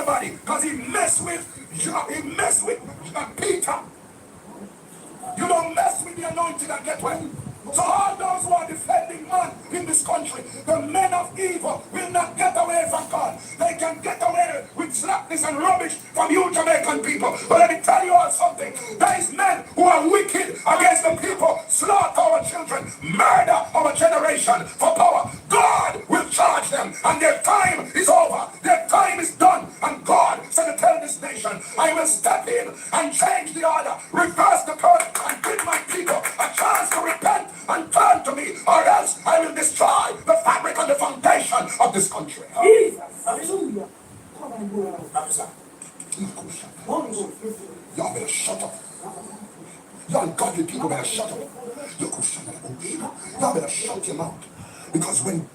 the body because he messed with Peter. You don't mess with the anointing and get well. So all those who are defending man in this country, the men of evil will not get away from God. They can get away with slackness and rubbish from you Jamaican people. But let me tell you all something. There is men who are wicked against the people, slaughter our children, murder our generation for power. God will charge them and their time is over. Their time is done. And God said to tell this nation, I will step in and change the order, reverse the curse, and give my people a chance to repent and turn to me, or else I will destroy the fabric and the foundation of this country. Jesus. Hallelujah. Y'all better shut up. Y'all godly people better shut up. Y'all better shut your mouth. Because when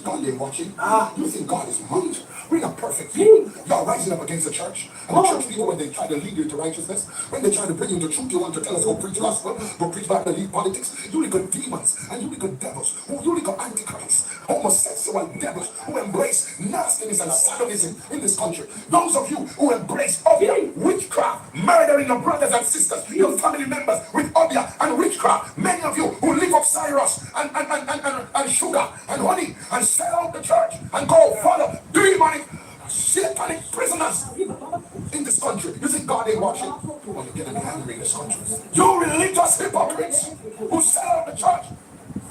God ain't watching, you think God is mocked. We're not perfect people. Y'all rising up against the church. And the church people, when they try to lead you into righteousness, when they try to bring you the truth, you want to tell us, go preach gospel, go preach Bible, lead politics. You little demons and you little devils, you little antichrists, homosexual devils who embrace nastiness and satanism in this country. Those of you who embrace obia, witchcraft, murdering your brothers and sisters, your family members with obia and witchcraft. Many of you who live up Cyrus and sugar and honey and sell out the church and go follow demonic satanic prisoners in this country. You think God ain't watching? Well, you're getting angry in this country. You religious hypocrites who sell out the church,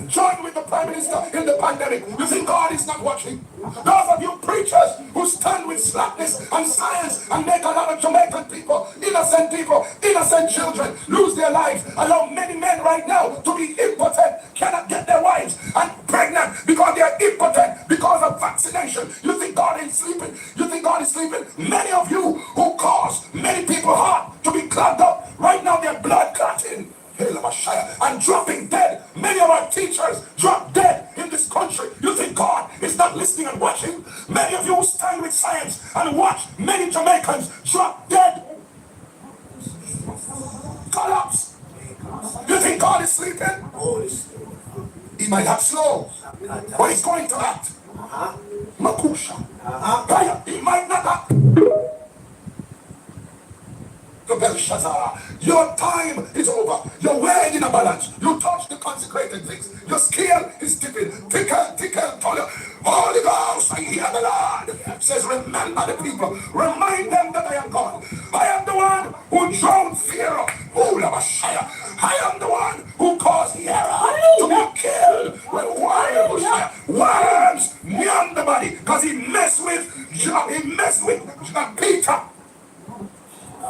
join with the Prime Minister in the pandemic. You think God is not watching? Those of you preachers who stand with slackness and science and make a lot of Jamaican people, innocent children lose their lives. Allow many men right now to be impotent, cannot get their wives and pregnant because they are impotent because of vaccination. You think God ain't sleeping? You think God is sleeping? Many of you who cause many people heart to be clogged up, right now they're blood clotting and dropping dead. Many of our teachers drop dead in this country. You think God is not listening and watching? Many of you who stand with science and watch many Jamaicans drop dead, collapse. You think God is sleeping? He might act slow, but he's going to act. Makusha. He might not act. Your time is over. You're weighed in a balance. You touch the consecrated things. Your scale is tipping. Tickle, taller. Holy Ghost, I hear the Lord. Says, remember the people. Remind them that I am God. I am the one who drowned fear. I am the one who caused the error to be killed with worms beyond the body. Because he messed with Peter.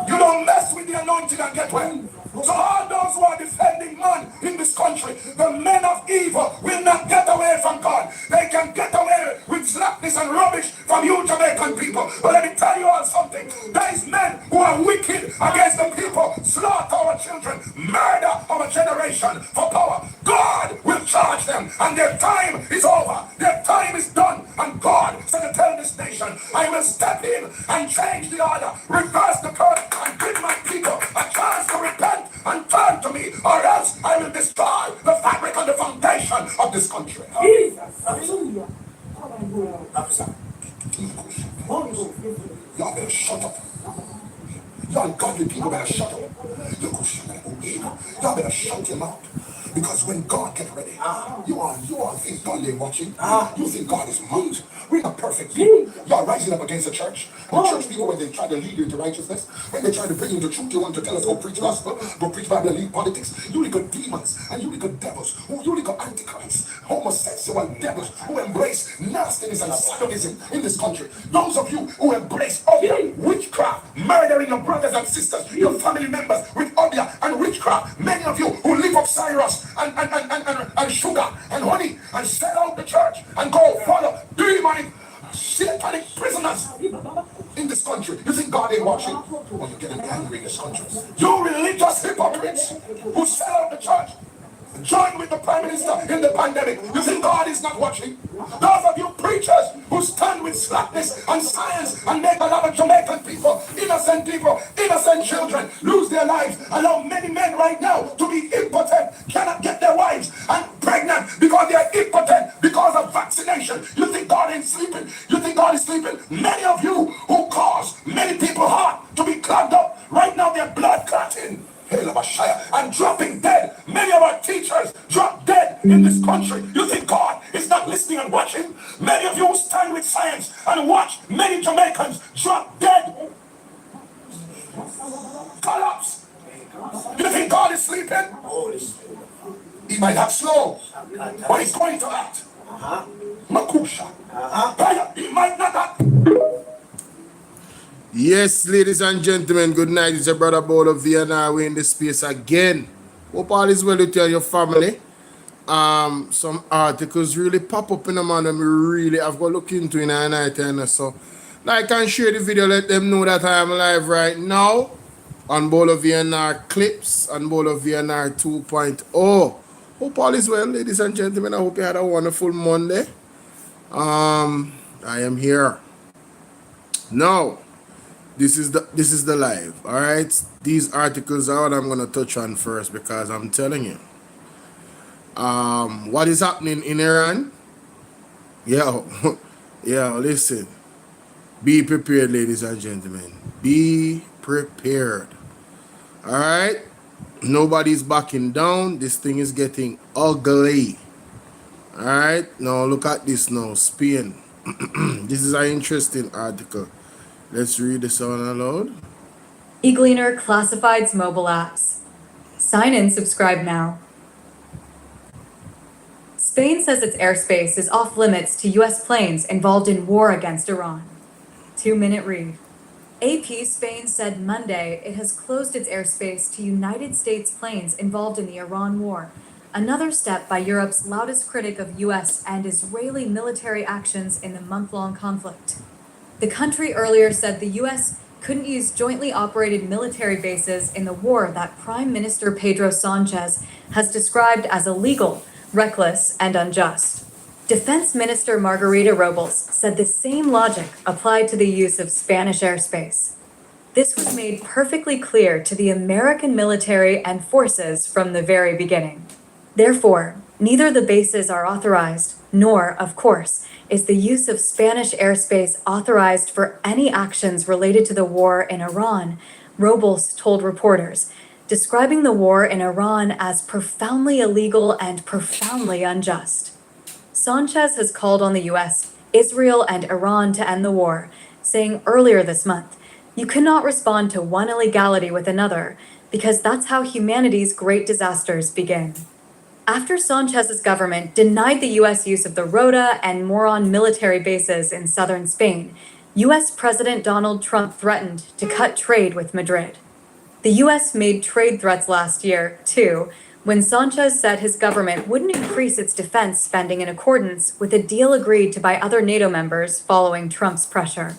You don't mess with the anointing and get well. So all those who are defending man in this country, the men of evil will not get away from God. They can get away with slackness and rubbish from you Jamaican people. But let me tell you all something. There is men who are wicked against the people, slaughter our children, murder our generation for power. God will charge them and their time is over. Their time is done. And God said to tell this nation, I will step in and change the order, reverse the curse, and give my people a chance to repent and turn to me, or else I will destroy the fabric and the foundation of this country. Jesus. Hallelujah. Y'all better shut up. Y'all godly people better shut up. Y'all better shut your mouth. Because when God get ready, you all think God ain't watching. You think God is mocked. We're not perfect people. Y'all rising up against the church. The church people, when they try to lead you into righteousness, when they try to bring you the truth, you want to tell us, go preach gospel, go preach Bible, lead politics. You little demons and you little devils, you little antichrists, homosexual devils who embrace nastiness and satanism in this country. Those of you who embrace obia, witchcraft, murdering your brothers and sisters, your family members with obia and witchcraft. Many of you who live up Cyrus and sugar and honey and sell out the church and go follow demonic satanic prisoners in this country. You think God ain't watching? Well, you're getting angry in this country. You religious hypocrites who sell out the church, join with the Prime Minister in the pandemic. You think God is not watching? Those of you preachers who stand with slackness and science and make a lot of Jamaican people, innocent children, lose their lives. Allow many men right now to be impotent, cannot get their wives and pregnant because they are impotent because of vaccination. You think God ain't sleeping? You think God is sleeping? Many of you who cause many people heart to be clogged up, right now they're blood clotting and dropping dead. Many of our teachers drop dead in this country. You think God is not listening and watching? Many of you who stand with science and watch many Jamaicans drop dead, collapse. You think God is sleeping? He might act slow, but he's going to act. Makusha. He might not act. Yes, ladies and gentlemen, good night. It's your brother Bolo V&R. We're in the space again. Hope all is well with you and your family. Some articles really pop up in the man and we really have got to look into in a night and so. Like and share the video, let them know that I am live right now on Bolo V&R Clips and Bolo V&R 2.0. Hope all is well, ladies and gentlemen. I hope you had a wonderful Monday. I am here. Now, this is the live, all right? These articles are what I'm going to touch on first because I'm telling you. What is happening in Iran? Yeah, listen. Be prepared, ladies and gentlemen. Be prepared. All right? Nobody's backing down. This thing is getting ugly. All right? Now, look at this now. Spain. This is an interesting article. Let's read this out aloud. eGleaner Classifieds mobile apps. Sign in, subscribe now. Spain says its airspace is off limits to U.S. planes involved in war against Iran. 2-minute read. AP Spain said Monday it has closed its airspace to United States planes involved in the Iran war, another step by Europe's loudest critic of U.S. and Israeli military actions in the month-long conflict. The country earlier said the U.S. couldn't use jointly operated military bases in the war that Prime Minister Pedro Sanchez has described as illegal, reckless, and unjust. Defense Minister Margarita Robles said the same logic applied to the use of Spanish airspace. This was made perfectly clear to the American military and forces from the very beginning. Therefore, neither the bases are authorized, nor, of course, is the use of Spanish airspace authorized for any actions related to the war in Iran, Robles told reporters, describing the war in Iran as profoundly illegal and profoundly unjust. Sanchez has called on the U.S., Israel, and Iran to end the war, saying earlier this month, "You cannot respond to one illegality with another, because that's how humanity's great disasters begin." After Sanchez's government denied the U.S. use of the Rota and Moron military bases in southern Spain, U.S. President Donald Trump threatened to cut trade with Madrid. The U.S. made trade threats last year, too, when Sanchez said his government wouldn't increase its defense spending in accordance with a deal agreed to by other NATO members following Trump's pressure.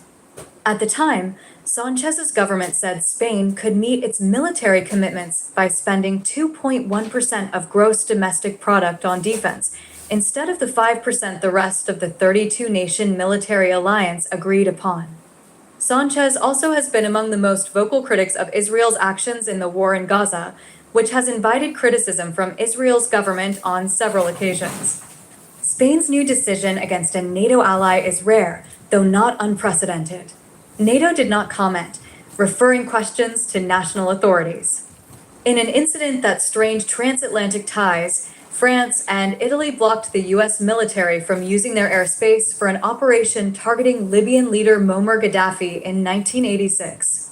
At the time, Sanchez's government said Spain could meet its military commitments by spending 2.1% of gross domestic product on defense, instead of the 5% the rest of the 32-nation military alliance agreed upon. Sanchez also has been among the most vocal critics of Israel's actions in the war in Gaza, which has invited criticism from Israel's government on several occasions. Spain's new decision against a NATO ally is rare, though not unprecedented. NATO did not comment, referring questions to national authorities. In an incident that strained transatlantic ties, France and Italy blocked the U.S. military from using their airspace for an operation targeting Libyan leader Muammar Gaddafi in 1986.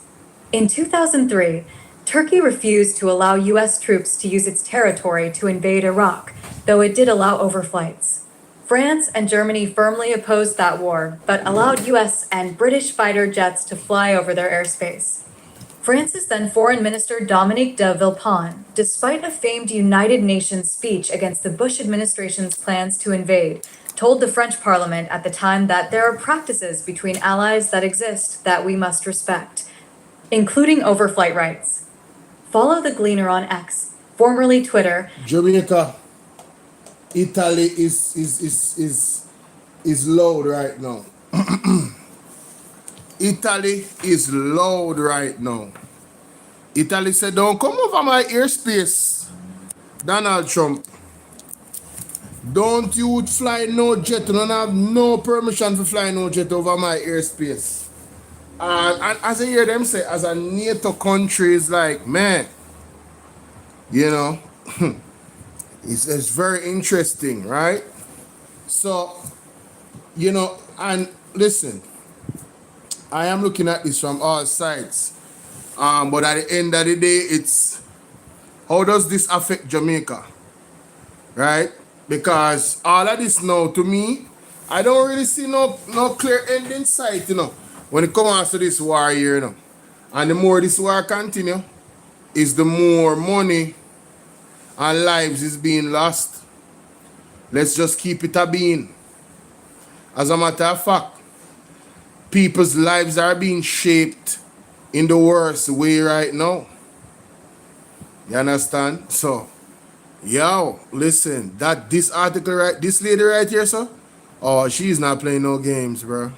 In 2003, Turkey refused to allow U.S. troops to use its territory to invade Iraq, though it did allow overflights. France and Germany firmly opposed that war, but allowed U.S. and British fighter jets to fly over their airspace. France's then Foreign Minister Dominique de Villepin, despite a famed United Nations speech against the Bush administration's plans to invade, told the French Parliament at the time that there are practices between allies that exist that we must respect, including overflight rights. Follow the Gleaner on X, formerly Twitter, Jamaica, Italy is loud right now. Italy is loud right now. Italy said, don't come over my airspace, Donald Trump. Don't you fly no jet. You don't have no permission to fly no jet over my airspace. And as I hear them say, as a NATO country, it's like, man, you know, it's very interesting, right? So, you know, and listen, I am looking at this from all sides. But at the end of the day, it's how does this affect Jamaica, right? Because all of this now, to me, I don't really see no clear end in sight, you know, when it comes to this war here, you know. And the more this war continue, is the more money and lives is being lost. Let's just keep it a being. As a matter of fact, people's lives are being shaped in the worst way right now. You understand? So, yo, listen, that this article right, this lady right here, sir, oh, she's not playing no games, bro.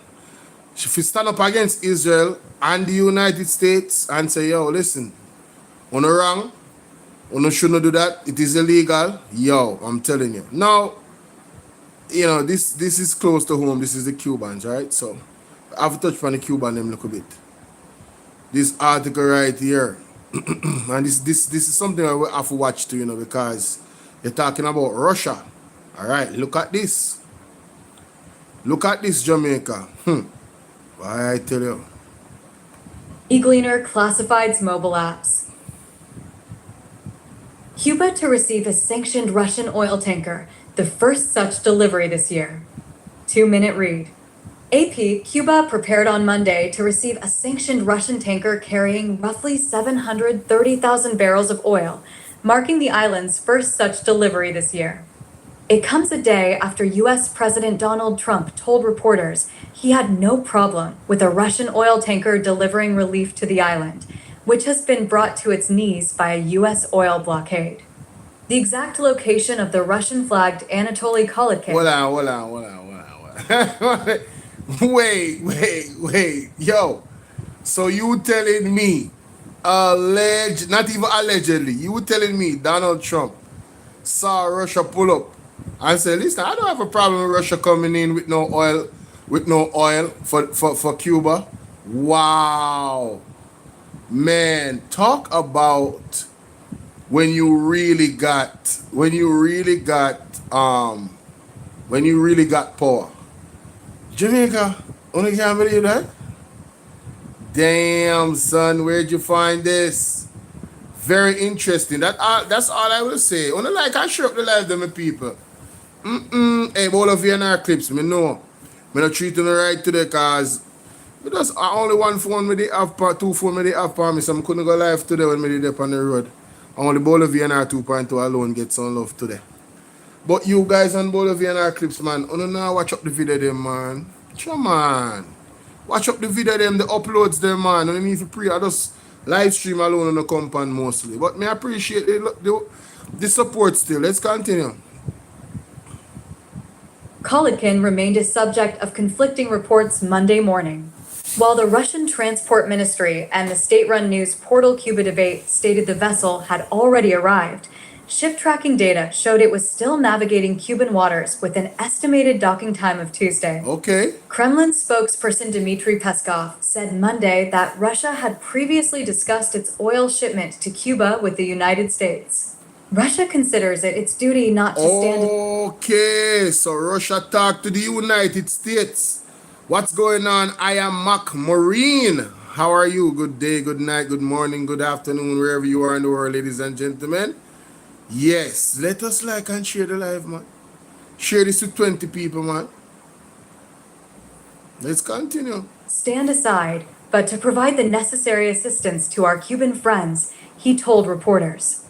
She stand up against Israel and the United States and say, yo, listen, on the wrong, you shouldn't do that. It is illegal. Yo, I'm telling you. Now, you know, this is close to home. This is the Cubans, right? So, I have to touch on the Cuban them a little bit. This article right here, and this is something I will have to watch too, you know, because you're talking about Russia. All right, look at this. Look at this, Jamaica. Why I tell you. eGleaner classifieds mobile apps. Cuba to receive a sanctioned Russian oil tanker, the first such delivery this year. 2-minute read. AP, Cuba prepared on Monday to receive a sanctioned Russian tanker carrying roughly 730,000 barrels of oil, marking the island's first such delivery this year. It comes a day after US President Donald Trump told reporters he had no problem with a Russian oil tanker delivering relief to the island, which has been brought to its knees by a US oil blockade. The exact location of the Russian-flagged Anatoly Kolokin. Hold on. Wait. Yo. So you telling me, not even allegedly, you telling me Donald Trump saw Russia pull up and say, listen, I don't have a problem with Russia coming in with no oil for Cuba. Wow. Man, talk about when you really got power. Jamaica, only can't believe that. Damn, son, where'd you find this? Very interesting. That's all I will say. Only like I show up the live them people. Hey, BOLO V&R clips, me know. Me not treating the right today cause because I only one phone me they have two phone me they have for me, so I couldn't go live today when me did up on the road. Only BOLO V&R 2.0 alone get some love today. But you guys on BOLO V&R clips, man, you know watch up the video them, man. Come on. Watch up the video them, the uploads them, man. You need to pray. I just live stream alone on the compound mostly. But me appreciate the support still. Let's continue. Kolokin remained a subject of conflicting reports Monday morning. While the Russian Transport Ministry and the state-run news portal Cuba Debate stated the vessel had already arrived, ship tracking data showed it was still navigating Cuban waters with an estimated docking time of Tuesday. Okay. Kremlin spokesperson Dmitry Peskov said Monday that Russia had previously discussed its oil shipment to Cuba with the United States. Russia considers it its duty not to stand... Okay, so Russia talked to the United States. What's going on? I am Mac Marine. How are you? Good day, good night, good morning, good afternoon, wherever you are in the world, ladies and gentlemen. Yes, let us like and share the live, man. Share this with 20 people, man. Let's continue. Stand aside, but to provide the necessary assistance to our Cuban friends, he told reporters.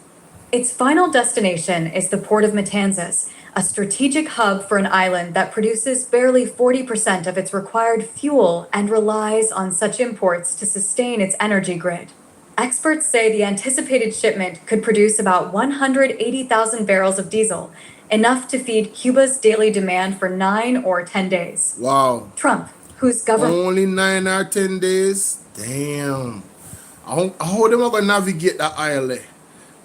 Its final destination is the port of Matanzas, a strategic hub for an island that produces barely 40% of its required fuel and relies on such imports to sustain its energy grid. Experts say the anticipated shipment could produce about 180,000 barrels of diesel, enough to feed Cuba's daily demand for 9 or 10 days. Wow. Trump, whose government Only 9 or 10 days? Damn. How them are going to navigate that aisle?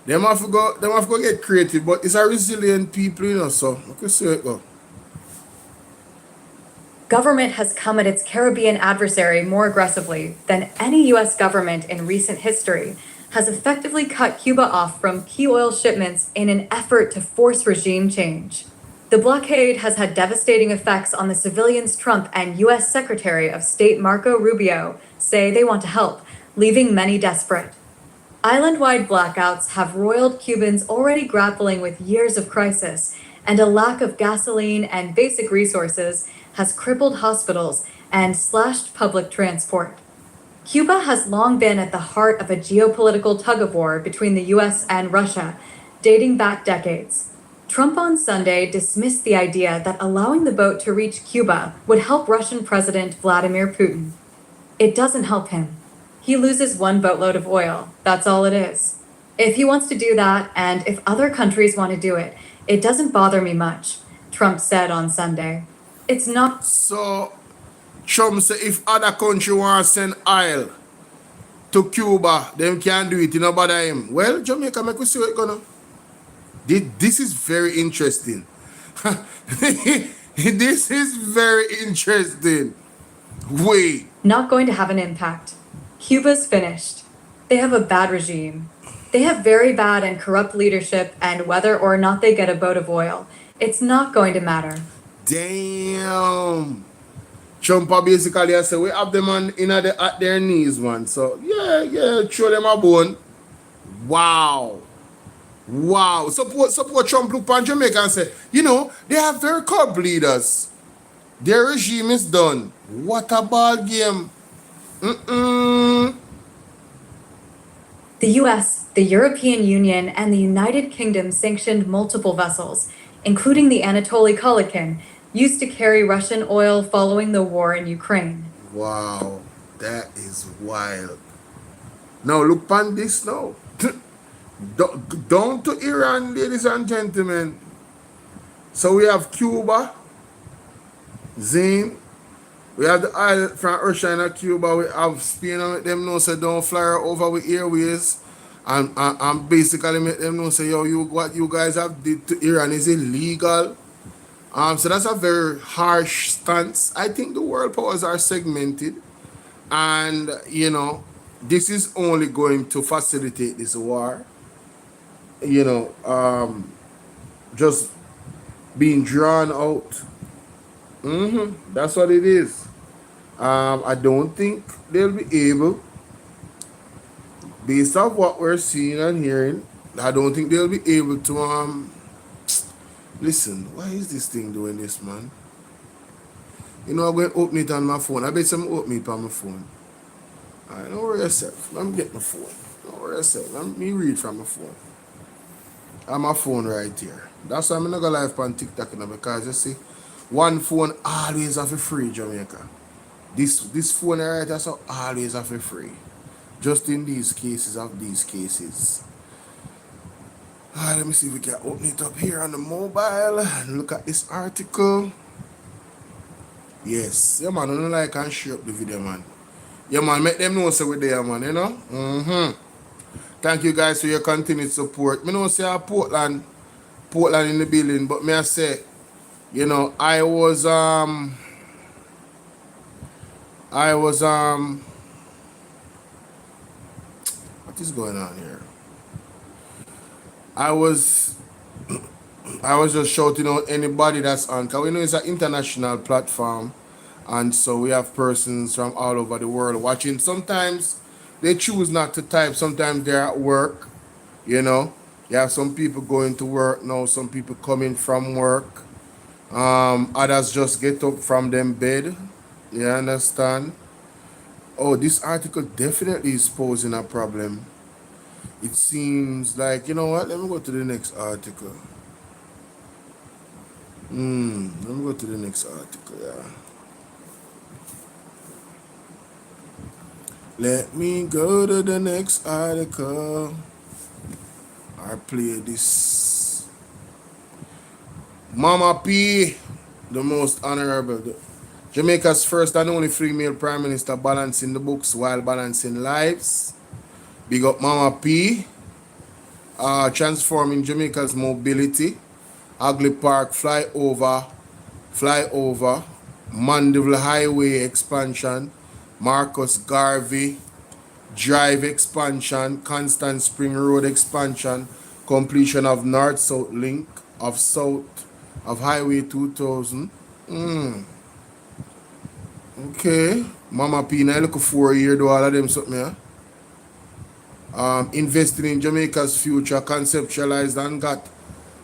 Them have to go get creative, but it's a resilient people, you know, so I can see it go. government has come at its Caribbean adversary more aggressively than any U.S. government in recent history, has effectively cut Cuba off from key oil shipments in an effort to force regime change. The blockade has had devastating effects on the civilians Trump and U.S. Secretary of State Marco Rubio say they want to help, leaving many desperate. Island-wide blackouts have roiled Cubans already grappling with years of crisis, and a lack of gasoline and basic resources has crippled hospitals and slashed public transport. Cuba has long been at the heart of a geopolitical tug-of-war between the US and Russia, dating back decades. Trump on Sunday dismissed the idea that allowing the boat to reach Cuba would help Russian President Vladimir Putin. It doesn't help him. He loses one boatload of oil, that's all it is. If he wants to do that, and if other countries want to do it, it doesn't bother me much, Trump said on Sunday. It's not. So, Trump say if other country want to send oil to Cuba, them can do it, you know, bother him. Well, Jamaica, make we see what gonna. This is very interesting. This is very interesting. Wait. Not going to have an impact. Cuba's finished. They have a bad regime. They have very bad and corrupt leadership, and whether or not they get a boat of oil, it's not going to matter. Damn. Trump basically say we have them at their knees, man. So yeah, throw them a bone. Wow. Support Trump look on Jamaica and say, you know, they have very corrupt leaders. Their regime is done. What a ball game. The US, the European Union, and the United Kingdom sanctioned multiple vessels, including the Anatoly Kolikin, used to carry Russian oil following the war in Ukraine. Wow, that is wild. Now look on this now. Down to Iran, ladies and gentlemen. So we have Cuba, Thame. We have the oil from Russia and Cuba. We have Spain and make them know so don't fly over with airways. And basically make them know say, yo, what you guys have did to Iran is illegal. So that's a very harsh stance. I think the world powers are segmented. And, you know, this is only going to facilitate this war. You know, just being drawn out. That's what it is. I don't think they'll be able, based on what we're seeing and hearing, I don't think they'll be able to listen, why is this thing doing this, man? You know, I'm going to open it on my phone. I bet some open it on my phone. Alright, don't worry yourself. Let me get my phone. Don't worry yourself. Let me read from my phone. I have my phone right here. That's why I'm not going to live on TikTok, you know, because you see, one phone always have a free, Jamaica. This phone right here so always have a free. Just in these cases Let me see if we can open it up here on the mobile and look at this article. Yes. Yeah, man, I don't like and share up the video, man. Yeah, man, make them know so we're there, man, you know? Thank you guys for your continued support. Me know say Portland in the building, but me I say, you know, I was what is going on here? I was just shouting out anybody that's on, because we know it's an international platform, and so we have persons from all over the world watching. Sometimes they choose not to type, sometimes they're at work, you know. You have some people going to work now, some people coming from work. Others just get up from them bed. You understand? Oh, this article definitely is posing a problem. It seems like, you know what? Let me go to the next article. Let me go to the next article, yeah. Let me go to the next article. I play this. Mama P, the most honorable. Jamaica's first and only female prime minister balancing the books while balancing lives. Big up Mama P. Transforming Jamaica's mobility. Ugly Park flyover, Mandeville Highway expansion, Marcus Garvey Drive expansion, Constant Spring Road expansion, completion of North-South link of Highway 2000. Okay. Mama P, now look 4 years do all of them something, yeah? Investing in Jamaica's future, conceptualized and got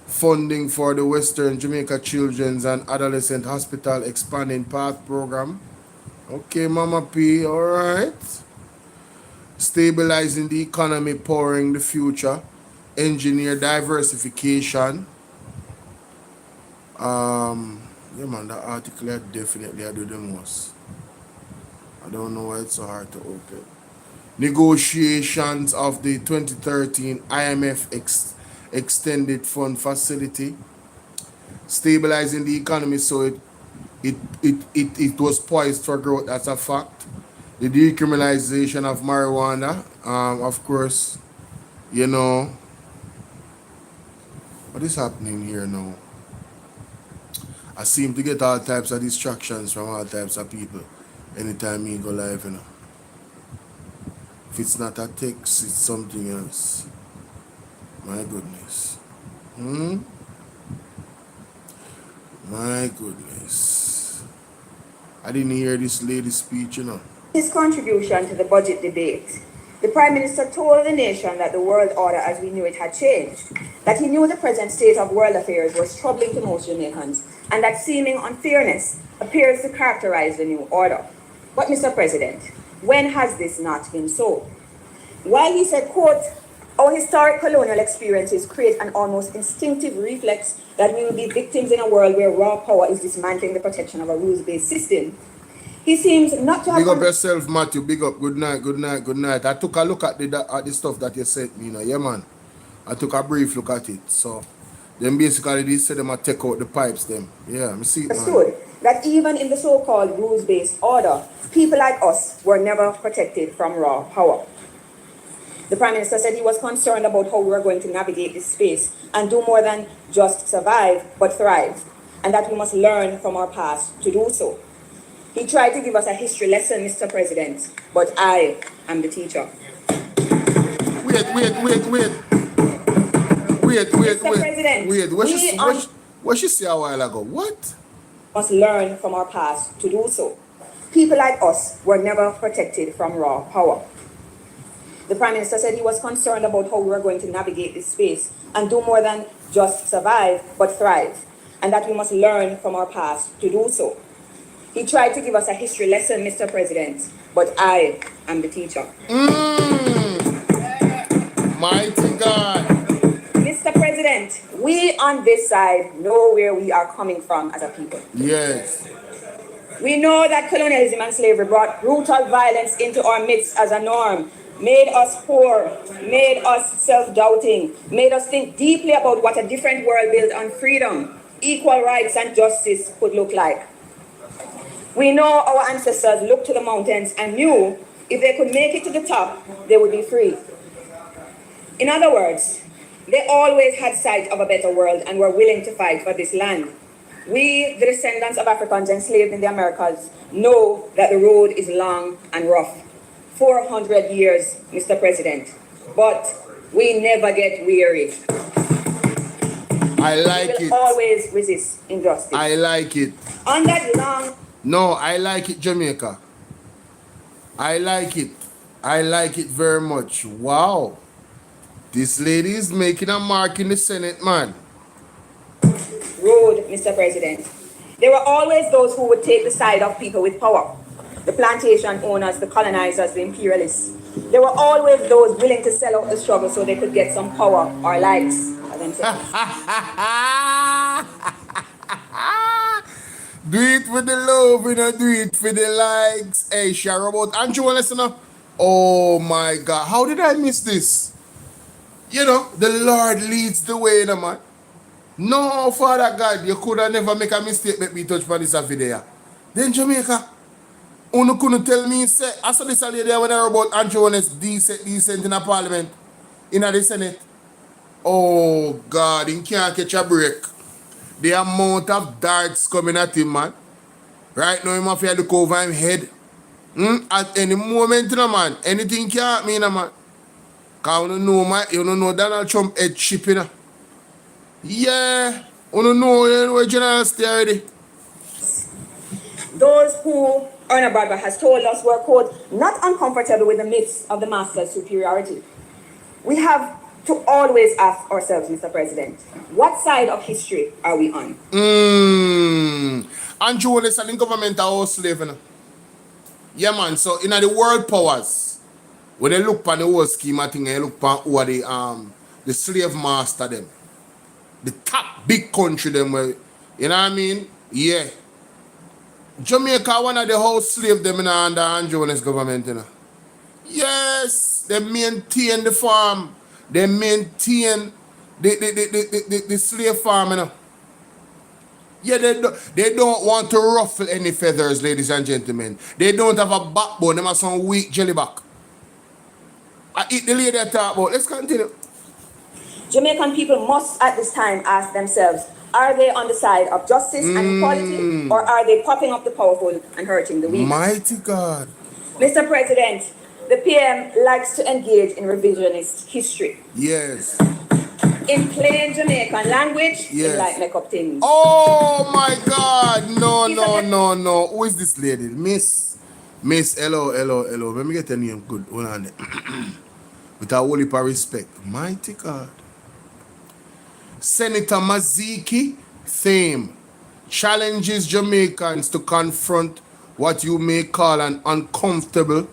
funding for the Western Jamaica Children's and Adolescent Hospital Expanding Path Program. Okay, Mama P, all right. Stabilizing the economy, powering the future, engineer diversification. Yeah, man, that article I definitely I do the most. I don't know why it's so hard to open. Negotiations of the 2013 IMF Extended Fund Facility. Stabilizing the economy so it was poised for growth. That's a fact. The decriminalization of marijuana, of course, you know, what is happening here now? I seem to get all types of distractions from all types of people anytime me go live, you know. If it's not a text, it's something else. My goodness. My goodness. I didn't hear this lady's speech, you know. His contribution to the budget debate, the Prime Minister told the nation that the world order as we knew it had changed, that he knew the present state of world affairs was troubling to most Jamaicans, and that seeming unfairness appears to characterize the new order. But, Mr. President, when has this not been so? While he said, quote, our historic colonial experiences create an almost instinctive reflex that we will be victims in a world where raw power is dismantling the protection of a rules-based system, he seems not to have... Big up yourself, Matthew. Big up. Good night, good night, good night. I took a look at the stuff that you sent me, you know. Yeah, man. I took a brief look at it. So, then basically they said them to take out the pipes, them. Yeah, I see it, man. Understood that even in the so-called rules-based order, people like us were never protected from raw power. The Prime Minister said he was concerned about how we were going to navigate this space and do more than just survive, but thrive, and that we must learn from our past to do so. He tried to give us a history lesson, Mr. President, but I am the teacher. Wait. Mr. President, What she say a while ago? What? Must learn from our past to do so. People like us were never protected from raw power. The Prime Minister said he was concerned about how we were going to navigate this space and do more than just survive, but thrive, and that we must learn from our past to do so. He tried to give us a history lesson, Mr. President, but I am the teacher. Mighty God. Mr. President, we on this side know where we are coming from as a people. Yes. We know that colonialism and slavery brought brutal violence into our midst as a norm, made us poor, made us self-doubting, made us think deeply about what a different world built on freedom, equal rights, and justice could look like. We know our ancestors looked to the mountains and knew if they could make it to the top, they would be free. In other words, they always had sight of a better world and were willing to fight for this land. We, the descendants of Africans enslaved in the Americas, know that the road is long and rough. 400 years, Mr. President. But we never get weary. I like it. We will always resist injustice. I like it. On that long... No, I like it, Jamaica. I like it. I like it very much. Wow. This lady is making a mark in the Senate, man. Road, Mr. President. There were always those who would take the side of people with power. The plantation owners, the colonizers, the imperialists. There were always those willing to sell out the struggle so they could get some power or likes. Do it for the love, you know, do it for the likes. Hey, share about Andrew, listen up. Oh my God. How did I miss this? You know, the Lord leads the way, man. No, Father God, you could have never make a mistake, make me touch for this video. Then Jamaica, you couldn't tell me, say, I saw this lady when I heard about Andrew Jones decent in a parliament, in the Senate. Oh God, he can't catch a break. The amount of darts coming at him, man. Right now, he must have to look over his head. At any moment, man, anything can happen, man. Because you don't know Donald Trump head chip, Yeah, you don't know where General stay already. Those who Erna Bradford has told us were, quote, not uncomfortable with the myths of the master's superiority. We have to always ask ourselves, Mr. President, what side of history are we on? Andrew Jones and the government are all slave, Yeah, man. So, in the world powers, when they look on the whole scheme, I think they look on who are the slave master them. The top big country them, where, you know what I mean? Yeah. Jamaica, one of the whole slave them under Andrew Jones government, Yes, they maintain the farm. They maintain the slave farm, Yeah, they don't want to ruffle any feathers, ladies and gentlemen. They don't have a backbone. They have some weak jellyback. I eat the lady I talk about. Let's continue. Jamaican people must at this time ask themselves, are they on the side of justice and equality, or are they propping up the powerful and hurting the weak? Mighty God. Mr. President, the PM likes to engage in revisionist history. Yes. In plain Jamaican language, Yes. in like makeup things. Oh my God. No. Who is this lady? Miss, hello. Let me get her name good. Hold on there. With a whole heap of respect. Mighty God. Senator MAGNITSKY Thame challenges Jamaicans to confront what you may call an uncomfortable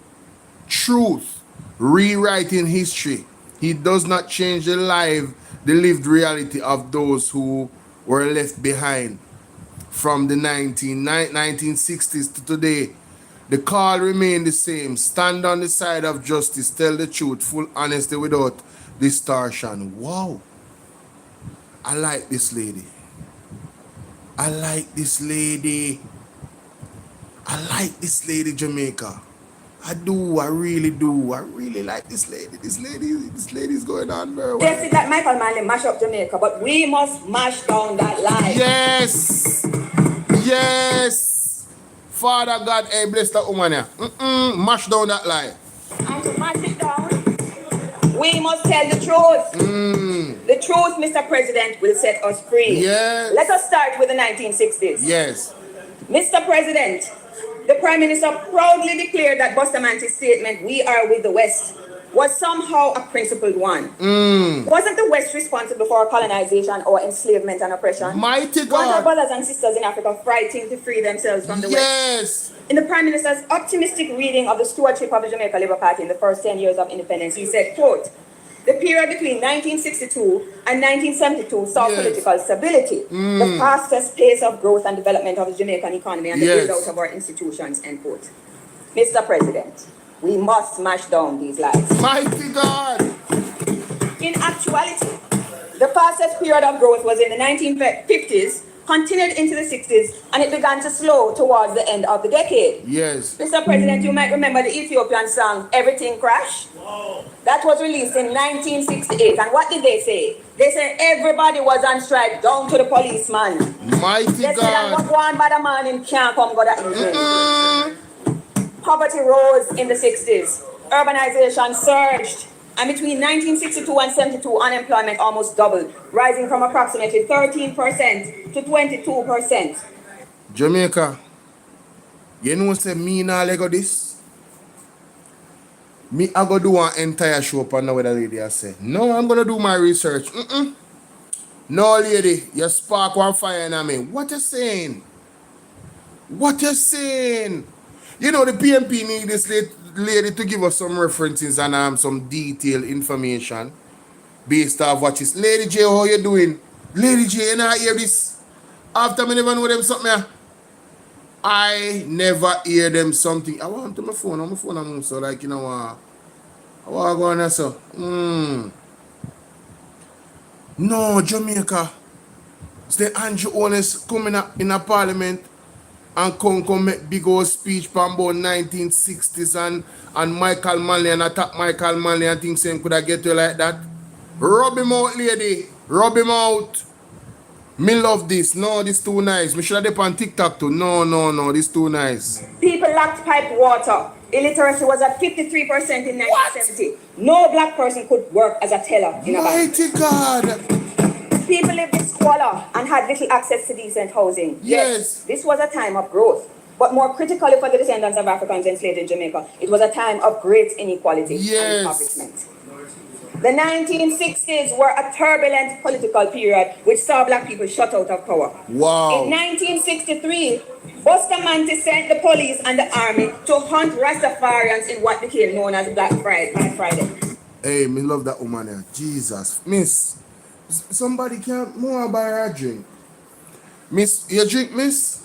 truth, rewriting history. He does not change the lived reality of those who were left behind from the 1960s to today. The call remains the same. Stand on the side of justice, tell the truth, full honesty without distortion. Wow. I like this lady. I like this lady, Jamaica. I do, I really do. I really like this lady. This lady's going on very well. They say that Michael Manley mash up Jamaica, but we must mash down that lie. Yes. Father God, hey, bless that woman here. Mash down that lie. And to mash it down, we must tell the truth. The truth, Mr. President, will set us free. Yes. Let us start with the 1960s. Yes. Mr. President, the Prime Minister proudly declared that Bustamante's statement, "We are with the West," was somehow a principled one. Wasn't the West responsible for our colonization, or enslavement and oppression? Mighty Weren't our God. brothers and sisters in Africa fighting to free themselves from the West? Yes. In the Prime Minister's optimistic reading of the stewardship of the Jamaica Labour Party in the first 10 years of independence, he said, quote, "The period between 1962 and 1972 saw Yes. political stability, the fastest pace of growth and development of the Jamaican economy and the Yes. build-out of our institutions," end quote. Mr. President, we must smash down these lies. Mighty God. In actuality, the fastest period of growth was in the 1950s, continued into the 60s, and it began to slow towards the end of the decade. Yes. Mr. President, you might remember the Ethiopian song, "Everything Crash." That was released in 1968. And what did they say? They said everybody was on strike, down to the policeman. Mighty They said, "And what God. one by the man in can't come go that evening." Poverty rose in the 60s. Urbanization surged. And between 1962 and 72, unemployment almost doubled, rising from approximately 13% to 22%. Jamaica, you know say me now Lego this? Me I go do an entire show upon what the lady has said. No, I'm gonna do my research. No lady, you spark one fire in me. What you saying? What you saying? You know the PMP need this lady to give us some references and some detailed information based off what is. Lady J, how you doing? Lady J, you not hear this? After me never know them something here. I never hear them something. I want to my phone. On my phone, I'm so like, you know, I want to go on there, so. No, Jamaica. Say Andrew Honest coming up in a parliament and come make big old speech from about 1960s and Michael Manley and attack Michael Manley and think him could I get you like that. Rub him out, lady. Rub him out. Me love this. No, this too nice. Me should have dip on TikTok too. No, this too nice. People lacked piped water. Illiteracy was at 53% in 1970. No black person could work as a teller in a bank. Mighty God. People lived in squalor and had little access to decent housing. Yes. This was a time of growth. But more critically for the descendants of Africans enslaved in Jamaica, it was a time of great inequality and impoverishment. The 1960s were a turbulent political period which saw black people shut out of power. Wow. In 1963, Bustamante sent the police and the army to hunt Rastafarians in what became known as Black Friday. Hey, me love that woman there. Jesus. Miss, somebody can more buy her a drink. Miss, you drink, miss?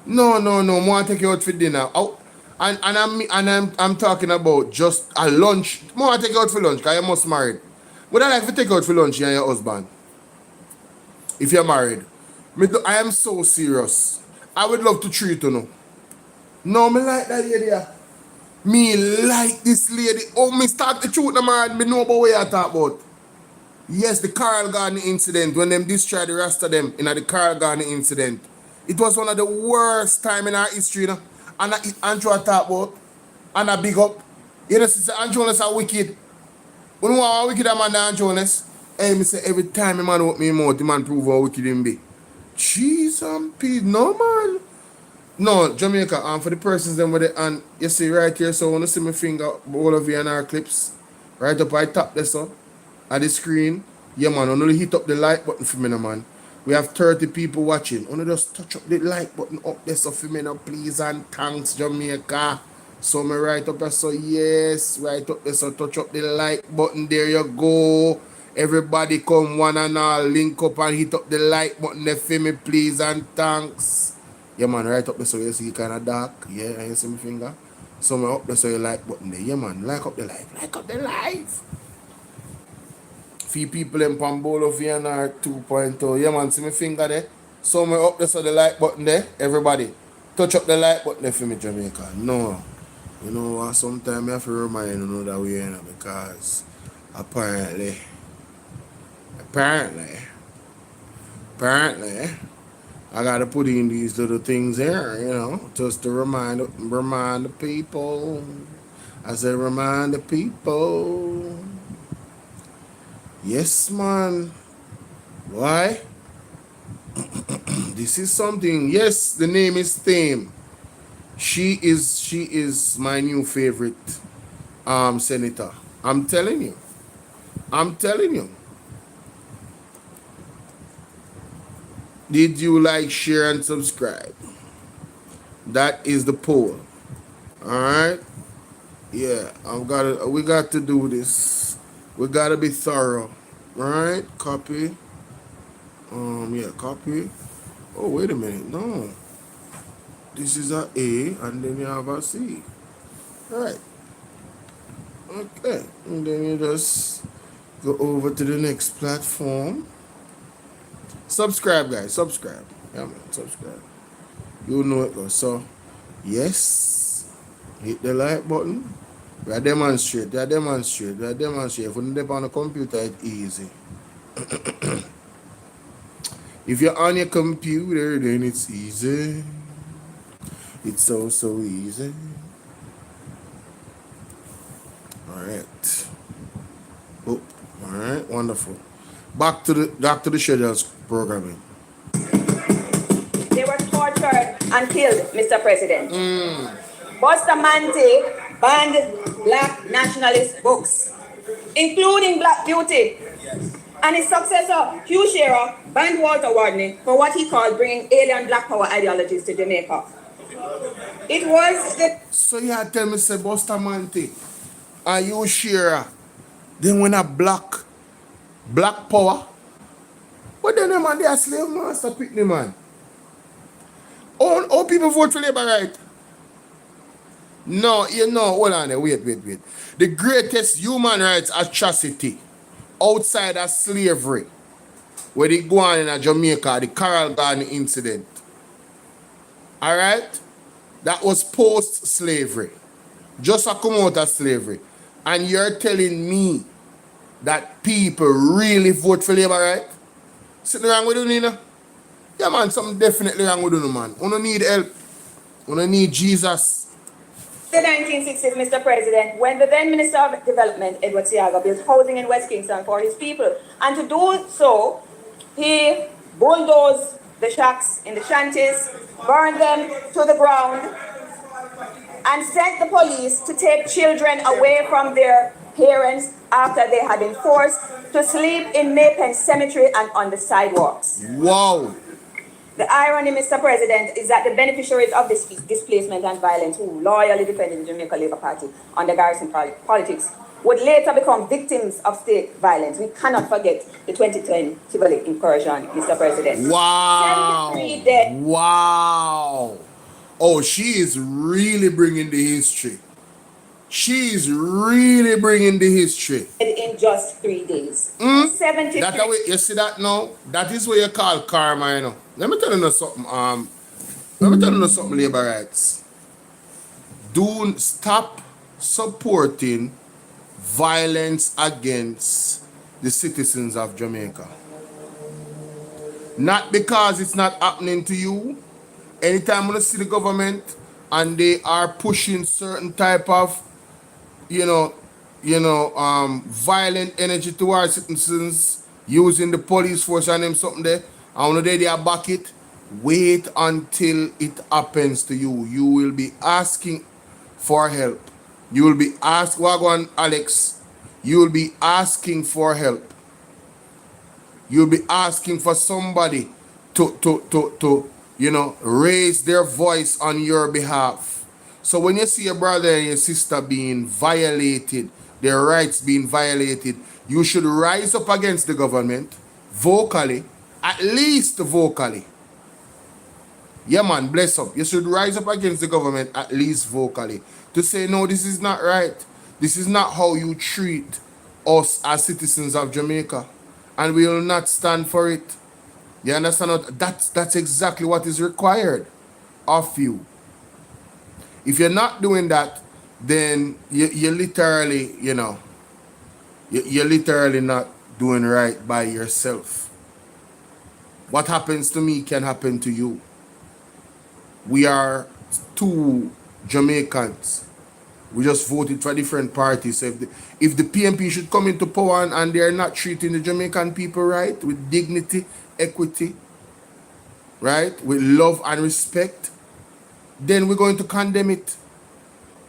No. More take you out for dinner. Oh, and I'm talking about just a lunch. More take you out for lunch, because you must married. Would I like to take you out for lunch, you and your husband? If you're married. I am so serious. I would love to treat you. No, me like that lady. Me like this lady. Oh, me start the truth, man. Me know about what you talk about. Yes, the Carl Garden incident, when them destroyed the rest of them in the Carl Garden incident. It was one of the worst time in our history, you know. And Andrew talk about, and a big up. You know, sister Andrew is a wicked. When you want a wicked man, Andrew, hey, me say every time a man open me mouth, the man prove how wicked him be. Jeez and Pete, no man. No, Jamaica, for the persons them with it, and you see right here, so when you see my finger, all of V&R clips, right up I tap this up at the screen. Yeah man, only hit up the like button for me now, man. We have 30 people watching. Only just touch up the like button up there so for me now, please, and thanks Jamaica. So me right up there, so yes, right up there, so touch up the like button, there you go. Everybody come one and all, link up and hit up the like button there for me, please, and thanks. Yeah man, right up there so you see kind of dark. Yeah, and you see my finger. So me up there so you like button there. Yeah man, like up the live. Like up the live. Few people in BOLO V&R 2.0. Yeah man, see my finger there. So me up there so the like button there. Everybody, touch up the like button there for me, Jamaica. No. You know what, sometimes I have to remind you that we are, because apparently I gotta put in these little things here, you know, just to remind the people. I say remind the people. Yes, man. Why? This is something. Yes, the name is Thame. She is my new favorite senator. I'm telling you. Did you like, share, and subscribe? That is the poll. Alright? Yeah, we got to do this. We gotta be thorough. Alright? Copy. Yeah, copy. Oh, wait a minute. No. This is a A, and then you have a C. Alright. Okay. And then you just go over to the next platform. Subscribe, guys. Subscribe. Yeah, man. Subscribe. You know it goes. So, yes. Hit the like button. We demonstrate. If you dip on the computer, it's easy. If you're on your computer, then it's easy. It's so easy. Alright. Oh, alright, wonderful. Back to the schedules programming. They were tortured and killed, Mr. President. Bustamante banned black nationalist books, including Black Beauty. And his successor, Hugh Shearer, banned Walter Rodney for what he called bringing alien black power ideologies to Jamaica. It was the... So you tell me, say, Bustamante, are you Shearer? Then when a black power? But then the man, they are slave master pick the man. All people vote for Labour, right? No, hold on there. Wait. The greatest human rights atrocity outside of slavery, where they go on in Jamaica, the Coral Garden incident. Alright? That was post-slavery. Just a come out of slavery. And you're telling me that people really vote for Labour, right? Something wrong with you, Nina? Yeah, man, something definitely wrong with you, man. You don't need help. You don't need Jesus. The 1960s, Mr. President, when the then Minister of Development, Edward Seaga, built housing in West Kingston for his people. And to do so, he bulldozed the shacks in the shanties, burned them to the ground, and sent the police to take children away from their parents after they had been forced to sleep in Maypen Cemetery and on the sidewalks. Wow. The irony, Mr. President, is that the beneficiaries of this displacement and violence, who loyally defended the Jamaica Labour Party under garrison politics, would later become victims of state violence. We cannot forget the 2010 Tivoli incursion, Mr. President. Wow. 73 dead. Wow. Oh, she is really bringing the history. She's really bringing the history. In just 3 days. 73. That way, you see that now? That is what you call karma, you know. Let me tell you something. Labour rights. Do stop supporting violence against the citizens of Jamaica. Not because it's not happening to you. Anytime when you see the government and they are pushing certain type of violent energy towards citizens, using the police force and them something there, and when they are back it, wait until it happens to you. You will be asking for help. You will be asked, Wagwan Alex, you will be asking for help. You'll be asking for somebody to raise their voice on your behalf. So when you see your brother and your sister being violated, their rights being violated, you should rise up against the government vocally, at least vocally. Yeah, man, bless up. You should rise up against the government at least vocally to say, no, this is not right. This is not how you treat us as citizens of Jamaica. And we will not stand for it. You understand? That's exactly what is required of you. If you're not doing that, then you're literally, you're literally not doing right by yourself. What happens to me can happen to you. We are two Jamaicans. We just voted for different parties. So if the PNP should come into power and they're not treating the Jamaican people right, with dignity, equity, right, with love and respect, then we're going to condemn it.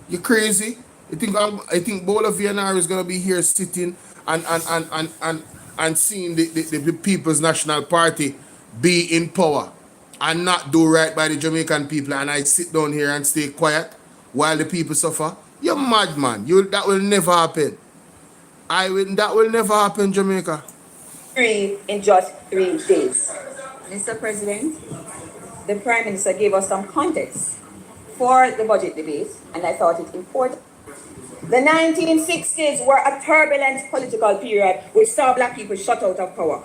You crazy? I think BOLO V&R is going to be here sitting and seeing the People's National Party be in power and not do right by the Jamaican people, and I sit down here and stay quiet while the people suffer? You're mad, man. That will never happen. That will never happen, Jamaica. In just 3 days. Mr. President, the Prime Minister gave us some context for the budget debate, and I thought it important. The 1960s were a turbulent political period which saw black people shut out of power.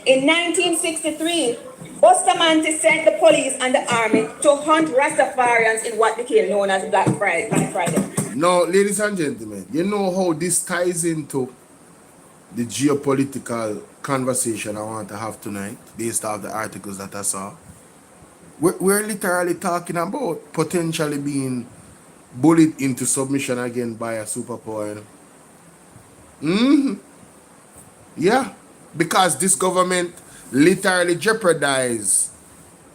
In 1963, Bustamante sent the police and the army to hunt Rastafarians in what became known as Black Friday. Now, ladies and gentlemen, you know how this ties into the geopolitical conversation I want to have tonight, based off the articles that I saw. We're literally talking about potentially being bullied into submission again by a superpower. Yeah, because this government literally jeopardized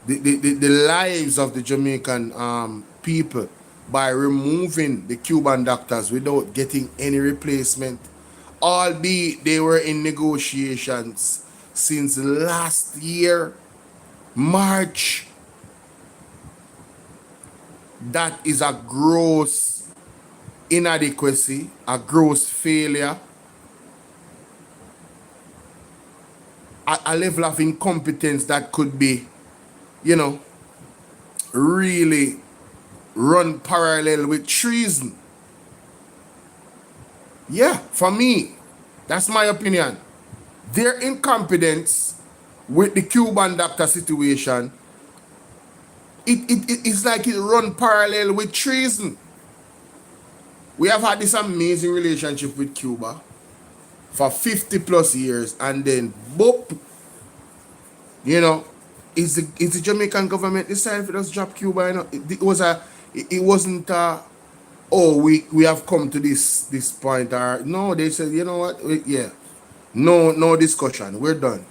the lives of the Jamaican people by removing the Cuban doctors without getting any replacement, albeit they were in negotiations since last year, March. That is a gross inadequacy, a gross failure, a level of incompetence that could be, really run parallel with treason. Yeah, for me, that's my opinion. Their incompetence with the Cuban doctor situation, it's like it run parallel with treason. We have had this amazing relationship with Cuba for 50 plus years, and then boop, you know, is the Jamaican government decided to just drop Cuba? You know, it wasn't oh, we have come to this point, or no, they said, you know what, yeah, no discussion, we're done.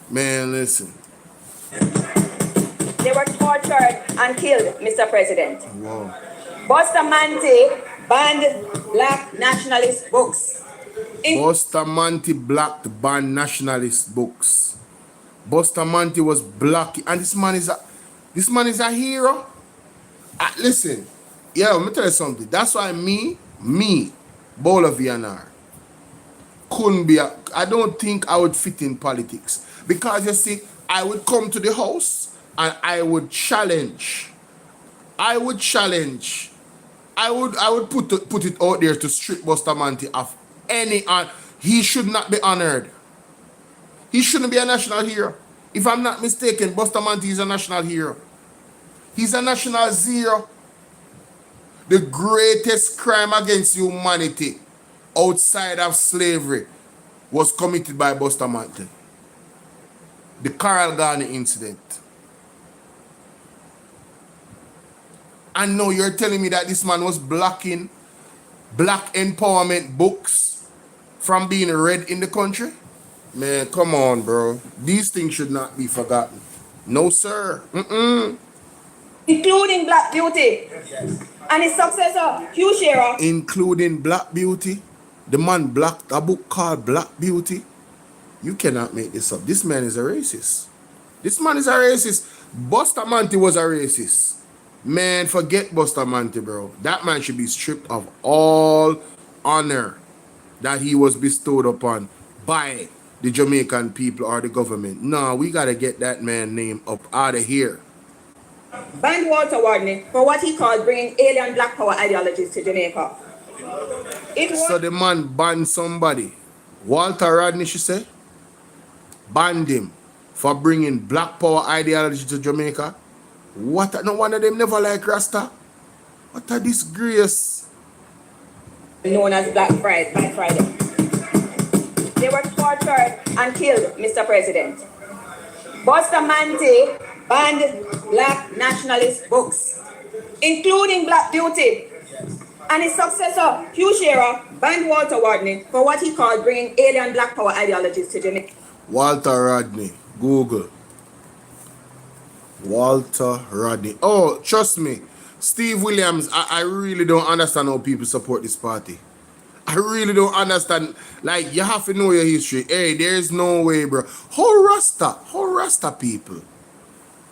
Man, listen. They were tortured and killed, Mr. President. Wow. Bustamante banned black nationalist books. Bustamante black banned nationalist books. Bustamante was black, and this man is a hero. Listen, yeah, let me tell you something. That's why me, BOLO V&R, couldn't be. I don't think I would fit in politics, because you see, I would come to the house and I would challenge. I would put it out there to strip Bustamante of any. He should not be honored. He shouldn't be a national hero. If I'm not mistaken, Bustamante is a national hero. He's a national zero. The greatest crime against humanity outside of slavery was committed by Bustamante. The Coral Garden incident. And now you're telling me that this man was blocking black empowerment books from being read in the country? Man, come on, bro. These things should not be forgotten. No, sir. Including Black Beauty and his successor, Hugh Shearer. Including Black Beauty. The man blocked a book called Black Beauty. You cannot make this up. This man is a racist. This man is a racist. Bustamante was a racist. Man, forget Bustamante, bro. That man should be stripped of all honor that he was bestowed upon by the Jamaican people or the government. No, we got to get that man's name up out of here. Banned Walter Rodney for what he called bringing alien black power ideologies to Jamaica. So the man banned somebody. Walter Rodney, she said, banned him for bringing black power ideology to Jamaica. What? No one of them never like Rasta. What a disgrace. Known as Black Friday. They were tortured and killed, Mr. President. Bustamante banned black nationalist books, including Black Beauty. And his successor, Hugh Shearer, banned Walter Rodney for what he called bringing alien black power ideologies to Jamaica. Walter Rodney, Google. Walter Rodney. Oh, trust me, Steve Williams, I really don't understand how people support this party. I really don't understand. Like, you have to know your history. Hey, there's no way, bro. How Rasta people,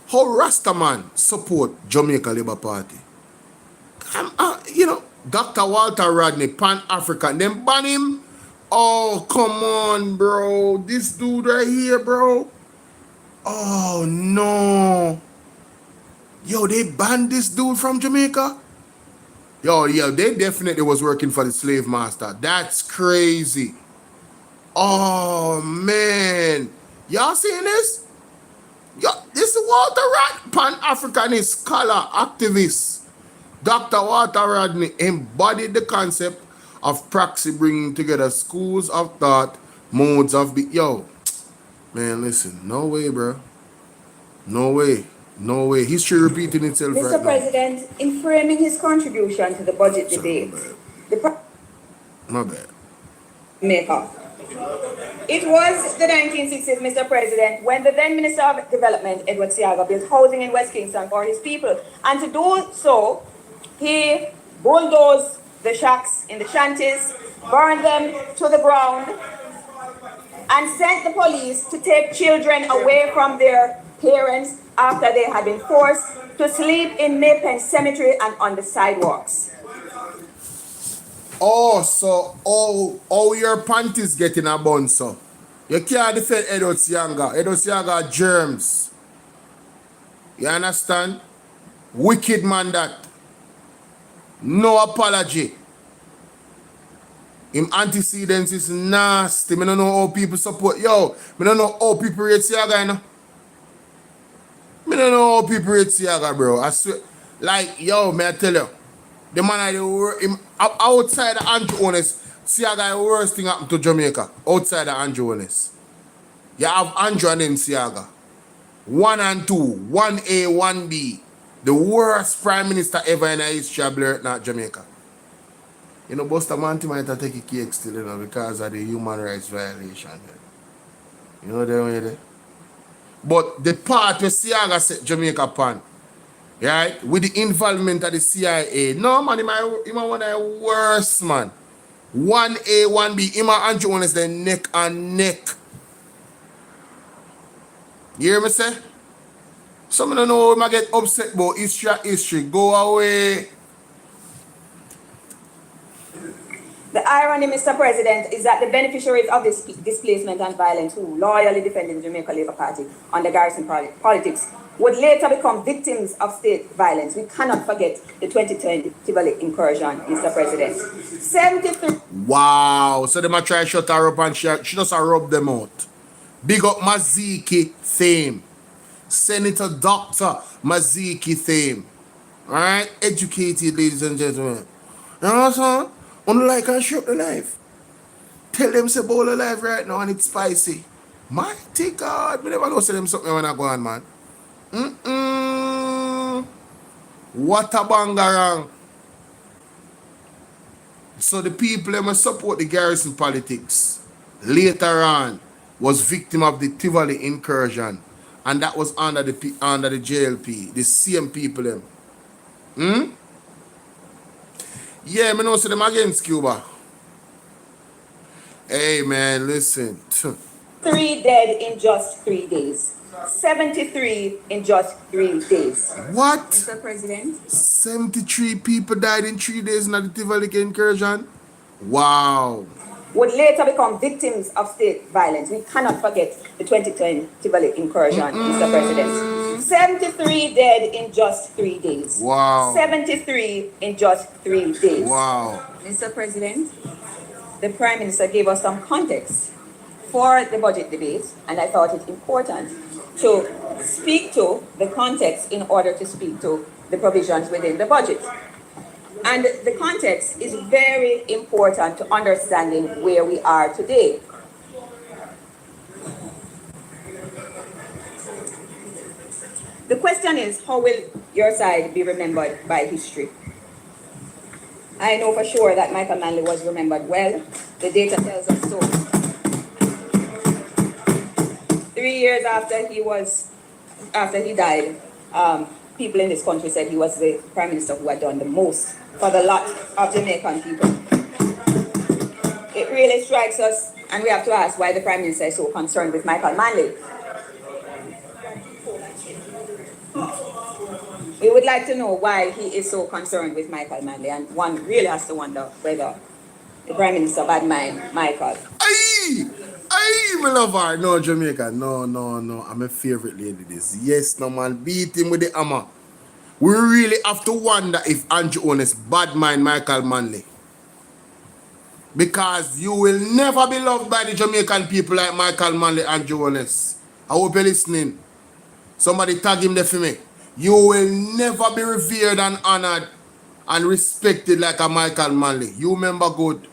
how Rasta man support Jamaica Labour Party? You know, Dr. Walter Rodney, Pan-African, them ban him? Oh, come on, bro. This dude right here, bro. Oh, no. Yo, they banned this dude from Jamaica? Yo, they definitely was working for the slave master. That's crazy. Oh, man. Y'all seeing this? Yo, this is Walter Rodney, Pan-Africanist, scholar, activist. Dr. Walter Rodney embodied the concept of praxis, bringing together schools of thought, modes of yo, man, listen, no way, bro. No way. History repeating itself right now. Mr. President, in framing his contribution to the budget debate, My bad. Jamaica. It was the 1960s, Mr. President, when the then Minister of Development, Edward Seaga, built housing in West Kingston for his people. And to do so, he bulldozed the shacks in the shanties, burned them to the ground, and sent the police to take children away from their parents after they had been forced to sleep in Maypen Cemetery and on the sidewalks. Oh, so all your panties getting a bun, so you can't defend Edward Seaga. Edward Seaga germs. You understand? Wicked man that. No apology. Him antecedents is nasty. I don't know how people support. Yo, I don't know how people rate Siaga, you know? I don't know how people rate Siaga, bro. I swear. Like, yo, may I tell you, the man I the outside of Andrew Honest, Siaga the worst thing happened to Jamaica. Outside of Andrew Honest. You have Andrew and then Siaga. 1 and 2, 1A, 1B. The worst prime minister ever in the history of not Jamaica. You know, Buster Manti might have taken a cake still, you know, because of the human rights violation. You know the way there. But the part where Siaga set Jamaica pan, right, with the involvement of the CIA, no man, he might one of the worst, man. 1A, 1B, him and Andrew Honest, they neck and neck. You hear me say? Some don't know how I get upset about history. Go away. The irony, Mr. President, is that the beneficiaries of this displacement and violence who loyally defended the Jamaica Labour Party under garrison politics would later become victims of state violence. We cannot forget the 2010 Tivoli incursion, Mr. President. 73... Wow. So they might try to shut her up and she just rub them out. Big up Maziki Thame. Senator Dr. Maziki Thame. Alright? Educated, ladies and gentlemen. You know what I'm saying? Unlike and show up the life. Tell them say bowl of life right now and it's spicy. Mighty God. We never know say them something when I go on, man. What a bangarang. So the people that support the garrison politics later on was victim of the Tivoli incursion. And that was under the JLP. The same people them. Yeah, me know see them against Cuba. Hey man, listen. 3 dead in just 3 days. 73 in just 3 days. What? Mr. President? 73 people died in 3 days in the Tivoli incursion? Wow. Would later become victims of state violence. We cannot forget the 2010 Tivoli incursion, Mr. President. 73 dead in just 3 days. Wow. 73 in just 3 days. Wow. Mr. President, the Prime Minister gave us some context for the budget debate, and I thought it important to speak to the context in order to speak to the provisions within the budget. And the context is very important to understanding where we are today. The question is, how will your side be remembered by history? I know for sure that Michael Manley was remembered well. The data tells us so. 3 years after he died, people in this country said he was the Prime Minister who had done the most for the lot of Jamaican people. It really strikes us, and we have to ask why the Prime Minister is so concerned with Michael Manley. We would like to know why he is so concerned with Michael Manley, and one really has to wonder whether the Prime Minister bad mind Michael. Aye, my lover. No, Jamaica. No. I'm my favorite lady this. Yes, no man. Beat him with the hammer. We really have to wonder if Andrew Honest bad mind Michael Manley. Because you will never be loved by the Jamaican people like Michael Manley and Andrew Honest. I hope you're listening. Somebody tag him there for me. You will never be revered and honored and respected like a Michael Manley. You remember good.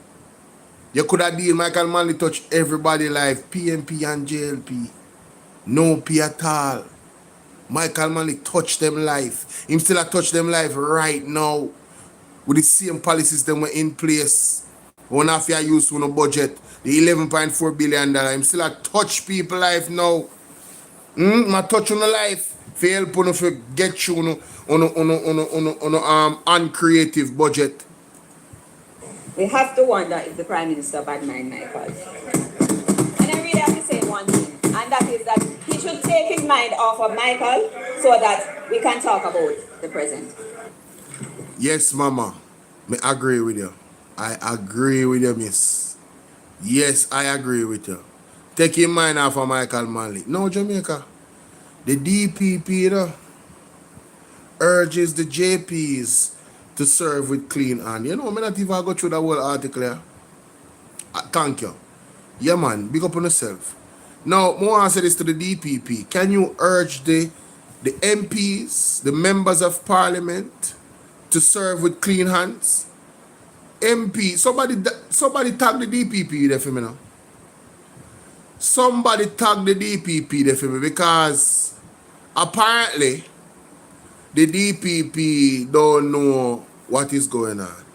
You could have deal Michael Manley touch everybody life. PMP and JLP. No P at all. Michael Manley touched them life. Him still a touch them life right now. With the same policies that were in place. One half year use on a budget. The $11.4 billion. Him still a touch people life now. My touch on the life. For help on to get you on uncreative budget. We have to wonder if the Prime Minister bad mind Michael. And I really have to say one thing, and that is that he should take his mind off of Michael so that we can talk about the present. Yes, Mama. I agree with you. I agree with you, miss. Yes, I agree with you. Take your mind off of Michael Manley. No, Jamaica. The DPP, you know, urges the JPs to serve with clean hand. You know, I'm not even go through the whole article here. Thank you. Yeah, man, big up on yourself. Now, more answer this to the DPP. Can you urge the MPs, the members of parliament, to serve with clean hands? MP, somebody tag the DPP there for me now. Somebody tag the DPP there for me, because apparently the DPP don't know what is going on.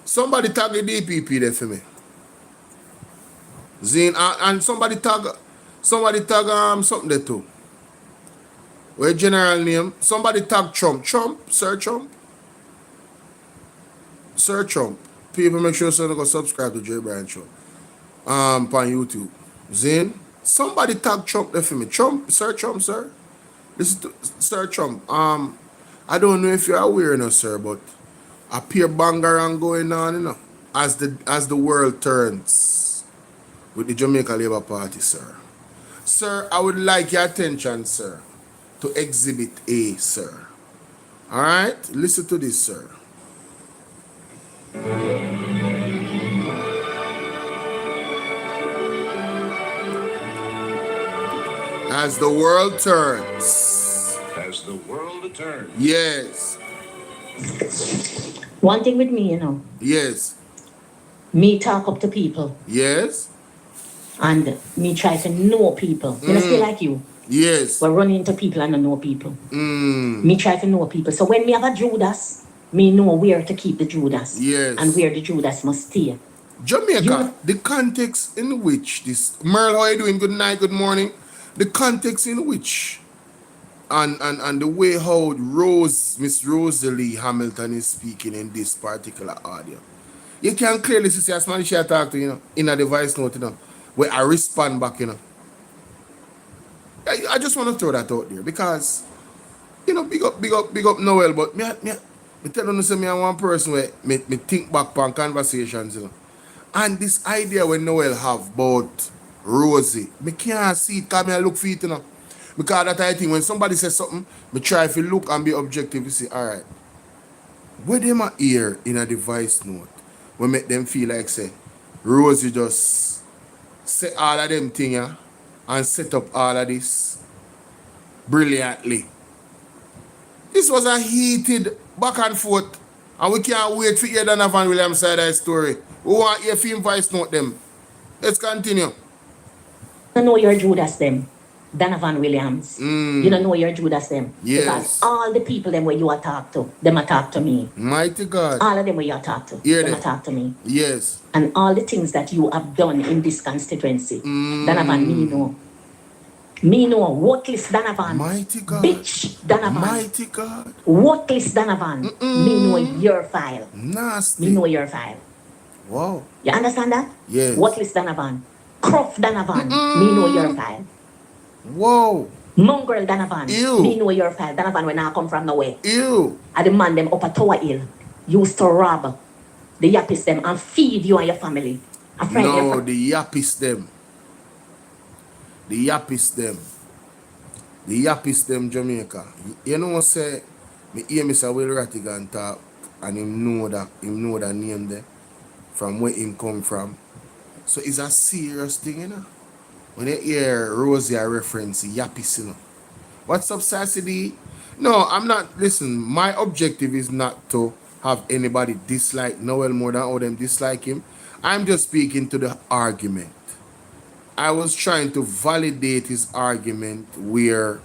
Somebody tag the DPP there for me. Zine, and somebody tag something there too. Where general name? Somebody tag Trump. Sir Trump. People, make sure you go subscribe to J Brian Show. On YouTube. Zine, somebody tag Trump there for me. Sir Trump, sir. Listen to Sir Trump. I don't know if you're aware, no, sir, but a peer bangarang going on, you know, as the world turns with the Jamaica Labour Party, sir. Sir, I would like your attention, sir, to Exhibit A, sir. All right? Listen to this, sir. As the world turns. As the world turns. Yes. One thing with me, you know, Yes. me talk up to people Yes. and me try to know people. You know, stay like you. Yes. We're running into people and I know people. Me try to know people. So when me have a Judas, me know where to keep the Judas. Yes. And where the Judas must stay. Jamaica, the context in which this Merle, how are you doing? Good night, good morning. The context in which and the way how Miss Rosalie Hamilton is speaking in this particular audio. You can clearly see as man she talk to, you know, in a device note, you know, where I respond back, you know. I just want to throw that out there because, you know, big up Noel, but me tell you say me and one person where me think back on conversations, you know. And this idea when Noel have about Rosie, me can't see it because I look for it, you know. Because that I think when somebody says something, me try to look and be objective. You see, all right, where them a hear in a device note, we make them feel like say Rosie just say all of them things, yeah, and set up all of this brilliantly. This was a heated back and forth, and we can't wait for hear Donovan Williams side of the story. We want to hear film voice note them. Let's continue. You know your Judas them. Donovan Williams. You don't know your Judas them. Yes. Because all the people them where you are talk to, them are talk to me. Mighty God. All of them where you are talk to, Hear them them. are talk to me. Yes. And all the things that you have done in this constituency. Donovan, me know. Me know. Worthless Donovan. Mighty God. Bitch Donovan. Mighty God. Worthless Donovan. Me know your file. Nasty. Me know your file. Wow. You understand that? Yes. Worthless Donovan. Croft Donovan. Me know your file. Whoa. Mongrel Donovan. Ew. Me know your file. Donovan when I come from nowhere. Ew. I demand them up a Tower Hill. Used to rob the yappies them and feed you and your family. I friend No, you. the yappies them. The yappies them. The yappies them Jamaica. You know what say? Me hear Mr. Will Rattigan talk and him know that name there from where him come from. So it's a serious thing, you know. When you hear Rosie reference yappies, you know. What's up, Sassy? No, I'm not. Listen, my objective is not to have anybody dislike Noel more than all them dislike him. I'm just speaking to the argument. I was trying to validate his argument where,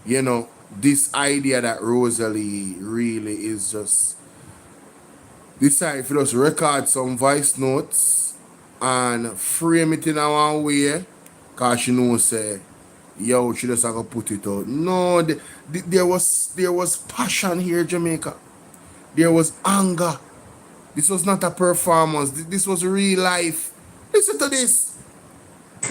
you know, this idea that Rosalie really is just decide if you just record some voice notes and frame it in a one way, cause she knows say, yo, she just have to put it out. No, there was passion here, Jamaica. There was anger. This was not a performance. This was real life. Listen to this.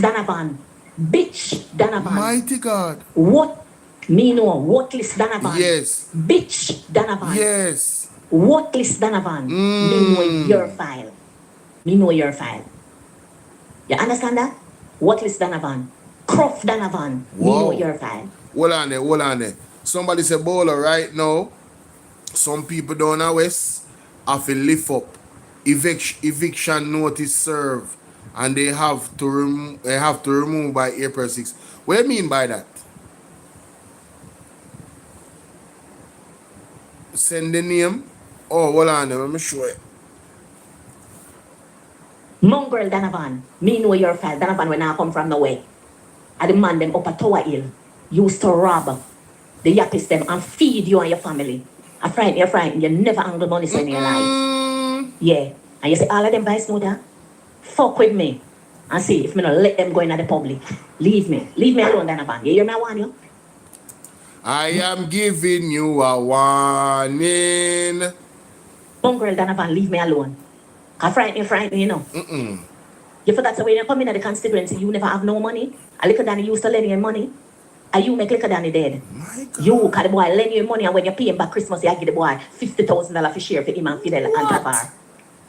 Donovan. Bitch Donovan. Mighty God. What? Me know. Worthless Donovan. Yes. Bitch Donovan. Yes. Worthless Donovan. Me know your file. Me know your file. You understand that? Worthless Donovan. Croft Donovan. Me Wow. know your file. Hold on there. Somebody say, Bolo, right now, some people down the west have to lift up eviction notice serve, and they have to remove by April 6th. What do you mean by that? Send the name. Oh, hold on, let me show it. Mongrel Donovan, me know your file. Donovan when I come from nowhere. I demand them up a Tower Hill. Used to rob the yappies them and feed you and your family. I frighten, you never angle money in your life. Yeah. And you say all of them vice know that? Fuck with me. And see if me not let them go in the public. Leave me. Leave me alone, Donovan. You hear me, I want you? I am giving you a warning. Mongrel Donovan, leave me alone. I frighten, you know. You forgot to when you come in at the constituency, you never have no money. A little Danny used to lend you money. And you make little Danny dead. You, cause the boy lend you money, and when you pay him back Christmas, you give the boy $50,000 for share for him and Fidel and Kavar.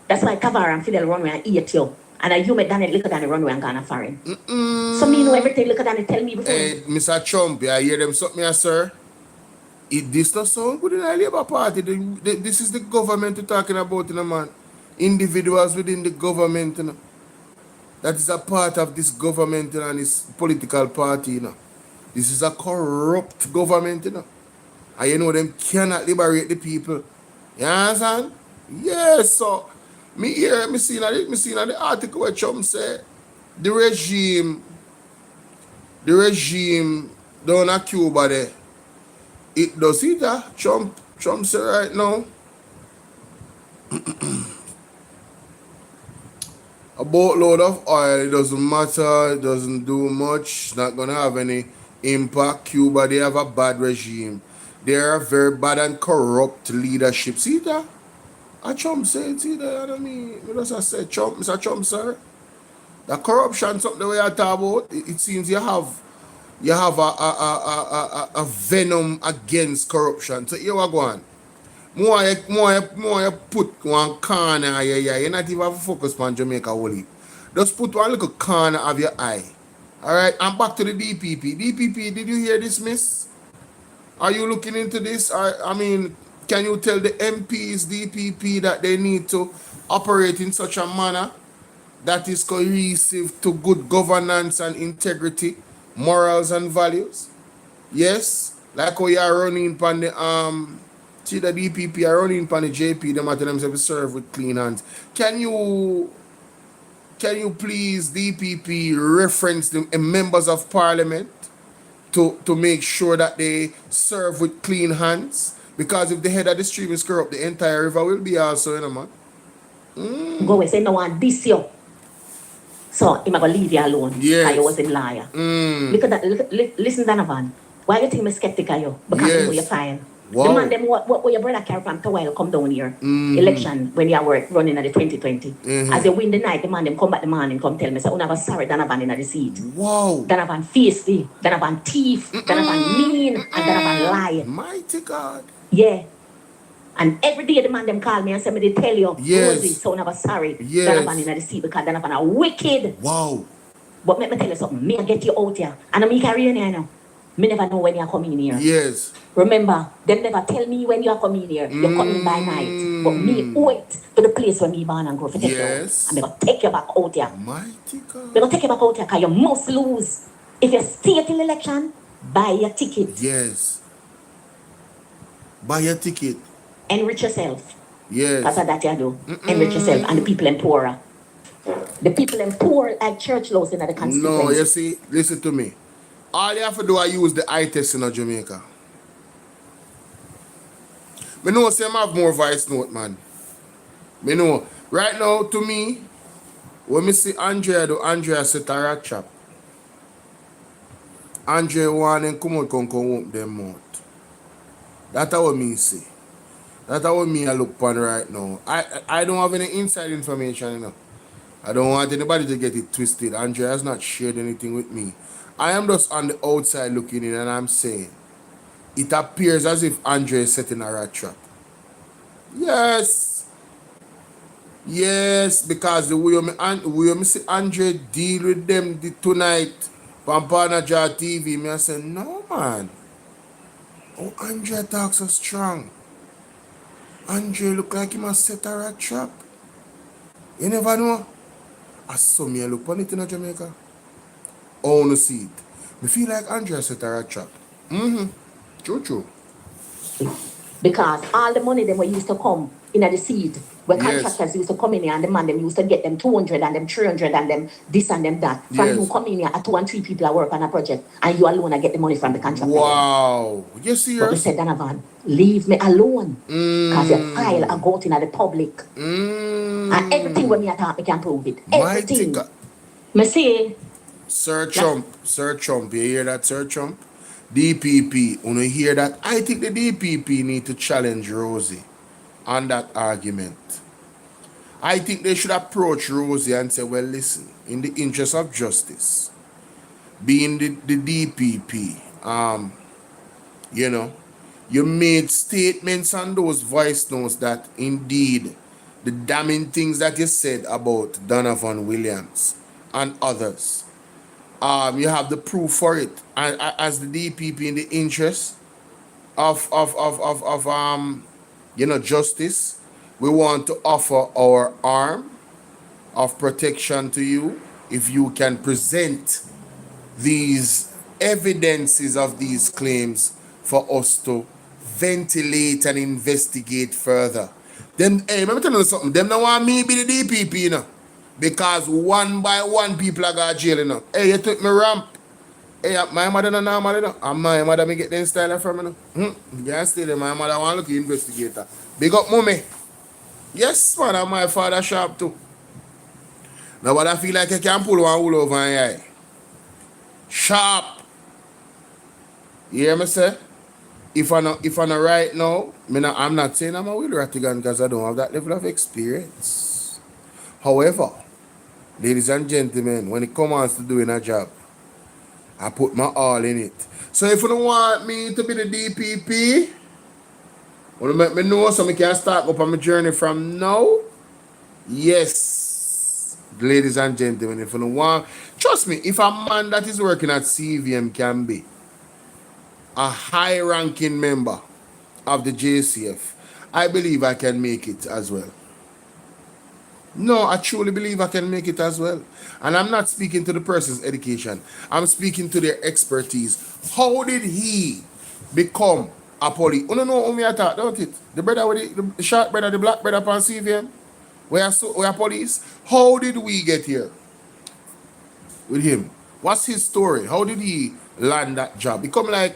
That's why Kavar and Fidel run away and eat you. And you make Danny little Danny run away and gone foreign. So me know everything little Danny tell me before. Hey, Mr. Trump, I hear them something here, sir. This does sound good in the Labour Party. This is the government you're talking about, you know, man. Individuals within the government, you know. That is a part of this government, you know, and this political party, you know. This is a corrupt government, you know. And you know them cannot liberate the people. You understand? Yes, so me see the article where Trump said the regime down at Cuba there. It does it that Trump said right now. A boatload of oil, it doesn't matter, it doesn't do much, not gonna have any impact. Cuba, they have a bad regime. They are very bad and corrupt leadership. See that? A Trump said, see that, I mean, I said Trump, Mr. Trump, sir. The corruption, something the way I talk about, it seems you have a venom against corruption. So here we go on. More you put one corner, you're not even focused on Jamaica wholly. Just put one little corner of your eye. Alright, and back to the DPP. DPP, did you hear this, miss? Are you looking into this? I mean, can you tell the MPs, DPP, that they need to operate in such a manner that is cohesive to good governance and integrity, morals and values? Yes, like how you are running upon the see the DPP are running upon the JP, them at themselves serve with clean hands. Can you please DPP reference the members of parliament to make sure that they serve with clean hands? Because if the head of the stream is corrupt, the entire river will be also, you know, man. Go away, say no one this you. So I'm gonna leave you alone. Yes. Because you was a liar. Look at that. Listen, Donovan. Why you think me skeptical you? Because you know you're fine. Wow. The man them what your brother carry from Towel come down here. Election when you were running at the 2020. As you win the night, the man them come back the morning come tell me say, never sorry Donovan in the seat. Wow. Donovan feisty, Donovan thief, Donovan mean, and Donovan lie. Mighty God. Yeah. And every day the man them call me and say me they tell you, Yes. Rosie, so never sorry. Yes. Donovan in the seat because Donovan are wicked. Wow. But let me tell you something, me I get you out here. And I'm carrying here now. Me never know when you're coming here. Yes. Remember, them never tell me when you're coming here. You're coming by night. But me wait to the place where me born and grow for take Yes. you. And I'm going to take you back out here. Mighty God. I'm going to take you back out here because you must lose. If you stay till election, buy your ticket. Yes. Buy your ticket. Enrich yourself. Yes. That's what that you do. Enrich yourself and the people in poorer. The people in poor like church laws in the constituency. No, you see, listen to me. All you have to do is use the eye test in Jamaica. Me know say I have more voice note, man. Me know. Right now, to me, when me see Andrea set a rat trap. Andrea want them come out, come open them mouth. That's what me see. That's what me I look upon right now. I don't have any inside information, you know. I don't want anybody to get it twisted. Andrea has not shared anything with me. I am just on the outside looking in and I'm saying, it appears as if Andre is setting a rat trap. Yes. Yes, because the way me see Andre deal with them tonight on Panaja TV, me I say, no man. Oh, Andre talks so strong. Andre look like he must set her a trap. You never know. I saw me look on it in Jamaica. Oh, no see it. Me feel like Andre set her a trap. True, true. Because all the money them were used to come in at the seed, where Yes. contractors used to come in here and the man them used to get them 200 and them 300 and them this and them that. From Yes. you come in here at 2 and 3 people are work on a project and you alone are get the money from the contractor. Wow. You But we serious? said, Donovan, leave me alone. Because your file are out in the public. And everything when me attack, me can prove it. Mighty Everything. God. Me say, Sir Trump, you hear that, Sir Trump? DPP, when you hear that, I think the DPP need to challenge Rosie on that argument. I think they should approach Rosie and say, well, listen, in the interest of justice, being the DPP, you know, you made statements on those voice notes that indeed the damning things that you said about Donovan Williams and others, you have the proof for it. And as the DPP, in the interest of justice, we want to offer our arm of protection to you if you can present these evidences of these claims for us to ventilate and investigate further. Then, hey, let me tell you something. Them don't want me be the DPP, you know. Because one by one people are got jail, you know. Hey, you took me ramp. Hey, my mother no normal, you know. And my mother me get them style from, you know. You can't stay there. My mother want to look investigator. Big up mommy. Yes, man, and my father sharp too. Now, but I feel like I can pull one wool over my eye. Sharp. You hear me say? If I not right now, I'm not saying I'm a Will Rattigan because I don't have that level of experience. However, ladies and gentlemen, when it comes to doing a job, I put my all in it. So if you don't want me to be the DPP, want to make me know so I can start up on my journey from now? Yes. Ladies and gentlemen, if you don't want, trust me, if a man that is working at CVM can be a high-ranking member of the JCF, I believe I can make it as well. No, I truly believe I can make it as well. And I'm not speaking to the person's education. I'm speaking to their expertise. How did he become a police? Oh, no, who me attack, don't it? The brother with the short brother, the black brother upon CVM? We are police. How did we get here with him? What's his story? How did he land that job? Become like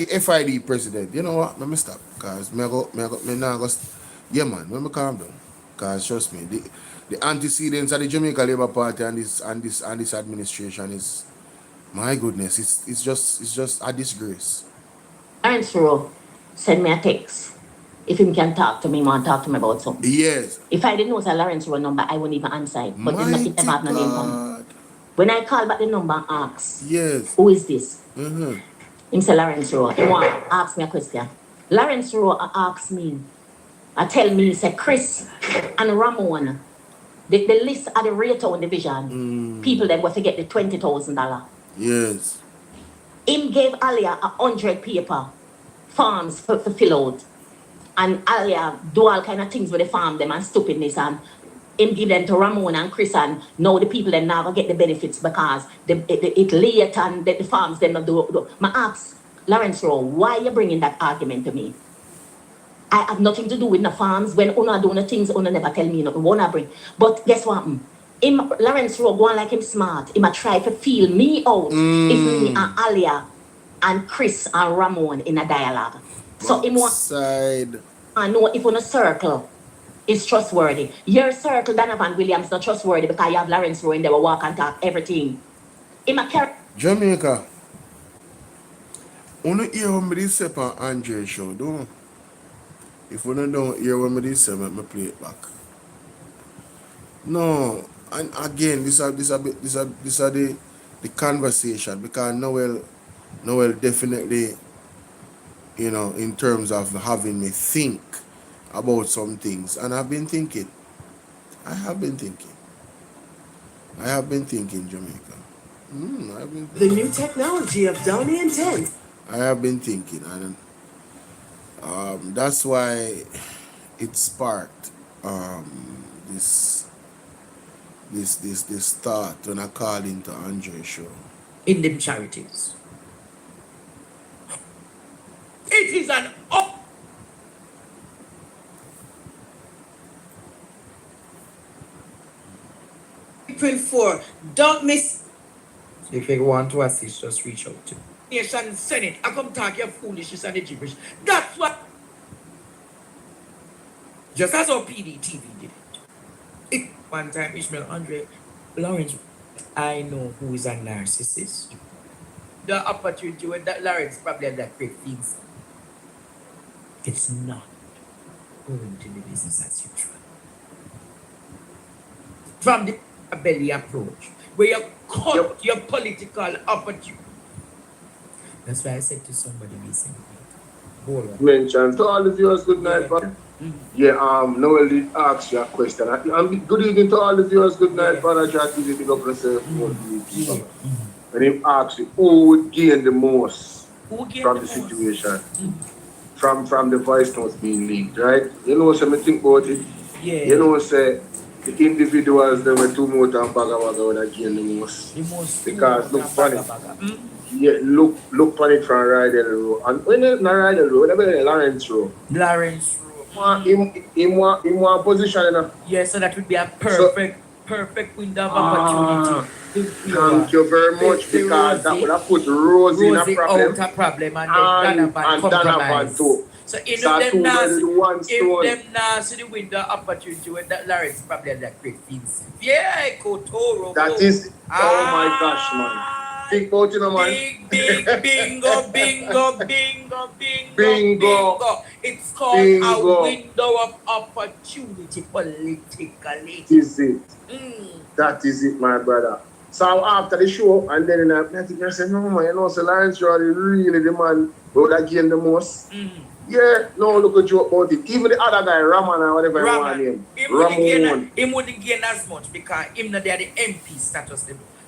a FID president. You know what? Let me stop. Because yeah, man, let me calm down. Because trust me, the antecedents of the Jamaica Labour Party and this administration is, my goodness, it's just a disgrace. Lawrence Rowe send me a text. If him can talk to me, want to talk to me about something. Yes. If I didn't know it's a Lawrence Rowe number, I wouldn't even answer it. But it Mighty never have no name on God. When I call back the number and ask, Yes. who is this? Mm-hmm. Him say Lawrence Rowe. He want to ask me a question. Lawrence Rowe asks me, tell me, say Chris and Ramon, the list of the Raytown division, people that were to get the $20,000. Yes. Him gave Alia 100 paper forms for fill out. And Alia do all kind of things with the farm them and stupidness, and him give them to Ramon and Chris, and now the people them never get the benefits because it late and the farms them not do. My ask Lawrence Rowe, why you bringing that argument to me? I have nothing to do with the farms. When Una do the things, Una never tell me nothing. Wanna bring. But guess what? Him Lawrence Rowe go on like him smart. Him a try to feel me out if me and Alia and Chris and Ramon in a dialogue. So him want side. I know if on a circle is trustworthy. Your circle, Donovan Williams, not trustworthy because you have Lawrence Rowe in there, walk and talk everything. Him a carry. Jamaica. Wanna hear what me say on Andre show, don't? If you don't hear what me say, let me play it back. No, and again, this are the conversation because Noel definitely, you know, in terms of having me think about some things, and I've been thinking. I have been thinking, Jamaica. The new technology of Donnie and 10. I have been thinking, and That's why it sparked this thought when I called into Andre show. In them charities. It is an April 4. Don't miss. If you want to assist, just reach out to Nation Senate. I come talk your foolishness and the gibberish. That's what. Just as our PDTV did it. One time, Ishmael Andre Lawrence, I know who is a narcissist. The opportunity with that Lawrence probably had that great things. It's not going to be business as usual. From the belly approach, where you cut your political opportunity. That's why I said to somebody recently, mention to all the viewers, good night, brother. Noel did ask you a question. And good evening to all the viewers, good night, brother. Just easy to go for yourself. And he asked you, who would gain the most from the situation? From the voice notes being leaked, right? You know, so I think about it. You know, say the individuals that were too much and baga would gain the most. Because look funny. Look on it from Rydell Road. And when it's not Rydell Road, whatever Lawrence Road. Lawrence Road. In one position, you know. Yeah, so that would be a perfect window of opportunity. Thank you very much, because that would have put Rosie in a problem. Out a problem and Donovan too. So if them now see the window opportunity when that Lawrence probably had that great things. Yeah, Kotoro. That is, oh my gosh, man. Big boat, you know, man. Big bingo. It's called a window of opportunity politically. Is it? That is it, my brother. So after the show, and then I think I said, no, man, you know, so Lawrence Road is really the man who would gain the most. Yeah, no, look at joke about it. Even the other guy, Raman or whatever you want him. Him wouldn't gain as much because him not there the MP status.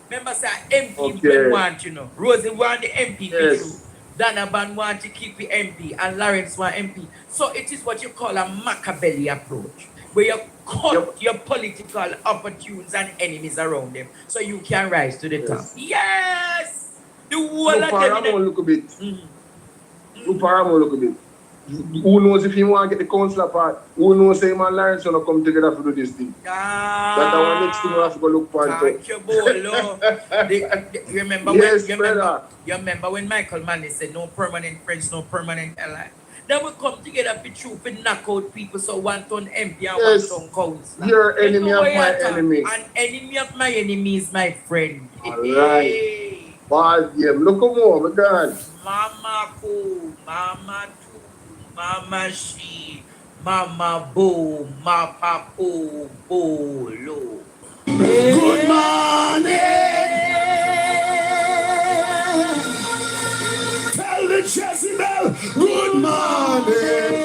Remember, say MP want, you know. Rosie want the MP yes. Donovan want to keep the MP and Lawrence want MP. So it is what you call a Machiavelli approach, where you cut your political opportunities and enemies around them so you can rise to the top. Yes! The whole of them. Look a bit. Look a bit. Who knows if he want to get the councillor part? Who knows if man Lawrence will come together to do this thing? That's our next thing we have to go look for. Thank you, Bolo. You remember you remember when Michael Manley said no permanent friends, no permanent ally? Then we come together for truth and knock out people so one ton MP and one ton councillor. You're enemy of my enemy. An enemy of my enemy is my friend. Alright. Bad game. Look at more, my God. Mama cool, Mama too. Mama she, Mama boo, Mama poo, bolo. Good morning. Tell the Jezebel, good morning.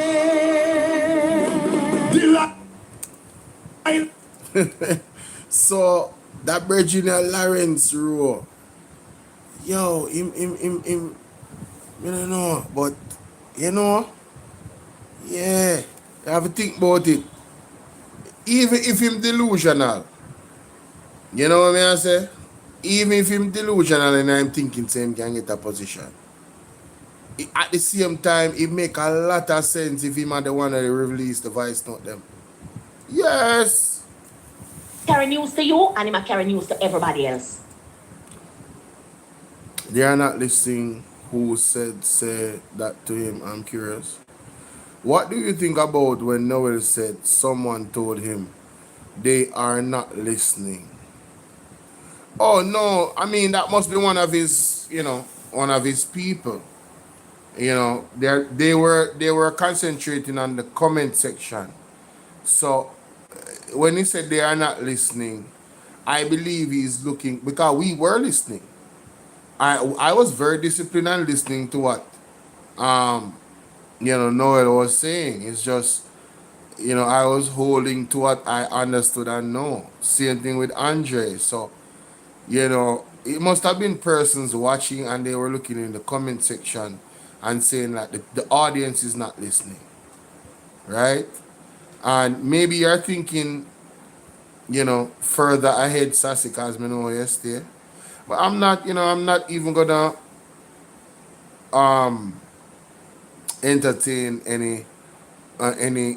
So that Virginia Lawrence Road, yo, him, I don't know, but you know. Yeah, you have to think about it. Even if him delusional, you know what I say? Even if him delusional and I'm thinking same can get a position. At the same time, it make a lot of sense if him are the one that release the voice note them. Yes. Carry news to you and him carry news to everybody else. They are not listening. Who say that to him? I'm curious. What do you think about when Noel said someone told him they are not listening? Oh no, I mean that must be one of his, one of his people. They were concentrating on the comment section. So when he said they are not listening, I believe he's looking, because we were listening. I was very disciplined and listening to what Noel was saying. It's just, I was holding to what I understood and know. Same thing with Andre. So, it must have been persons watching and they were looking in the comment section and saying that the audience is not listening, right? And maybe you're thinking, further ahead, Sassy, because me know yesterday. But I'm not, I'm not even gonna entertain any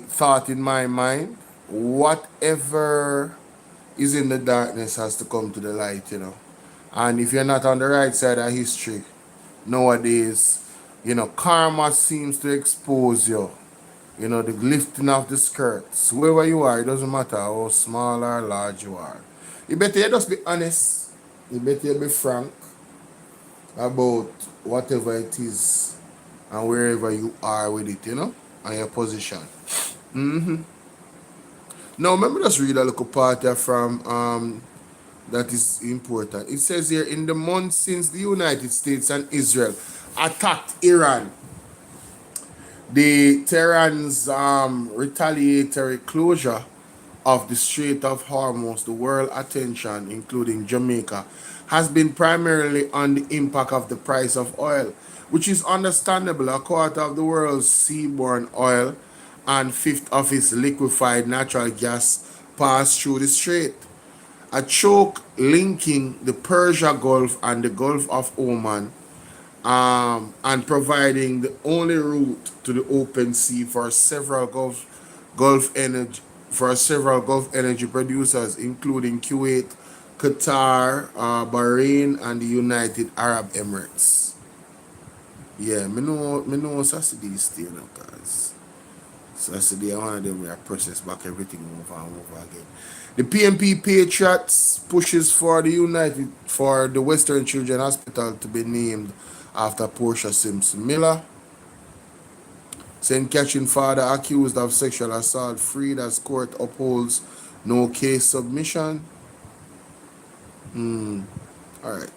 thought in my mind. Whatever is in the darkness has to come to the light. And if you're not on the right side of history nowadays, karma seems to expose you. The lifting of the skirts. Wherever you are, it doesn't matter how small or large you are. You better you just be honest. You better you be frank about whatever it is and wherever you are with it, and your position. Now, remember, just read a little part here from that is important. It says here, in the months since the United States and Israel attacked Iran, the Tehran's retaliatory closure of the Strait of Hormuz, the world attention, including Jamaica, has been primarily on the impact of the price of oil, which is understandable. A quarter of the world's seaborne oil and fifth of its liquefied natural gas pass through the strait. A choke linking the Persia Gulf and the Gulf of Oman, and providing the only route to the open sea for several Gulf energy producers, including Kuwait, Qatar, Bahrain, and the United Arab Emirates. Yeah, me know Saturday still now, guys. Saturday, one of them we are process back everything over and over again. The PNP Patriots pushes for the Western Children Hospital to be named after Portia Simpson Miller. St. Catherine father accused of sexual assault freed as court upholds no case submission. Alright.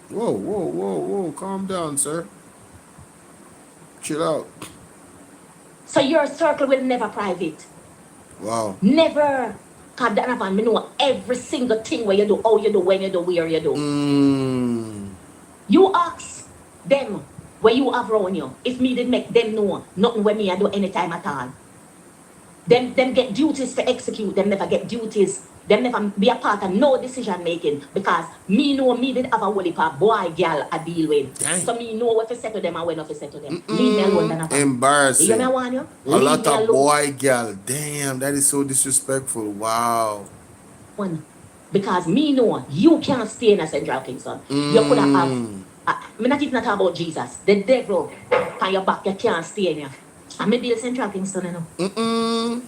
Whoa. Calm down, sir. Chill out. So your circle will never private. Wow. Never. Because Donovan, me know every single thing where you do, how you do, when you do, where you do. You ask them where you have around you. If me did make them know nothing where me I do anytime at all. Them get duties to execute. Them never get duties. Them never be a part of no decision making. Because me know me did have a whole heap of boy, girl I deal with. Dang. So me know what to say to them and when not to say to them. Leave me alone, Donovan. Embarrassing. You hear me, I want you? A lot of boy, girl. Damn, that is so disrespectful. Wow. Because me know you can't stay in a Central Kingston. You could have me not even talk about Jesus. The devil on your back, you can't stay in here. And me build Central Kingston, you know.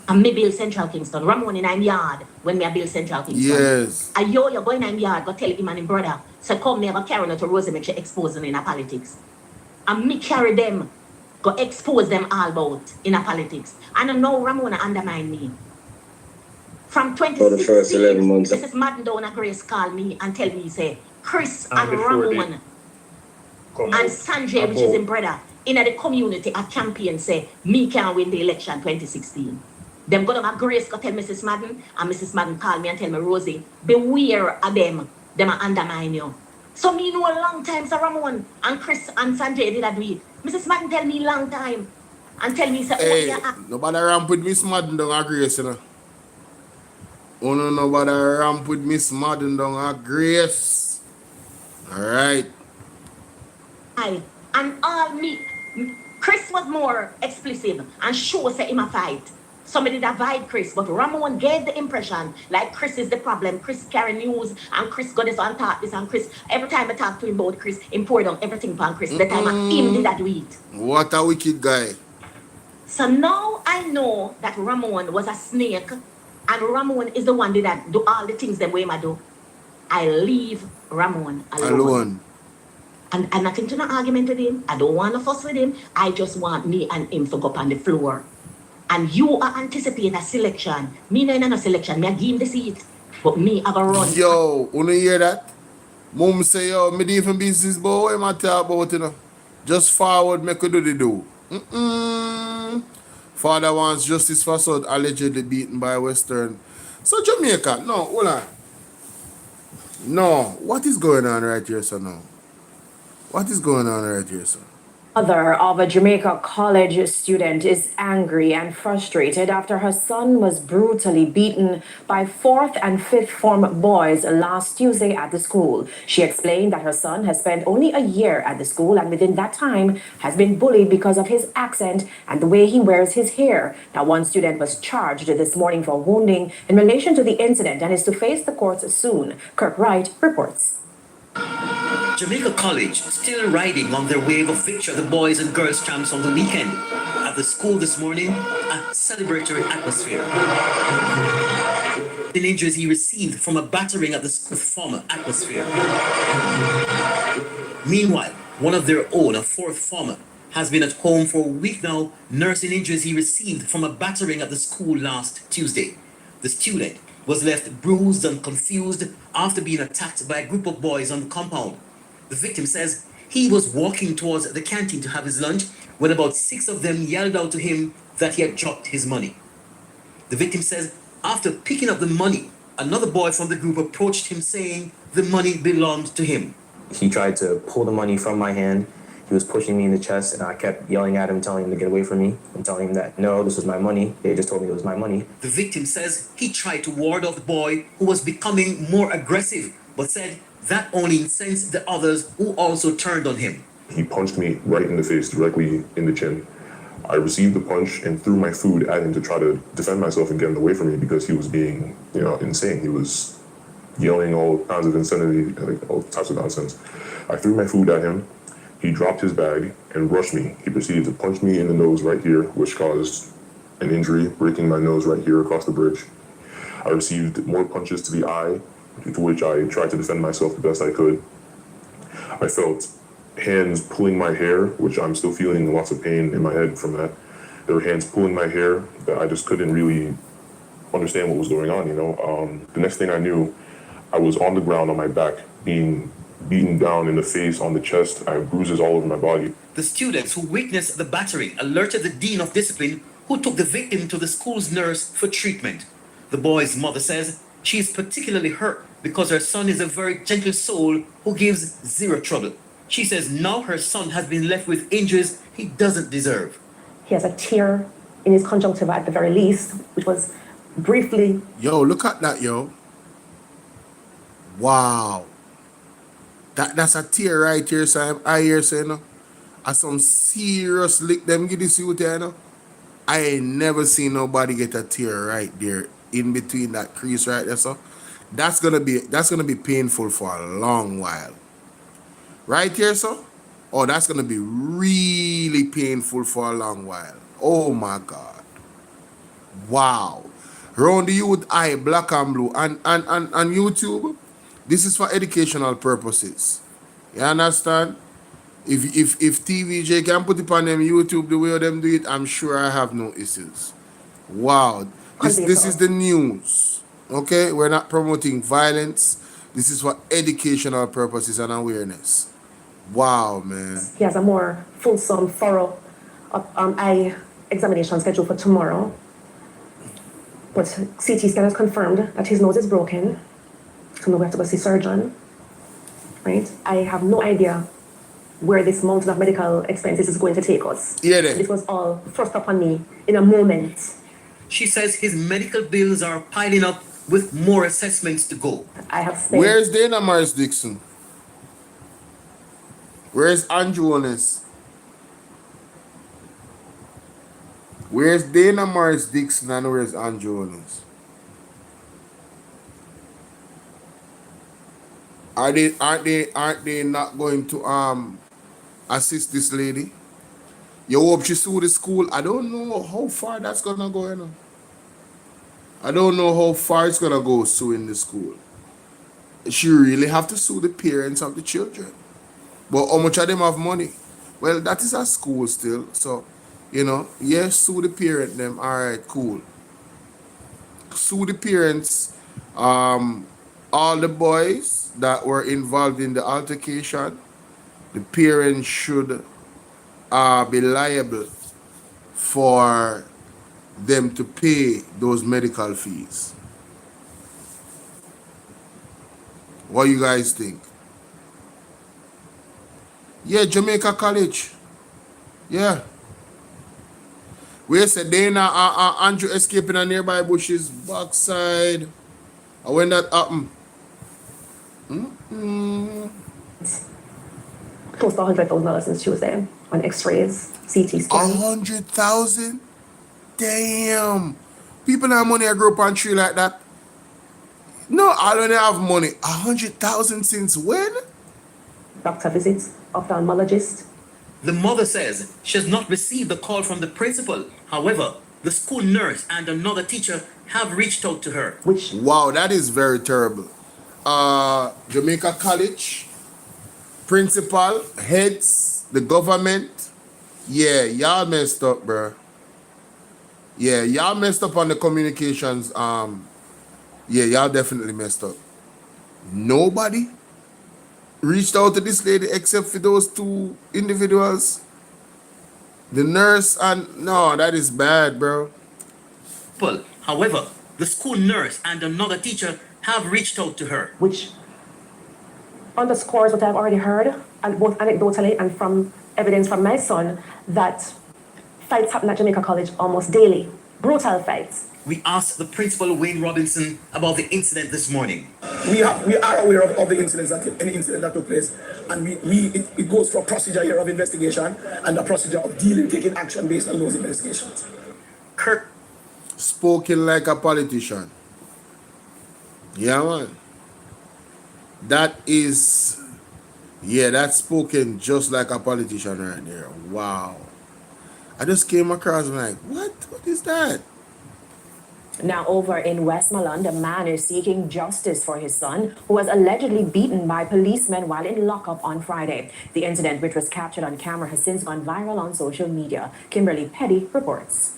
And me build Central Kingston. Ramon in I'm yard when me build Central Kingston. Yes. And you're going in yard, go tell him and him brother. So come me have carry to Rosie make she expose them in a politics. And me carry them, go expose them all about in a politics. And I know Ramona undermine me. From 2016, Mrs. Madden down at Grace called me and tell me, say, Chris and Ramon and Sanjay, which is his brother, in the community, a campaign say, me can win the election 2016. Them go down at Grace go tell Mrs. Madden, and Mrs. Madden call me and tell me, Rosie, beware of them. Them are undermine you. So me know a long time, Sir Ramon and Chris and Sanjay did that do it. Mrs. Madden tell me long time. And tell me, say, hey, nobody ramp with Miss Madden down at Grace, you know. Oh no, nobody ramp with Miss Madden down at Grace. Alright. And all me, Chris was more explicit and sure say him a fight. Somebody that avoid Chris, but Ramon gave the impression like Chris is the problem. Chris carry news and Chris got this and talk this and Chris. Every time I talk to him about Chris, him pour down everything upon Chris. The time him did that do it. What a wicked guy. So now I know that Ramon was a snake and Ramon is the one that do all the things that way I do. I leave Ramon alone. And nothing to no argument with him. I don't want to fuss with him. I just want me and him to go up on the floor. And you are anticipating a selection. Me no in a selection. Me I give him the seat. But me have a run. Yo, you hear that? Mom say, yo, me different business, boy. What am I talking about, you know? Just forward, make we do the do. Father wants justice for son allegedly beaten by Western. So Jamaica, no, hold on. No, what is going on right here, sir? Now, what is going on right here, sir? Mother of a Jamaica college student is angry and frustrated after her son was brutally beaten by fourth and fifth form boys last Tuesday at the school. She explained that her son has spent only a year at the school and within that time has been bullied because of his accent and the way he wears his hair. Now, one student was charged this morning for wounding in relation to the incident and is to face the courts soon. Kirk Wright reports. Jamaica College still riding on their wave of victory at the boys and girls champs on the weekend. At the school this morning, a celebratory atmosphere. The injuries he received from a battering at the school's former atmosphere. Meanwhile, one of their own, a fourth former, has been at home for a week now, nursing injuries he received from a battering at the school last Tuesday. The student was left bruised and confused after being attacked by a group of boys on the compound. The victim says he was walking towards the canteen to have his lunch when about 6 of them yelled out to him that he had dropped his money. The victim says after picking up the money, another boy from the group approached him saying the money belonged to him. He tried to pull the money from my hand. He was pushing me in the chest, and I kept yelling at him, telling him to get away from me, and telling him that, no, this was my money. They just told me it was my money. The victim says he tried to ward off the boy who was becoming more aggressive, but said that only incensed the others who also turned on him. He punched me right in the face, directly in the chin. I received the punch and threw my food at him to try to defend myself and get him away from me because he was being, insane. He was yelling all kinds of insanity, like all types of nonsense. I threw my food at him. He dropped his bag and rushed me. He proceeded to punch me in the nose right here, which caused an injury, breaking my nose right here across the bridge. I received more punches to the eye, to which I tried to defend myself the best I could. I felt hands pulling my hair, which I'm still feeling lots of pain in my head from that. There were hands pulling my hair that I just couldn't really understand what was going on, The next thing I knew, I was on the ground on my back, being beaten down in the face, on the chest. I have bruises all over my body. The students who witnessed the battering alerted the Dean of Discipline, who took the victim to the school's nurse for treatment. The boy's mother says she is particularly hurt because her son is a very gentle soul who gives zero trouble. She says now her son has been left with injuries he doesn't deserve. He has a tear in his conjunctiva at the very least, which was briefly. Yo, look at that, yo. Wow. That's a tear right here, so I hear saying, I some serious lick them get this youth here, I ain't never seen nobody get a tear right there in between that crease right there, so that's gonna be painful for a long while. Right here, so? Oh, that's gonna be really painful for a long while. Oh my God. Wow. Round the youth eye, black and blue, and YouTube. This is for educational purposes. You understand? If TVJ can put it on them YouTube the way them do it, I'm sure I have no issues. Wow. This is the news. Okay? We're not promoting violence. This is for educational purposes and awareness. Wow, man. He has a more fulsome, thorough eye examination scheduled for tomorrow. But CT scan has confirmed that his nose is broken. So now we have to go see surgeon, right? I have no idea where this mountain of medical expenses is going to take us. Yeah, this was all thrust upon me in a moment. She says his medical bills are piling up with more assessments to go. I have spent. Where's Dana Morris Dixon? Where's Andrew Honest? Where's Dana Morris Dixon and where's Andrew Honest? Aren't they not going to assist this lady? You hope she sue the school. I don't know how far that's gonna go, I don't know how far it's gonna go suing the school. She really have to sue the parents of the children. But how much of them have money? Well, that is a school still. So, yes, sue the parent them. Alright, cool. Sue the parents. All the boys that were involved in the altercation, the parents should be liable for them to pay those medical fees. What you guys think? Yeah, Jamaica College. Yeah. We said Dana Andrew escaping a nearby bushes backside. And when that happened? Close to $100,000 since Tuesday on X-rays, CT scans. 100,000? Damn. People have money I grow up on tree like that. No, I don't have money. 100,000 since when? Doctor visits, ophthalmologist. The mother says she has not received a call from the principal. However, the school nurse and another teacher have reached out to her. Wow, that is very terrible. Jamaica College, principal, heads, the government. Yeah, y'all messed up, bro. Yeah, y'all messed up on the communications. Yeah, y'all definitely messed up. Nobody reached out to this lady except for those two individuals. The nurse and no, that is bad, bro. However, the school nurse and another teacher have reached out to her. Which underscores what I've already heard, and both anecdotally and from evidence from my son, that fights happen at Jamaica College almost daily. Brutal fights. We asked the principal, Wayne Robinson, about the incident this morning. We are aware of the incidents, any incident that took place, and it goes for procedure here of investigation and the procedure of taking action based on those investigations. Kirk spoken like a politician. Yeah, man. That's spoken just like a politician right there. Wow. I just came across and like, what? What is that? Now over in Westmoreland, a man is seeking justice for his son, who was allegedly beaten by policemen while in lockup on Friday. The incident, which was captured on camera, has since gone viral on social media. Kimberly Petty reports.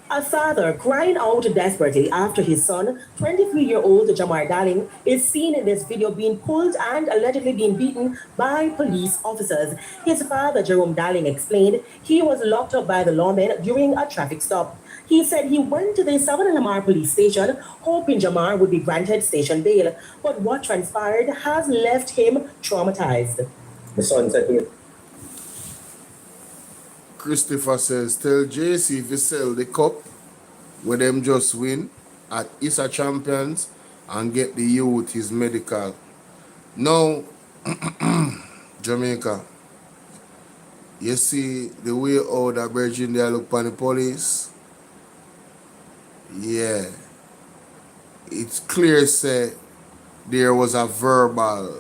A father crying out desperately after his son, 23-year-old Jamar Darling, is seen in this video being pulled and allegedly being beaten by police officers. His father, Jerome Darling, explained he was locked up by the lawmen during a traffic stop. He said he went to the Savannah Lamar police station hoping Jamar would be granted station bail, but what transpired has left him traumatized. The son said to me, Christopher says, tell JC if you sell the cup where them just win at ISA Champions and get the youth his medical. Now, Jamaica, you see the way how that virgin there look upon the police? Yeah. It's clear say there was a verbal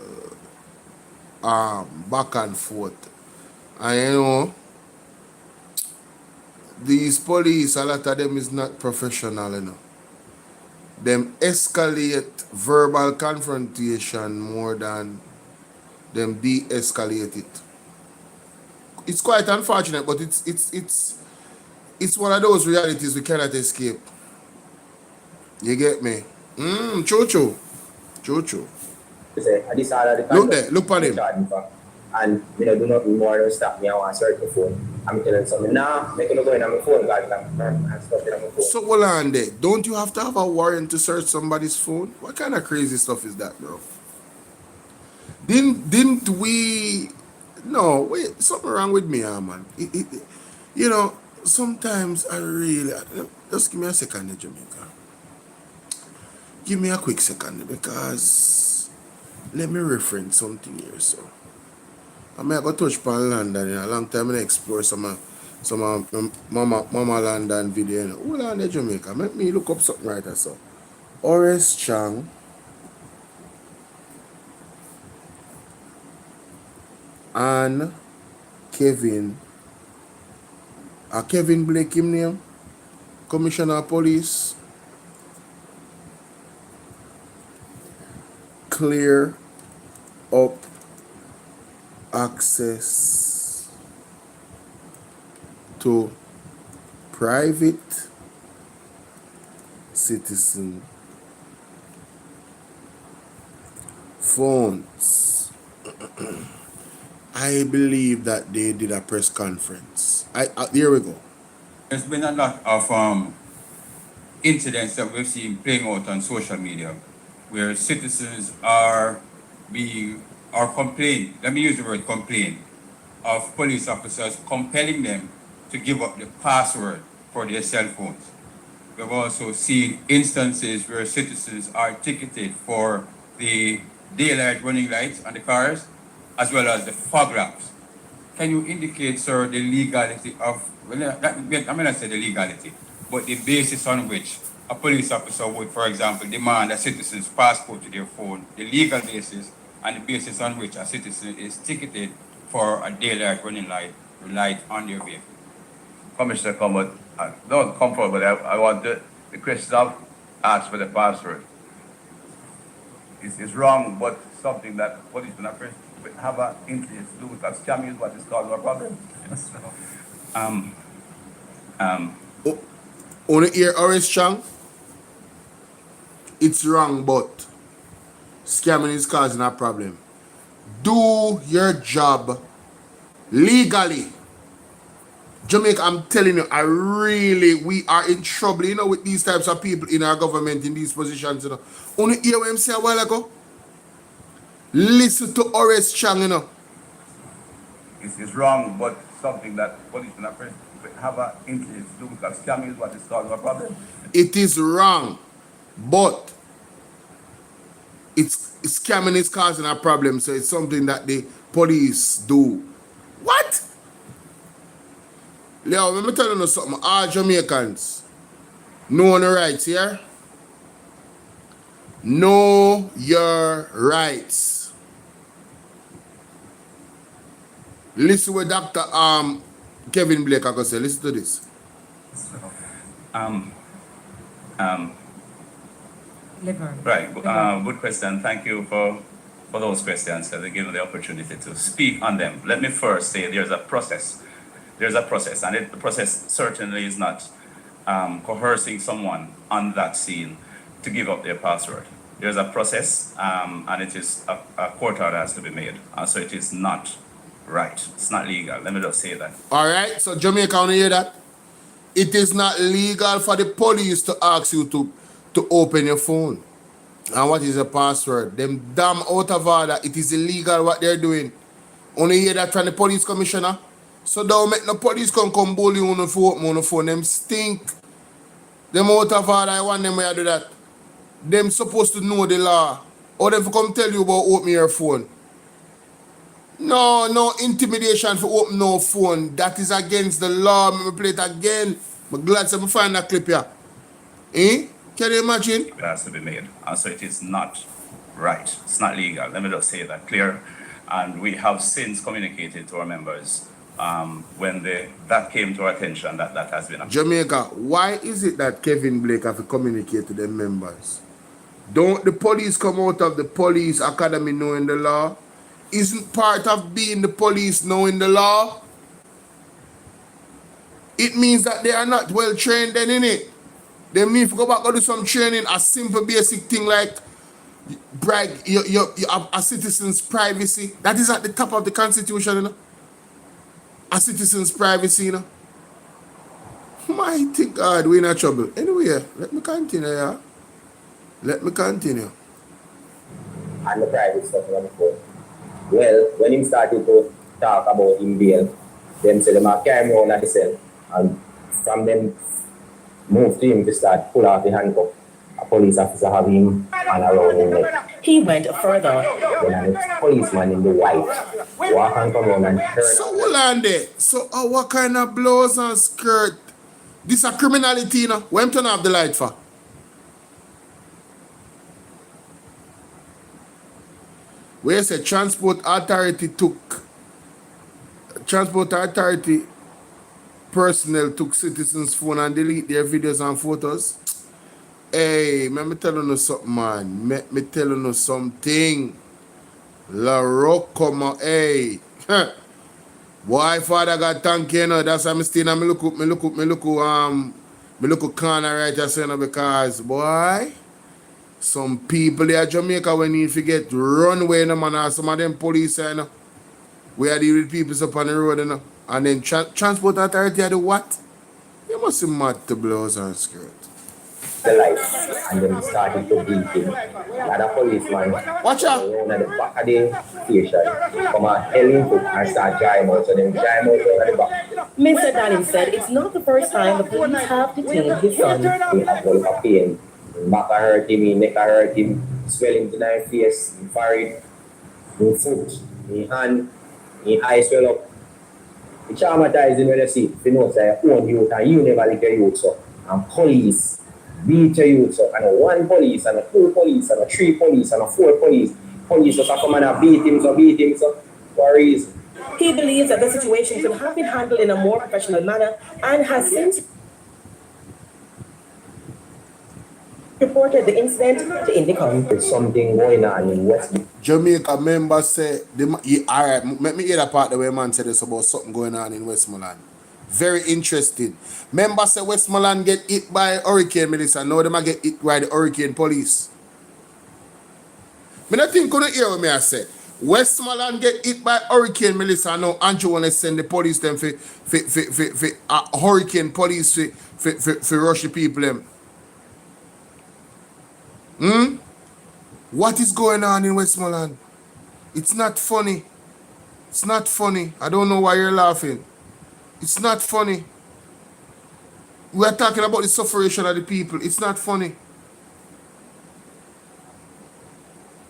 back and forth. And you know, these police, a lot of them is not professional, you know. Them escalate verbal confrontation more than them de-escalate it. It's quite unfortunate, but it's one of those realities we cannot escape. You get me? Choo-choo. Choo-choo. Look there, look at him. and do nothing more than stop me. I want to search the phone. I'm telling someone, nah, make it go in on my phone, guys, and stuff in on my phone. So hold on there. Don't you have to have a warrant to search somebody's phone? What kind of crazy stuff is that, bro? Didn't we? No, wait, something wrong with me, man. You know, sometimes I really just give me a second, Jamaica. Give me a quick second because let me reference something here. So I'm going to touch upon London in a long time and explore some Mama London video. You know. Hold on there, Jamaica. Let me look up something right there. So Horace Chang and Kevin Blake him name, Commissioner of Police, clear up access to private citizen phones. I believe that they did a press conference. Here we go. There's been a lot of incidents that we've seen playing out on social media where citizens are complain, let me use the word complain, of police officers compelling them to give up the password for their cell phones. We've also seen instances where citizens are ticketed for the daylight running lights on the cars, as well as the fog lamps. Can you indicate, sir, the legality of, well, I may not say the legality, but the basis on which a police officer would, for example, demand a citizen's passport to their phone, the legal basis, and the basis on which a citizen is ticketed for a daylight running light on their vehicle? Commissioner Comfort, don't come forward, but I want the question of ask for the password. It's wrong, but something that policemen have an influence to do, because scamming is what is causing our problem. Only hear Orange Chang? It's wrong, but scamming is causing a problem. Do your job legally. Jamaica, I'm telling you, we are in trouble, with these types of people in our government, in these positions, Only hear what I said a while ago? Listen to Orange Chang, It's wrong, but something that policemen have an influence to do, because scamming is what is causing our problem. It is wrong, but scamming is causing a problem, so it's something that the police do. What? Leo, let me tell you something. All Jamaicans know your rights here. Know your rights. Listen what Dr. Kevin Blake has to say. Listen to this. Right. Good question. Thank you for those questions, and giving the opportunity to speak on them. Let me first say there's a process. There's a process, and the process certainly is not coercing someone on that scene to give up their password. There's a process, and it is a court order has to be made, so it is not right. It's not legal. Let me just say that. All right. So Jamaica, want to hear that? It is not legal for the police to ask you to open your phone. And what is the password? Them damn out of order. It is illegal what they're doing. Only hear that from the police commissioner. So don't make no police come bully you on the phone. Them stink. Them out of order. I want them to do that. Them supposed to know the law. Or them come tell you about opening your phone. No intimidation for open no phone. That is against the law. Let me play it again. I'm glad to find that clip here. Can you imagine? It has to be made, so it is not right. It's not legal. Let me just say that clear. And we have since communicated to our members when that came to our attention that has been. Jamaica, why is it that Kevin Blake have to communicate to the members? Don't the police come out of the police academy knowing the law? Isn't part of being the police knowing the law? It means that they are not well trained then, innit? They need to go back and do some training, a simple basic thing like a citizen's privacy. That is at the top of the constitution, A citizen's privacy, Mighty God, we're in trouble. Anyway, let me continue, yeah? Let me continue. And the private stuff on the phone. Well, when he started to talk about him bail, them said them carry him on at the cell. And from them move to him to start pull off the handcuff. A police officer have him and around him neck. He went further. Then a policeman in the white walk and come around and turn. So hold on there. So what kind of blouse and skirt? This a criminality, When turn off the light for? Where say transport authority personnel took citizens' phone and delete their videos and photos. Hey, let me tell you something, man. Let me tell you something. La Rocco, hey. Boy, father got thank you, That's why I'm still me look corner right here, because boy, some people there in Jamaica when you forget runway, man, some of them police, we are dealing with people up on the road, And then transport authority are the what? You must be mad to blouse and skirt. The light, and then started to beat him. Another policeman Watch out! around at the back of the station, come and tell him to and start driving out. So then drive out at the back. Mr. Danning said it's not the first time the police have detained his son. He had a pain. His back hurt him, his neck hurt him, swelling to his face, his forehead, his foot, his hand, his eyes swell up. It traumatizing when you see if you know say your own youth and you never live your youth so. And police beat your youth so. And one police and a two police and a three police and a four police. Police just come and beat him so for a reason. He believes that the situation could have been handled in a more professional manner and has since reported the incident to Indicom. There's something going on in West. Jamaica members say, alright, let me hear that part the way man said it's about something going on in Westmoreland. Very interesting. Members say Westmoreland get hit by hurricane, Melissa. Now they might get hit by the hurricane police. Me not think couldn't hear what me I say. Westmoreland get hit by hurricane, Melissa. Now Andrew wanna send the police them for hurricane police for rush the people them. What is going on in Westmoreland? It's not funny. It's not funny. I don't know why you're laughing. It's not funny. We are talking about the suffering of the people. It's not funny.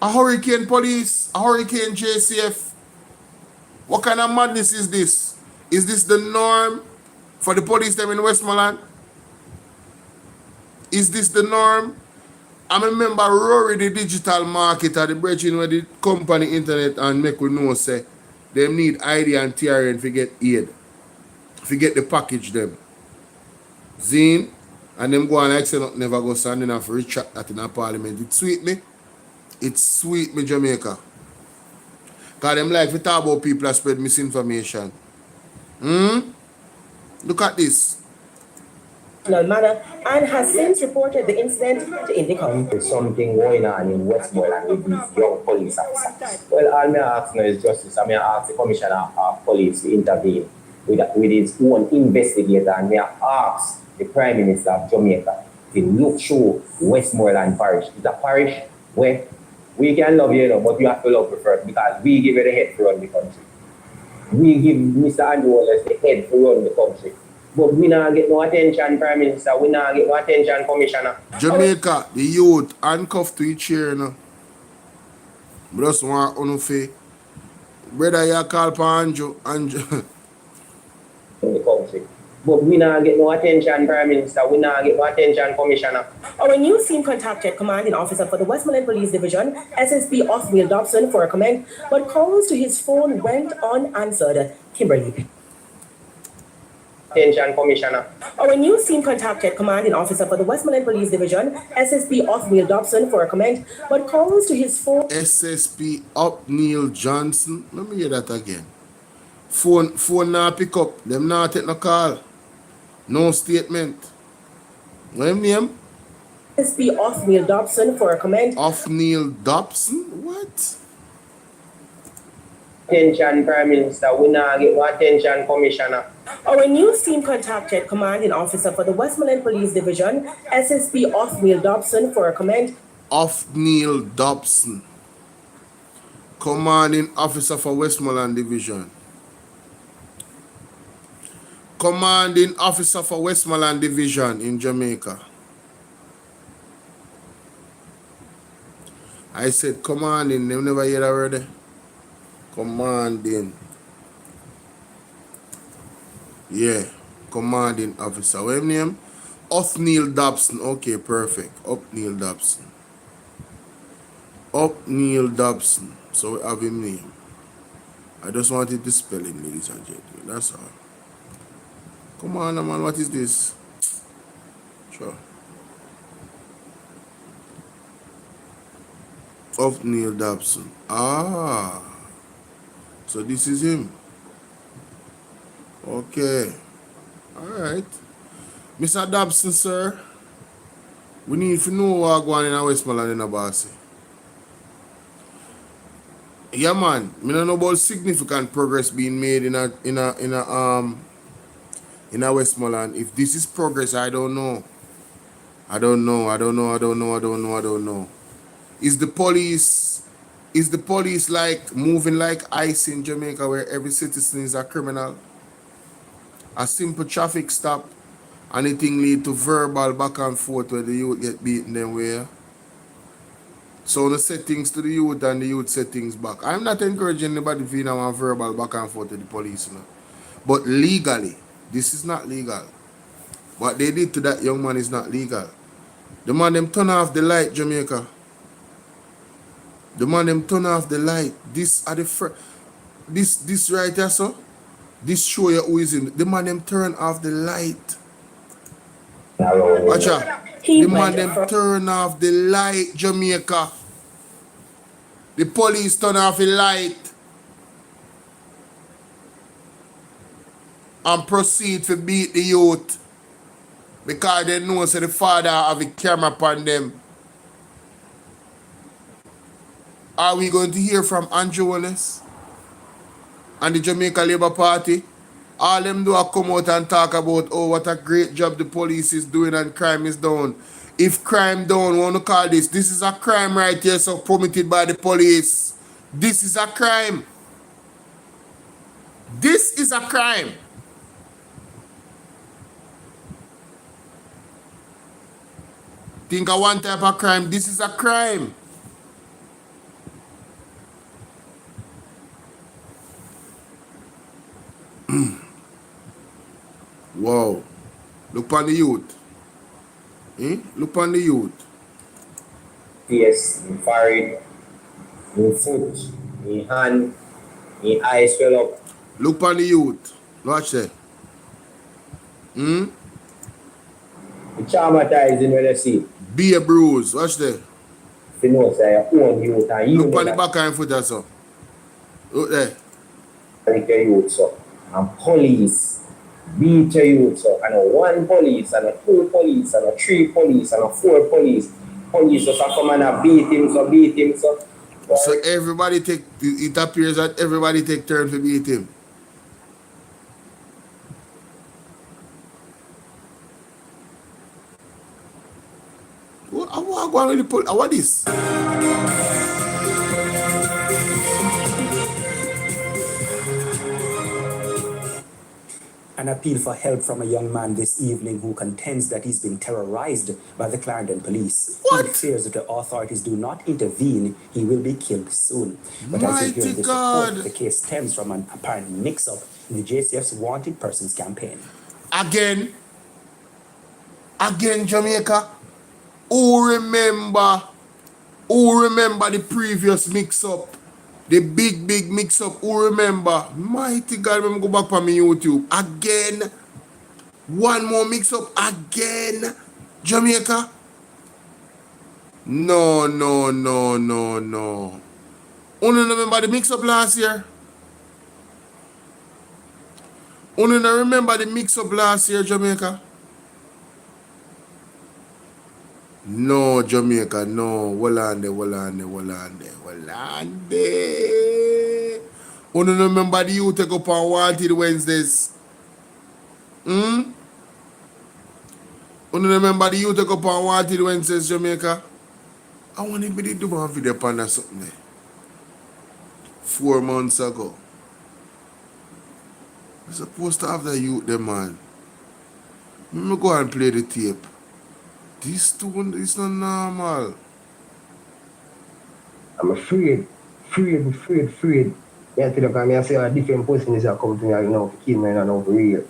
A hurricane police, a hurricane JCF. What kind of madness is this? Is this the norm for the police them in Westmoreland? Is this the norm? I remember Rory, the digital marketer, the bridging where the company internet and make we know say they need ID and TRN to get aid. To get the package them. Zine and them go on like say not never go standing up for retract that in a parliament. It sweet me. It sweet me Jamaica. Cause them like to talk about people that spread misinformation. Look at this. Manner and has since reported the incident to Indicom. There's something going on in Westmoreland with these young police officers. Well, all I ask now is justice. I ask the commissioner of police to intervene with his own investigator, and I ask the Prime Minister of Jamaica to look through Westmoreland Parish. It's a parish where we can love you, but you have to love you first because we give you the head to run the country. We give Mr. Andrew Wallace the head to run the country. But we not get no attention, Prime Minister. We not get no attention, Commissioner. Jamaica, the youth handcuffed to each chair now. But just want to say, brother, you call for Andrew. In the country. But we not get no attention, Prime Minister. We not get no attention, Commissioner. Our news team contacted commanding officer for the Westmoreland Police Division, SSP Othniel Dobson, for a comment, but calls to his phone went unanswered. Kimberly. Attention, Commissioner. Our news team contacted commanding officer for the Westmoreland Police Division, SSP Othniel Dobson, for a comment, but calls to his phone. SSP Othniel Johnson. Let me hear that again. Phone not pick up. Them not take no call. No statement. What him name? SSP Othniel Dobson, for a comment. Othniel Dobson? What? Attention, Prime Minister. We not get no attention, Commissioner. Our news team contacted commanding officer for the Westmoreland Police Division, SSP Othniel Dobson, for a comment. Othniel Dobson, commanding officer for Westmoreland Division. Commanding officer for Westmoreland Division in Jamaica. I said commanding, they never hear that word. Commanding. Yeah, commanding officer. What his name? Othniel Dobson. Okay, perfect. Othniel Dobson. Othniel Dobson. So we have his name. I just wanted the spelling, ladies and gentlemen. That's all. Come on, man. What is this? Sure. Othniel Dobson. Ah. So this is him. Okay. Alright. Mr. Dobson, sir. We need to know what's going on in Westmoreland in a bossy. Yeah, man. Me don't know about significant progress being made in a Westmoreland. If this is progress, I don't know. I don't know. Is the police like moving like ice in Jamaica where every citizen is a criminal? A simple traffic stop, anything lead to verbal back and forth where the youth get beaten them way. So they say things to the youth and the youth say things back. I'm not encouraging anybody to feel a verbal back and forth to the police, you know. But legally, this is not legal. What they did to that young man is not legal. The man them turn off the light, Jamaica. The man them turn off the light. This are the this right here, so. This show you who is in. The man them turn off the light. Watch out. The man them turn off the light, Jamaica. The police turn off the light and proceed to beat the youth because they know so the father have a camera upon them. Are we going to hear from Andrew Wallace and the Jamaica Labour Party? All them do are come out and talk about, oh, what a great job the police is doing and crime is down. If crime down, we want to call this is a crime right here, so permitted by the police. This is a crime. This is a crime. Think of one type of crime. This is a crime. Wow. Look on the youth. Look on the youth. Yes, in forehead, in foot, in hand, in eyes swell up. Look on the youth. Watch that. The traumatizing when you see. Be a bruise. Watch that. You know, say your own youth and you. Look on the back and foot also. Look there. Like your youth, so. And police beat your youth, so. And a 1 police, and a 2 police, and a 3 police, and a 4 police. Police just come and beat him, so. So everybody take, it appears that everybody take turn to beat him. What is? An appeal for help from a young man this evening who contends that he's been terrorized by the Clarendon police. What? He fears if the authorities do not intervene, he will be killed soon. But as you hear this report, the case stems from an apparent mix-up in the JCF's Wanted Persons campaign. Again, Jamaica. Who remember the previous mix-up? The big mix-up. Who remember? Mighty God, let me go back on my YouTube. Again. One more mix-up. Again. Jamaica. No. Only remember the mix-up last year? Only remember the mix-up last year, Jamaica? No, Jamaica, no. Walande. Only remember the youth take up on Wanted Wednesdays? Only remember the youth take up on Wanted Wednesdays, Jamaica? I want to be the do one video upon that something there. 4 months ago. We're supposed to have the youth there, man. Let me go and play the tape. This tune is not normal. I'm afraid. Yeah, I see a different person is coming to me, you know, to kill me and over real.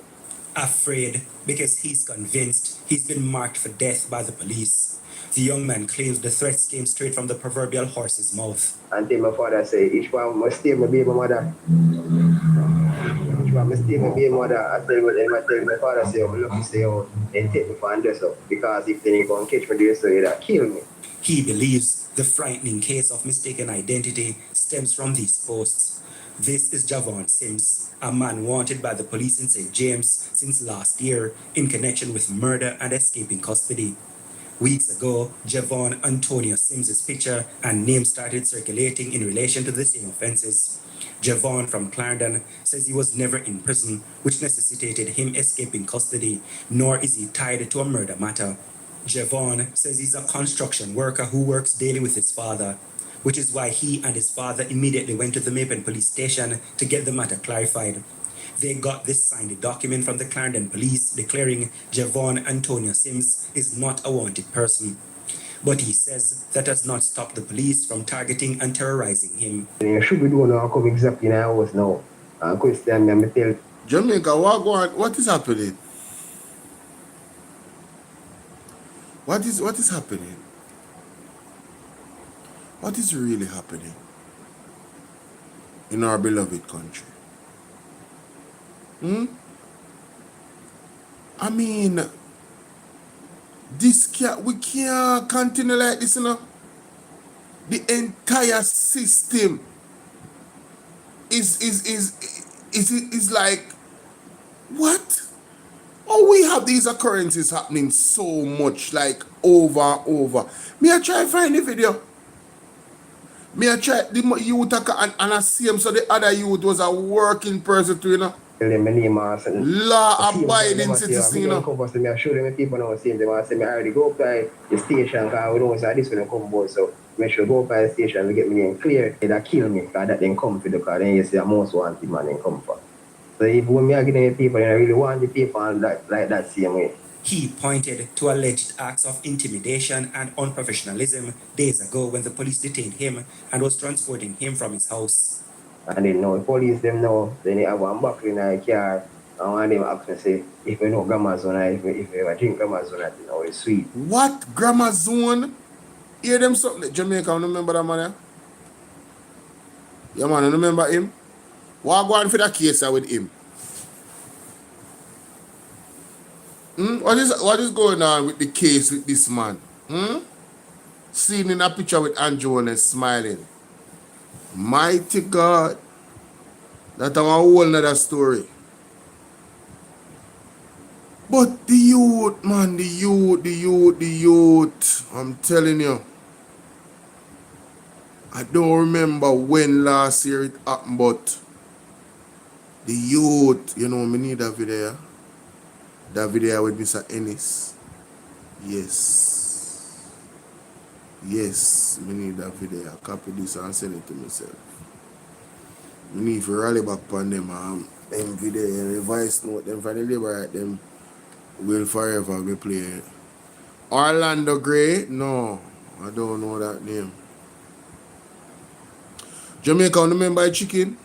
Afraid because he's convinced he's been marked for death by the police. The young man claims the threats came straight from the proverbial horse's mouth. And then my father say, each one must stay my baby mother. Each one must stay my baby mother. I tell you what, my father say, I'm lucky to stay out and take me for and dress up. Because if they ain't going to catch me doing so, they'll kill me. He believes the frightening case of mistaken identity stems from these posts. This is Javon Sims, a man wanted by the police in St. James since last year in connection with murder and escaping custody. Weeks ago, Javon Antonio Sims's picture and name started circulating in relation to the same offenses. Javon from Clarendon says he was never in prison, which necessitated him escaping custody, nor is he tied to a murder matter. Javon says he's a construction worker who works daily with his father, which is why he and his father immediately went to the Mapen police station to get the matter clarified. They got this signed document from the Clarendon police declaring Javon Antonio Sims is not a wanted person. But he says that does not stop the police from targeting and terrorizing him. You should be doing now come exactly in our house now. Question me tell Jamaica, what is happening? What is happening? What is really happening in our beloved country? I mean, we can't continue like this, you know. The entire system is like, what? Oh, we have these occurrences happening so much, like over and over. Me I try find the video. Me I try the youth and I see him, so the other youth was a working person too, you know. Law abiding citizen, you know. I show them people now saying them. I say, I already go by the station because we don't say this when I come board. So make sure go by the station and get me name clear. That kill me because that then come for the car. Then you see a most wanted man then come for. So if when me are getting people, then I really want the people and like that same way. He pointed to alleged acts of intimidation and unprofessionalism days ago when the police detained him and was transporting him from his house. And then now the police them know, then they have one buckle in a car and one of them ask me say, if you know Grandma Zone, if you ever drink Grandma Zone, you know it's sweet. What? Grandma Zone? Hear them something? Jamaica, you remember that man? Yeah man, you remember him? What going for that case with him? What is going on with the case with this man? Seen in a picture with Andrew and smiling. Mighty God. That's a whole nother story. But the youth, man, the youth. I'm telling you. I don't remember when last year it happened, but the youth, you know, me need that video. That video with Mr. Ennis. Yes, me need that video. I copy this and send it to myself. Me need to rally back on them video and the voice note them from the labor them will forever be playing. Orlando Gray? No, I don't know that name. Jamaica, you remember the chicken?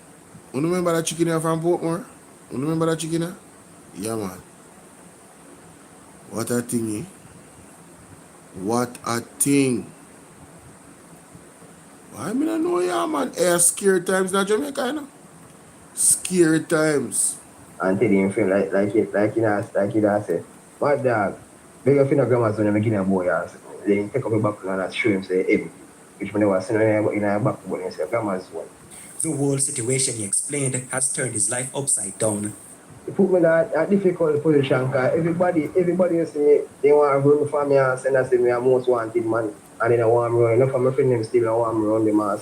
You remember that chicken here from Portmore? You remember that chicken here? Yeah, man. What a thing, eh? What a thing. I mean, I know, yeah, man. Scary times in Jamaica, you know? Scary times. And tell him feel like you say, what dog? Big up in a Grandma Zone and begin a boy ass. Then take up a buckle and show him say empty. Which when they was sitting in a back but he say Grandma Zone. The whole situation, he explained, has turned his life upside down. It put me in a difficult position because everybody you see, they want to run for me and send us to me a most wanted man. And then I want to run. Enough of my friends them still I want to run them and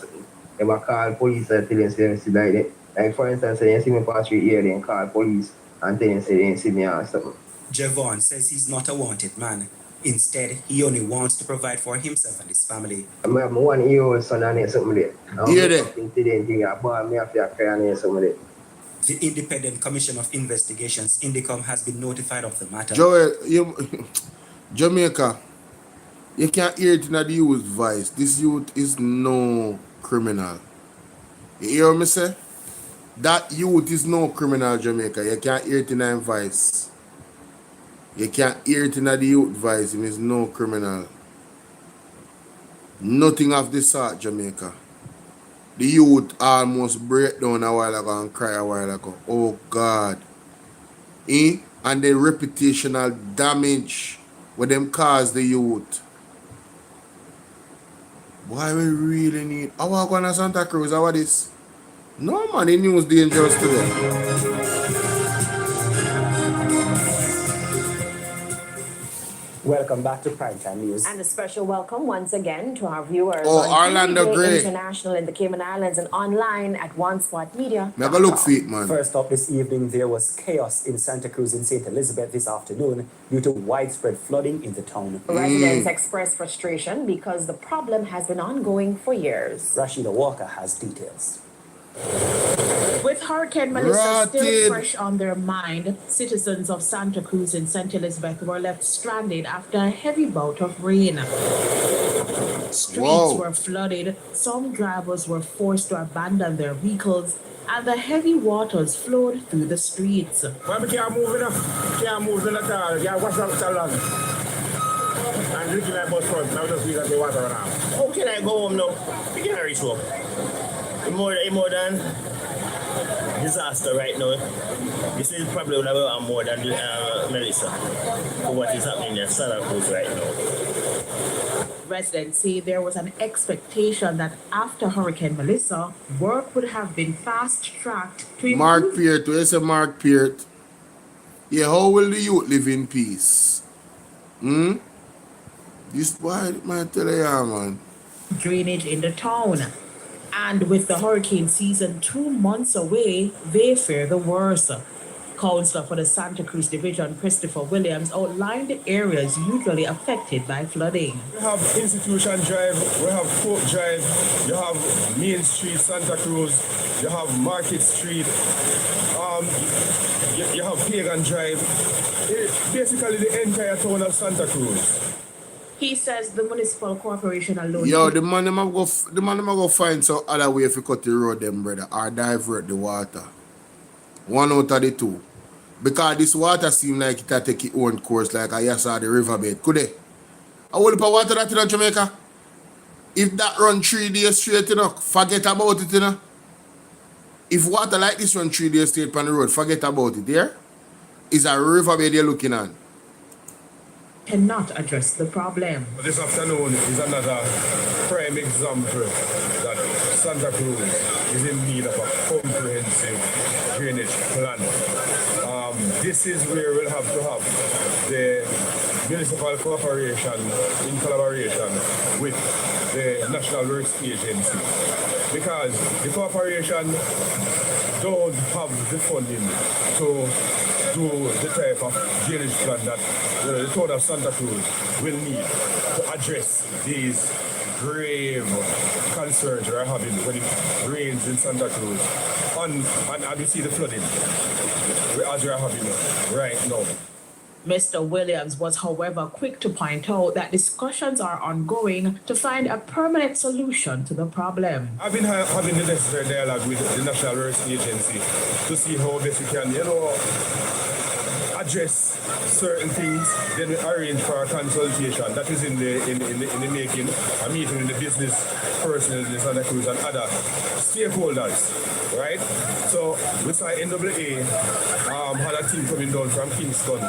they will call police and tell them say like that. Like for instance, they see me pass through here, then call police and tell them say they see me and something. Javon says he's not a wanted man. Instead, he only wants to provide for himself and his family. I have 1 year son and something there. Hear that? The Independent Commission of Investigations, INDECOM, has been notified of the matter. Joel, Jamaica, you can't hear it in the youth voice. This youth is no criminal. You hear me say? That youth is no criminal, Jamaica. You can't hear it in the voice. You can't hear it in the youth voice. He is no criminal. Nothing of the sort, Jamaica. The youth almost break down a while ago and cry a while ago. Oh God. And the reputational damage what them cause the youth. Why we really need our going to Santa Cruz? How this? No man, the news dangerous today. Welcome back to Primetime News. And a special welcome once again to our viewers Oh, on Orlando TVJ Gray. International in the Cayman Islands and online at OneSpot Never look feet, man. First up this evening, there was chaos in Santa Cruz and St. Elizabeth this afternoon due to widespread flooding in the town. Residents expressed frustration because the problem has been ongoing for years. Rashida Walker has details. With Hurricane Melissa Rotted. still fresh on their mind, citizens of Santa Cruz and St. Elizabeth were left stranded after a heavy bout of rain. Streets were flooded, some drivers were forced to abandon their vehicles, and the heavy waters flowed through the streets. Well, we can't move enough. Can't move at all. Yeah, what's up so long? And looking at bus front, now just because they water around. How can I go home now? We can't reach home. More than disaster right now. This is probably more than Melissa for what is happening in Santa Cruz right now. Residents say there was an expectation that after Hurricane Melissa, work would have been fast-tracked to improve. Mark Peart, where's a Mark Peart? Yeah, how will the youth live in peace? This boy, man, tell you, man. Drainage in the town. And with the hurricane season 2 months away, they fear the worst. Councillor for the Santa Cruz Division, Christopher Williams, outlined the areas usually affected by flooding. We have Institution Drive, we have Coke Drive, you have Main Street, Santa Cruz, you have Market Street, you have Pagan Drive. Basically the entire town of Santa Cruz. He says the municipal corporation alone. Yo, the man them go find some other way if you cut the road them, brother, or divert the water. One out of the two. Because this water seem like it take its own course, like I saw the riverbed. Could they? I will put water that in Jamaica. If that run 3 days straight, forget about it, If water like this run 3 days straight on the road, forget about it, yeah? It's a riverbed you're looking at. Cannot address the problem. This afternoon is another prime example that Santa Cruz is in need of a comprehensive drainage plan. This is where we'll have to have the municipal corporation in collaboration with the National Works Agency, because the corporation don't have the funding to do the type of drainage plan that the town of Santa Cruz will need to address these grave concerns we're having when it rains in Santa Cruz. And we see the flooding as we're having right now. Mr. Williams was, however, quick to point out that discussions are ongoing to find a permanent solution to the problem. I've been having the necessary dialogue with the National Works Agency to see how best we can, address certain things. Then we arrange for a consultation that is in the making, a meeting with the business personnel in Santa Cruz and other stakeholders, right? So we saw NAA had a team coming down from Kingston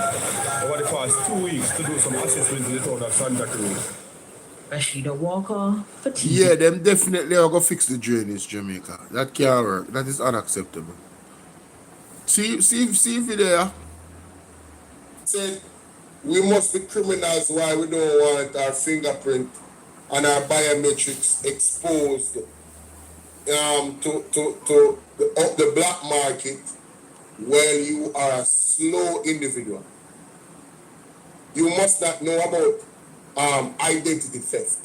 over the past 2 weeks to do some assessment in the town of Santa Cruz. Rashida Walker for TV. Yeah, them definitely are going to fix the drainage, Jamaica. That can't work. That is unacceptable. See video. Said we must be criminals while we don't want our fingerprint and our biometrics exposed to the black market. Well, you are a slow individual. You must not know about identity theft.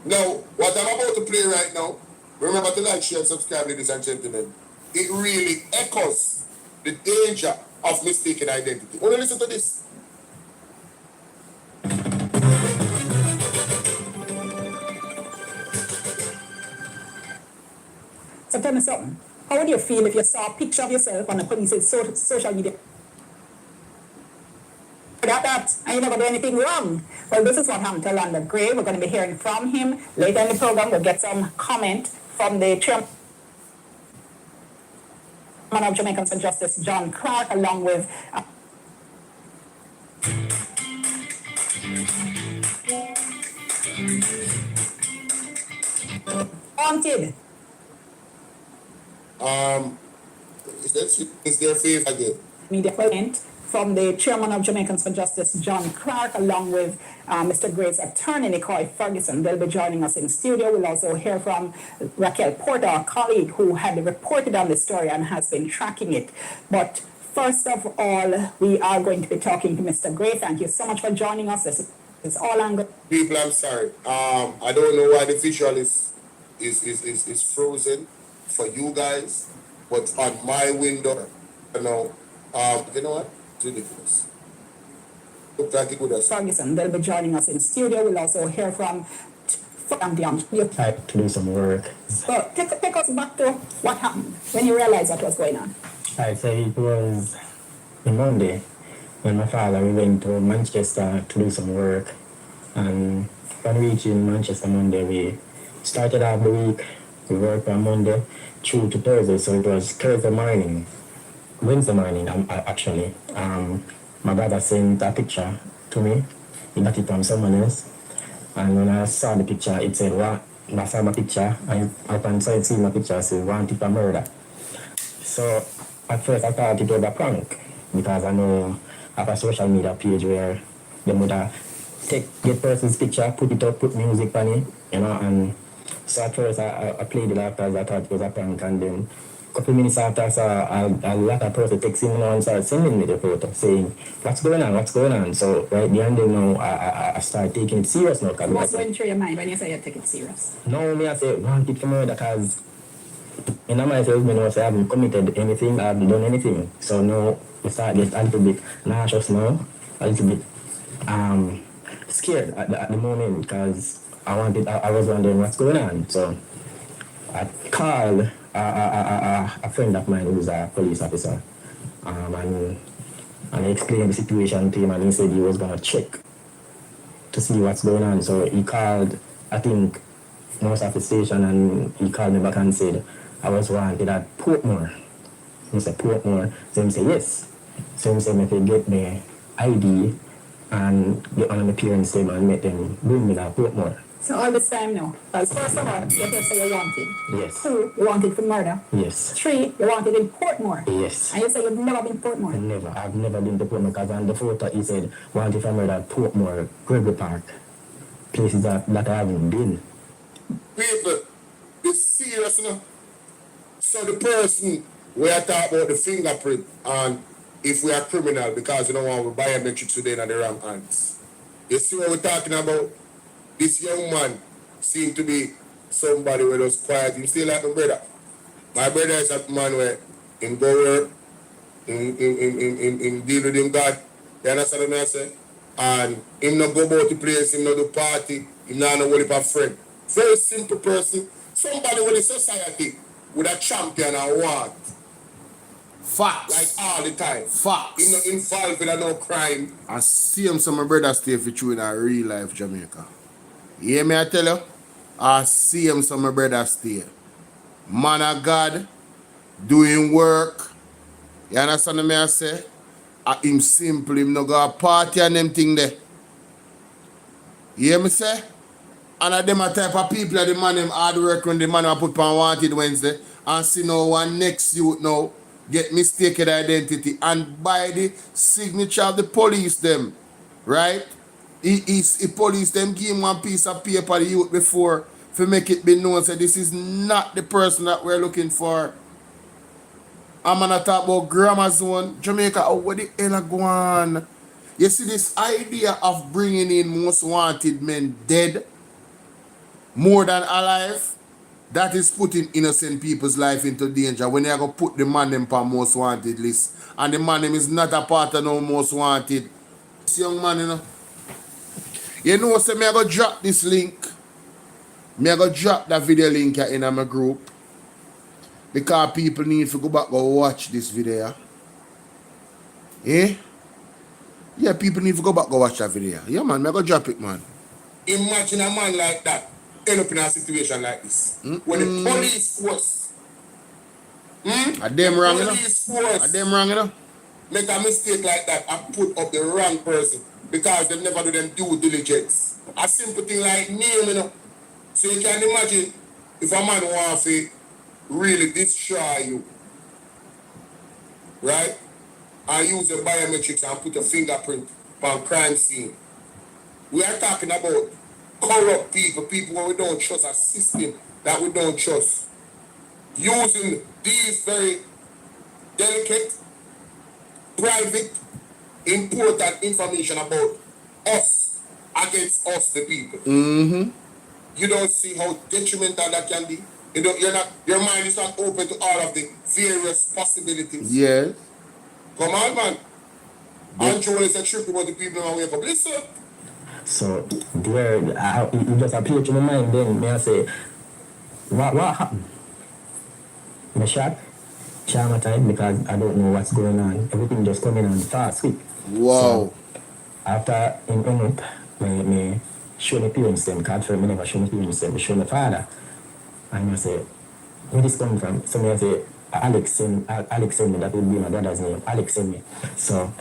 Now, what I'm about to play right now, remember to like, share, and subscribe, ladies and gentlemen. It really echoes the danger of mistaken identity. Want to listen to this? So tell me something. How would you feel if you saw a picture of yourself on the police's social media? That and you never do anything wrong. Well, this is what happened to Orlando Gray. We're going to be hearing from him later in the program. We'll get some comment from the chairman of Jamaican St. Justice, John Clark, along with wanted. Is their faith again? Media comment from the chairman of Jamaicans for Justice, John Clark, along with Mr. Gray's attorney, Nicole Ferguson. They'll be joining us in studio. We'll also hear from Raquel Porter, our colleague, who had reported on the story and has been tracking it. But first of all, we are going to be talking to Mr. Gray. Thank you so much for joining us. This is all angle. People, I'm sorry. I don't know why the visual is frozen for you guys, but on my window, you know what? It's ridiculous. Look like it would have. Ferguson, they'll be joining us in studio. We'll also hear from I had to do some work. So take us back to what happened when you realized what was going on. I say it was on Monday when my father, we went to Manchester to do some work. And when reaching Manchester Monday, we started off the week. We worked on Monday through to Thursday, so it was Thursday morning, Wednesday morning actually. My brother sent a picture to me. He got it from someone else. And when I saw the picture, it said, what? I saw my picture, and upon seeing my picture, I said, wanted for murder. So at first I thought it was a prank, because I know I have a social media page where they would get person's picture, put it up, put music on it, you know, and so at first I played it after I thought it was a prank, and then a couple minutes after I saw a lot of person texting me and started sending me the photo saying, what's going on? So right behind them now, I started taking it serious now. What's going through your mind when you say you take it serious? No, me I say, want it for murder, because in myself, I say I haven't committed anything, I haven't done anything. So now I start get a little bit nauseous now, a little bit scared at the moment, because I was wondering what's going on. So I called a friend of mine who's a police officer, and I explained the situation to him, and he said he was going to check to see what's going on. So he called, I think, most of the station, and he called me back and said I was wanted at Portmore. He said Portmore. So he said yes. So he said if you get the ID and get on an appearance table and make them bring me to Portmore. So all this time now, because first of all, you have to say you wanted. Yes. 2, you wanted for murder. Yes. 3, you wanted in Portmore. Yes. And you say you've never been Portmore. Never. I've never been to Portmore, because on the photo he said wanted for murder at Portmore, Gregory Park. Places that I haven't been. People, it's serious, you know. So the person we are talking about the fingerprint, and if we are criminal because you don't want to biometrics today in the wrong hands. You see what we're talking about? This young man seemed to be somebody who was quiet. Him still like my brother. My brother is a man where him go work, him deal with him God. You understand what I say? And him not go about the place, him not do party, him not know what if a friend. Very simple person. Somebody with the society with a champion and want. Facts. Like all the time. Facts. Him not involved with no crime. I see him some of my brother stay for you in a real life Jamaica. You hear me I tell you? I see him some of my brother stay. Man of God, doing work. You understand what I say? Him simple, him no go a party and them thing there. You hear me say? And them a type of people that the man them hard work when the man I put on wanted Wednesday and see no one next youth now get mistaken identity and by the signature of the police them, right? He police them give him one piece of paper the youth before to make it be known that this is not the person that we're looking for. I'm gonna talk about grammar zone, Jamaica. Oh, what the hell go on? You see this idea of bringing in most wanted men dead more than alive, that is putting innocent people's life into danger when you're going to put the man them on most wanted list. And the man them is not a part of no most wanted. This young man, you know, so me I go drop this link. Me I go drop that video link in my group. Because people need to go back and watch this video. Eh? Yeah, people need to go back and watch that video. Yeah, man, me I go drop it, man. Imagine a man like that end up in a situation like this. When the police force are them wrong, you know? Are them wrong, you know? Make a mistake like that and put up the wrong person because they never do them due diligence. A simple thing like name, you know. So you can imagine if a man wants to really destroy you, right? and use the biometrics and put a fingerprint on crime scene. We are talking about corrupt people, people who we don't trust, a system that we don't trust. Using these very delicate, private, important information about us against us, the people. Mm-hmm. You don't see how detrimental that can be. Your mind is not open to all of the various possibilities. Yes. Come on, man. Andrew is a trip about the people who wake up. Listen. So there, it just appeared to my mind then. May I say, what happened? Me shocked, traumatized because I don't know what's going on. Everything just coming on fast, quick. Wow. So, after in up, me show my parents them, because me never show my parents them, me show my father. And I say, where this coming from? So I say, Alex send me, that would be my brother's name. Alex send me. So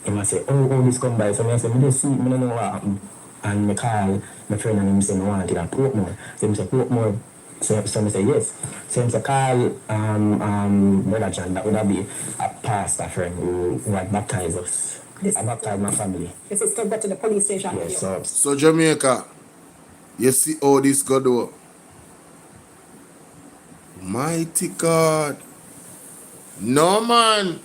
he must say, oh, this come by. So I say, me just see, me don't know what happened. And me call my friend and him say, me want it at Portmore. So he say, Portmore. So I say, yes. So I say, call Brother John, that would be a pastor friend who had baptized us. I baptized my family. This is to go to the police station. Yes, so Jamaica, you see how this go do? Mighty God. No man.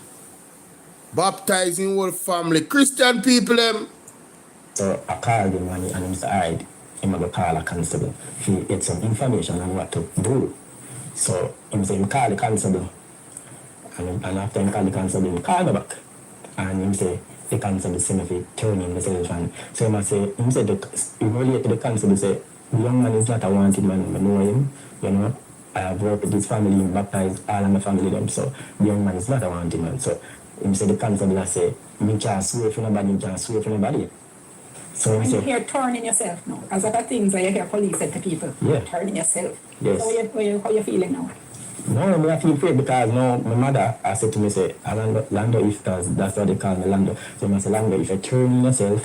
Baptizing whole family. Christian people them. So I called him and he said, alright, I'm going to call a constable. He had some information on what to do. So he said, call the constable. And after he called the constable, he called me back. And he said, the constable sent me to turn in myself. And so he said, he related to the constable, say, the young man is not a wanted man. I know him, you know. I have worked with his family, baptized all of my family them, so the young man is not a wanted man. So he said the constable I say, you can't swear for nobody, you can't swear for nobody. So when you hear turning yourself now, as other things that you hear police say to people, turning yourself. Yes. So how you feeling now? No, I feel afraid because now my mother I said to me, say, Lando, if that's what they call me, Lando. So I say, Lando, if you turn yourself,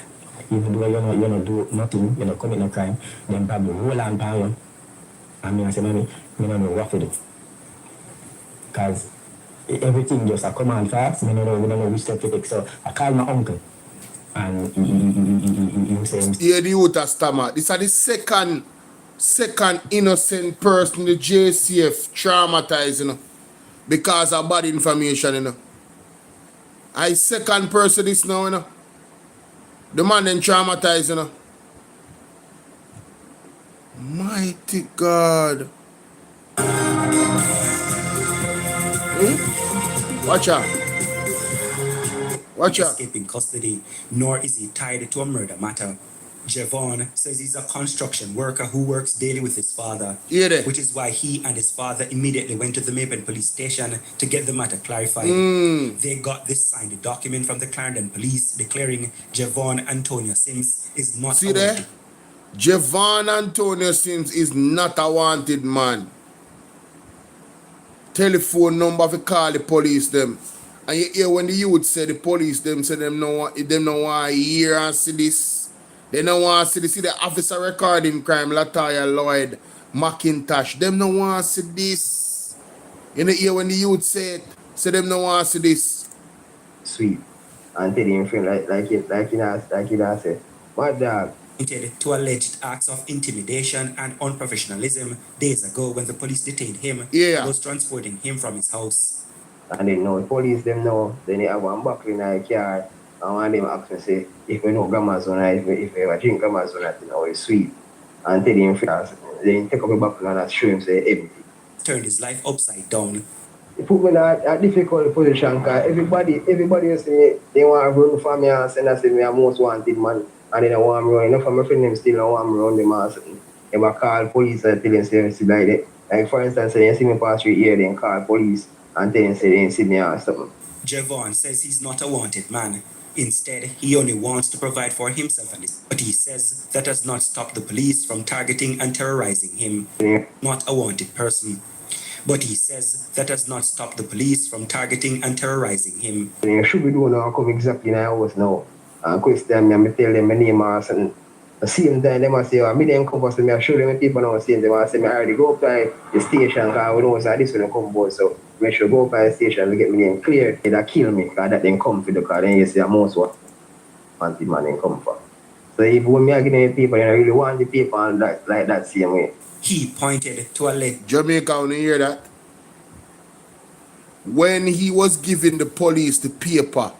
even though you don't do nothing, you don't commit no crime, then probably roll on by you. And I say, mommy, I don't know what to do. Because everything just a come on fast, we don't know which step to take. So I called my uncle. And he said, yeah, the youth stammer. This is the second innocent person the JCF traumatized, you know, because of bad information, you know. I second person this now, you know. The man then traumatized, you know. Mighty God. Watch out. Watch out. Escaping custody, nor is he tied to a murder matter. Javon says he's a construction worker who works daily with his father, which is why he and his father immediately went to the Mapen police station to get the matter clarified. They got this signed document from the Clarendon police declaring Javon Antonio Sims is not see there? Javon Antonio Sims is not a wanted man. Telephone number to call the police them. And you hear when the youth say the police them say them no want to hear and see this. They don't want to see the officer recording crime, Latoya Lloyd, McIntosh. Them don't want to see this. You know hear when the youth say it, say them don't want to see this. Sweet. And tell him friend like you said. My dog. To alleged acts of intimidation and unprofessionalism days ago when the police detained him, was transporting him from his house. And then now the police them know, then they have one buckle in a car, and one of them ask me say, if we know grandma's on if we ever drink grandma's on you know, it's sweet. And tell him first, then take up a buckle and show him say empty. Turned his life upside down. It put me in a difficult position because everybody say they want to run for me and say that me a most wanted man. And then I want to run. Enough of my friend them still I want to run them and something. They will call police and tell them say like that. Like for instance, say you see me pass through here, then call police and tell them say they see me or something. Javon says he's not a wanted man. Instead, he only wants to provide for himself and his. But he says that does not stop the police from targeting and terrorizing him. Not a wanted person. But he says that does not stop the police from targeting and terrorizing him. You should be doing now come exactly in our house now. And question me, I tell them my name or something. The same time, they must say, me then come for me, I show them people now, say, they must say, I already go up to the station, because we know so this will come board. So Make sure go by the station and get me name clear. They'll kill me because that then come for the car. Then you see a most wanted man then come for. So if when me again the people, I really want the people and that like that same way. He pointed to a leg. Jamaica, when you hear that? When he was giving the police the paper,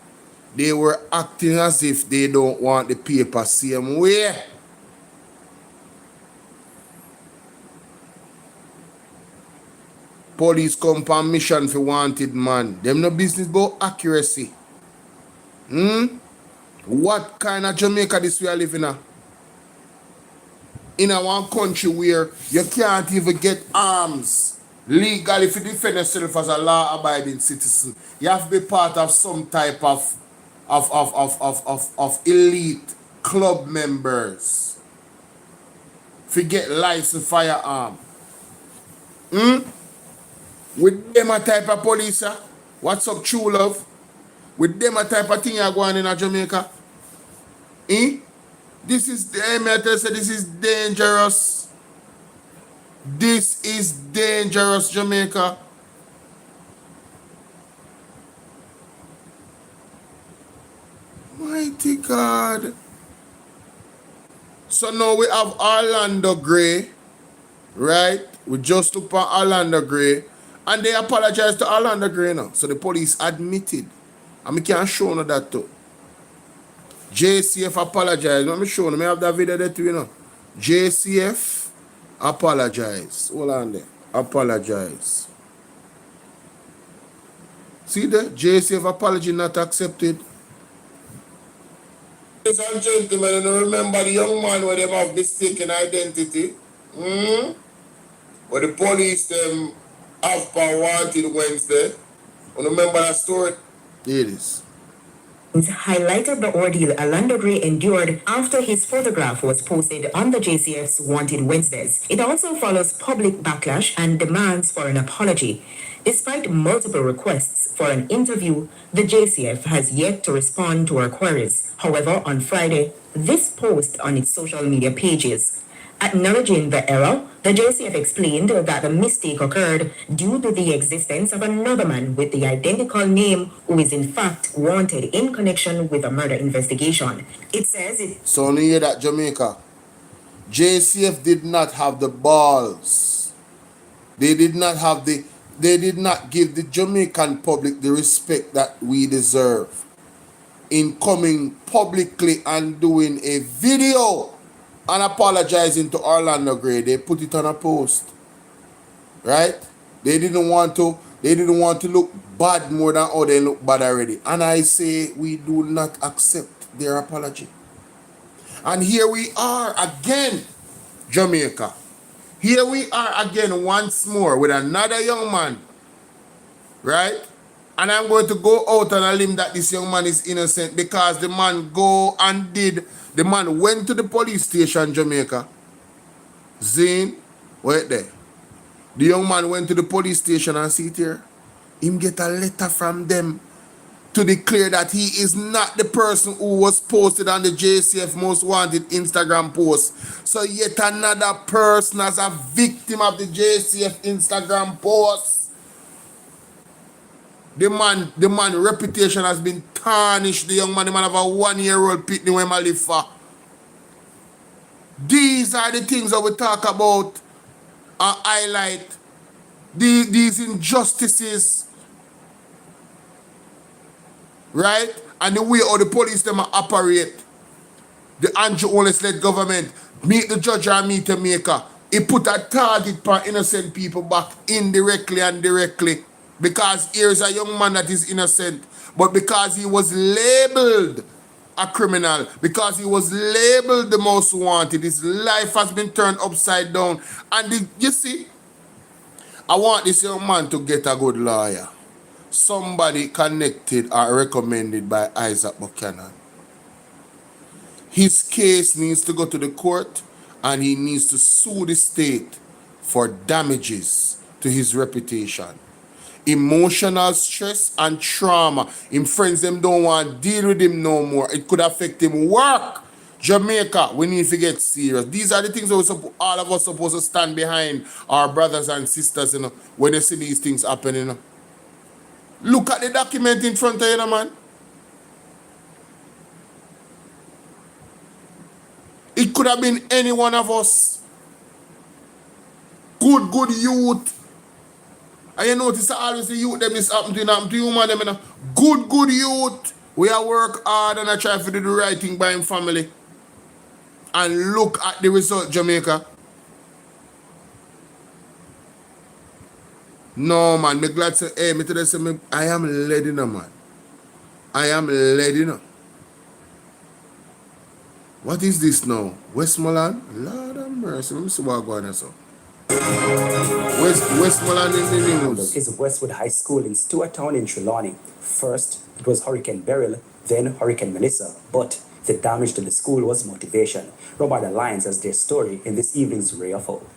they were acting as if they don't want the paper same way. Police come on mission for wanted man. Them no business about accuracy. What kind of Jamaica this we are living in? In a one country where you can't even get arms legally to defend yourself as a law-abiding citizen. You have to be part of some type of elite club members. Forget license firearm. With them a type of police, what's up, true love? With them a type of thing you're going in Jamaica. This is this is dangerous. This is dangerous, Jamaica. Mighty God. So now we have Orlando Gray, right? We just look for Orlando Gray, and they apologize to Orlando Gray now. So the police admitted. And we can show you that too. JCF apologize. Let me show you. I have that video there too, you know. JCF apologize. Hold on there. Apologize. See there? JCF apology not accepted. Ladies and gentlemen, you remember the young man where they have mistaken identity? Where the police them after wanted Wednesday. You remember that story? It is. Highlighted the ordeal Orlando Gray endured after his photograph was posted on the JCF's Wanted Wednesdays. It also follows public backlash and demands for an apology. Despite multiple requests for an interview, the JCF has yet to respond to our queries. However, on Friday, this post on its social media pages. Acknowledging the error, the JCF explained that the mistake occurred due to the existence of another man with the identical name who is in fact wanted in connection with a murder investigation. It says it... So only hear that, Jamaica. JCF did not have the balls. They did not give the Jamaican public the respect that we deserve in coming publicly and doing a video and apologizing to Orlando Gray. They put it on a post. Right? They didn't want to look bad more than how they look bad already. And I say we do not accept their apology. And here we are again, Jamaica. Here we are again once more with another young man. Right? And I'm going to go out on a limb that this young man is innocent because the man the man went to the police station, Jamaica. Zane, wait there. The young man went to the police station and see it here. Him get a letter from them to declare that he is not the person who was posted on the JCF Most Wanted Instagram post. So yet another person as a victim of the JCF Instagram post. The man reputation has been tarnished. The young man have a 1-year-old pitney when I live for. These are the things that we talk about and highlight. These injustices. Right? And the way how the police them operate. The Andrew Holness-led government meet the judge and meet the maker. He put a target for innocent people back indirectly and directly. Because here's a young man that is innocent. But because he was labeled a criminal, because he was labeled the most wanted, his life has been turned upside down. And you see, I want this young man to get a good lawyer. Somebody connected or recommended by Isaac Buchanan. His case needs to go to the court and he needs to sue the state for damages to his reputation. Emotional stress and trauma. Him friends them don't want to deal with him no more. It could affect him work. Jamaica, we need to get serious. These are the things that all of us supposed to stand behind our brothers and sisters, when they see these things happening. Look at the document in front of you, man. It could have been any one of us. Good youth. And you notice that always the youth them is happen to you, man. Them, you know. Good youth. We are work hard and I try to do the right thing by him family. And look at the result, Jamaica. No, man. Me glad to say, hey, me tell you something. I am led in, man. I am led in. What is this now? Westmoreland? Lord have mercy. Let me see what going on. So. Westmoreland in the news. Is Westwood High School in Stewarttown in Trelawney. First, it was Hurricane Beryl, then Hurricane Melissa, but the damage to the school was motivation. Robert Alliance has their story in this evening's Ray of Hope.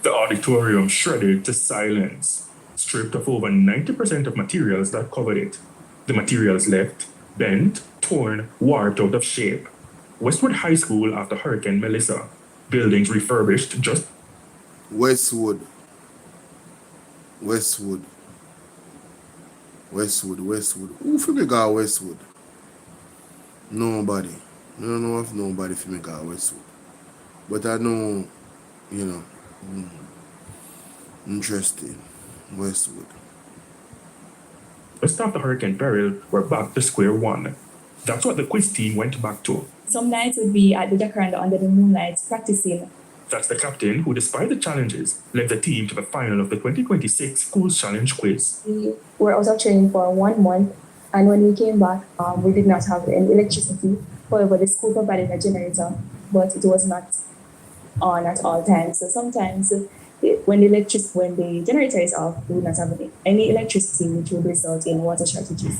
The auditorium shredded to silence, stripped of over 90% of materials that covered it. The materials left, bent, torn, warped out of shape. Westwood High School after Hurricane Melissa. Buildings refurbished just... Westwood. Who for me got Westwood? Nobody. I don't know if nobody for me got Westwood. But I know, you know, interesting. Westwood. Just after Hurricane Beryl, we're back to square one. That's what the quiz team went back to. Some nights would be at the Jacaranda under the moonlight practicing. That's the captain who, despite the challenges, led the team to the final of the 2026 Schools Challenge quiz. We were out of training for 1 month, and when we came back, we did not have any electricity. However, the school provided a generator, but it was not on at all times. So sometimes when the generator is off, we would not have any electricity, which would result in water shortages.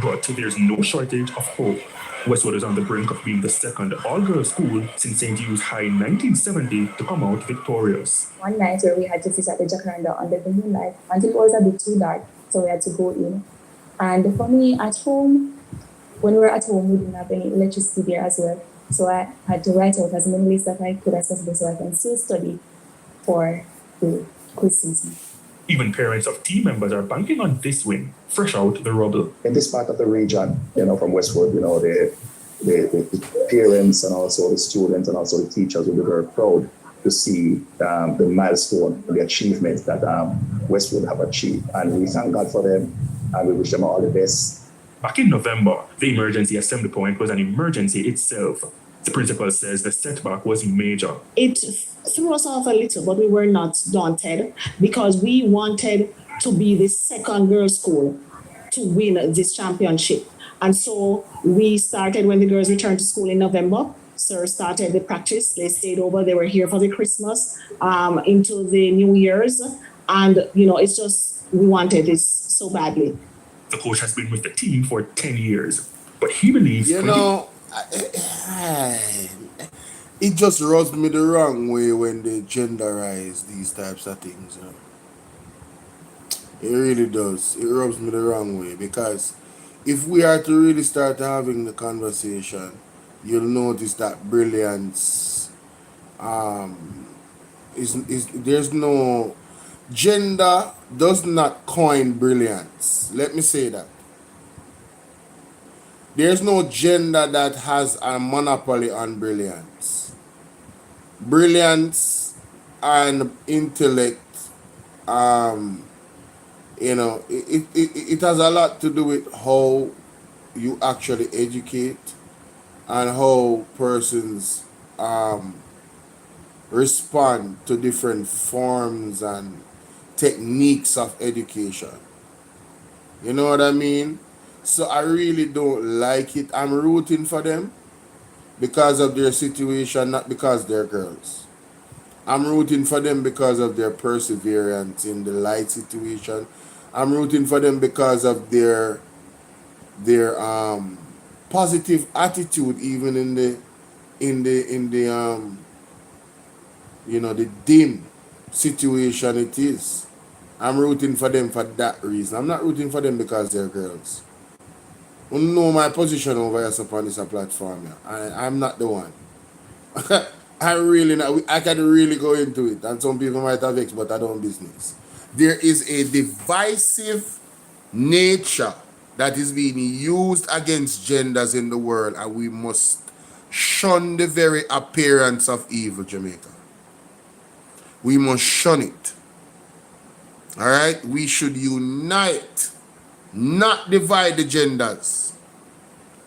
But there's no shortage of hope. Westwood is on the brink of being the second all-girls school since St. Hugh's High in 1970 to come out victorious. One night where we had to sit at the Jacaranda under the moonlight until it was a bit too dark, so we had to go in. And for me, at home, when we were at home, we didn't have any electricity there as well. So I had to write out as many lists that I could as possible so I can still study for the quiz season. Even parents of team members are banking on this win, fresh out the rubble. In this part of the region, from Westwood, the parents and also the students and also the teachers will be very proud to see the milestone, the achievements that Westwood have achieved. And we thank God for them and we wish them all the best. Back in November, the emergency assembly point was an emergency itself. The principal says the setback was major. It threw us off a little, but we were not daunted because we wanted to be the second girls' school to win this championship. And so we started when the girls returned to school in November. Sir started the practice. They stayed over. They were here for the Christmas, into the New Year's. And, it's just, we wanted this so badly. The coach has been with the team for 10 years, but he believes... It just rubs me the wrong way when they genderize these types of things. It really does. It rubs me the wrong way because if we are to really start having the conversation, you'll notice that brilliance there's no gender does not coin brilliance. Let me say that. There's no gender that has a monopoly on brilliance. Brilliance and intellect, it has a lot to do with how you actually educate and how persons respond to different forms and techniques of education. You know what I mean? So I really don't like it. I'm rooting for them because of their situation, not because they're girls. I'm rooting for them because of their perseverance in the light situation. I'm rooting for them because of their positive attitude, even in the the dim situation it is. I'm rooting for them for that reason. I'm not rooting for them because they're girls. You know my position over here upon this platform. I'm not the one. I can really go into it, and some people might have vexed, but I don't business. There is a divisive nature that is being used against genders in the world, and we must shun the very appearance of evil, Jamaica. We must shun it. All right? We should unite, not divide the genders,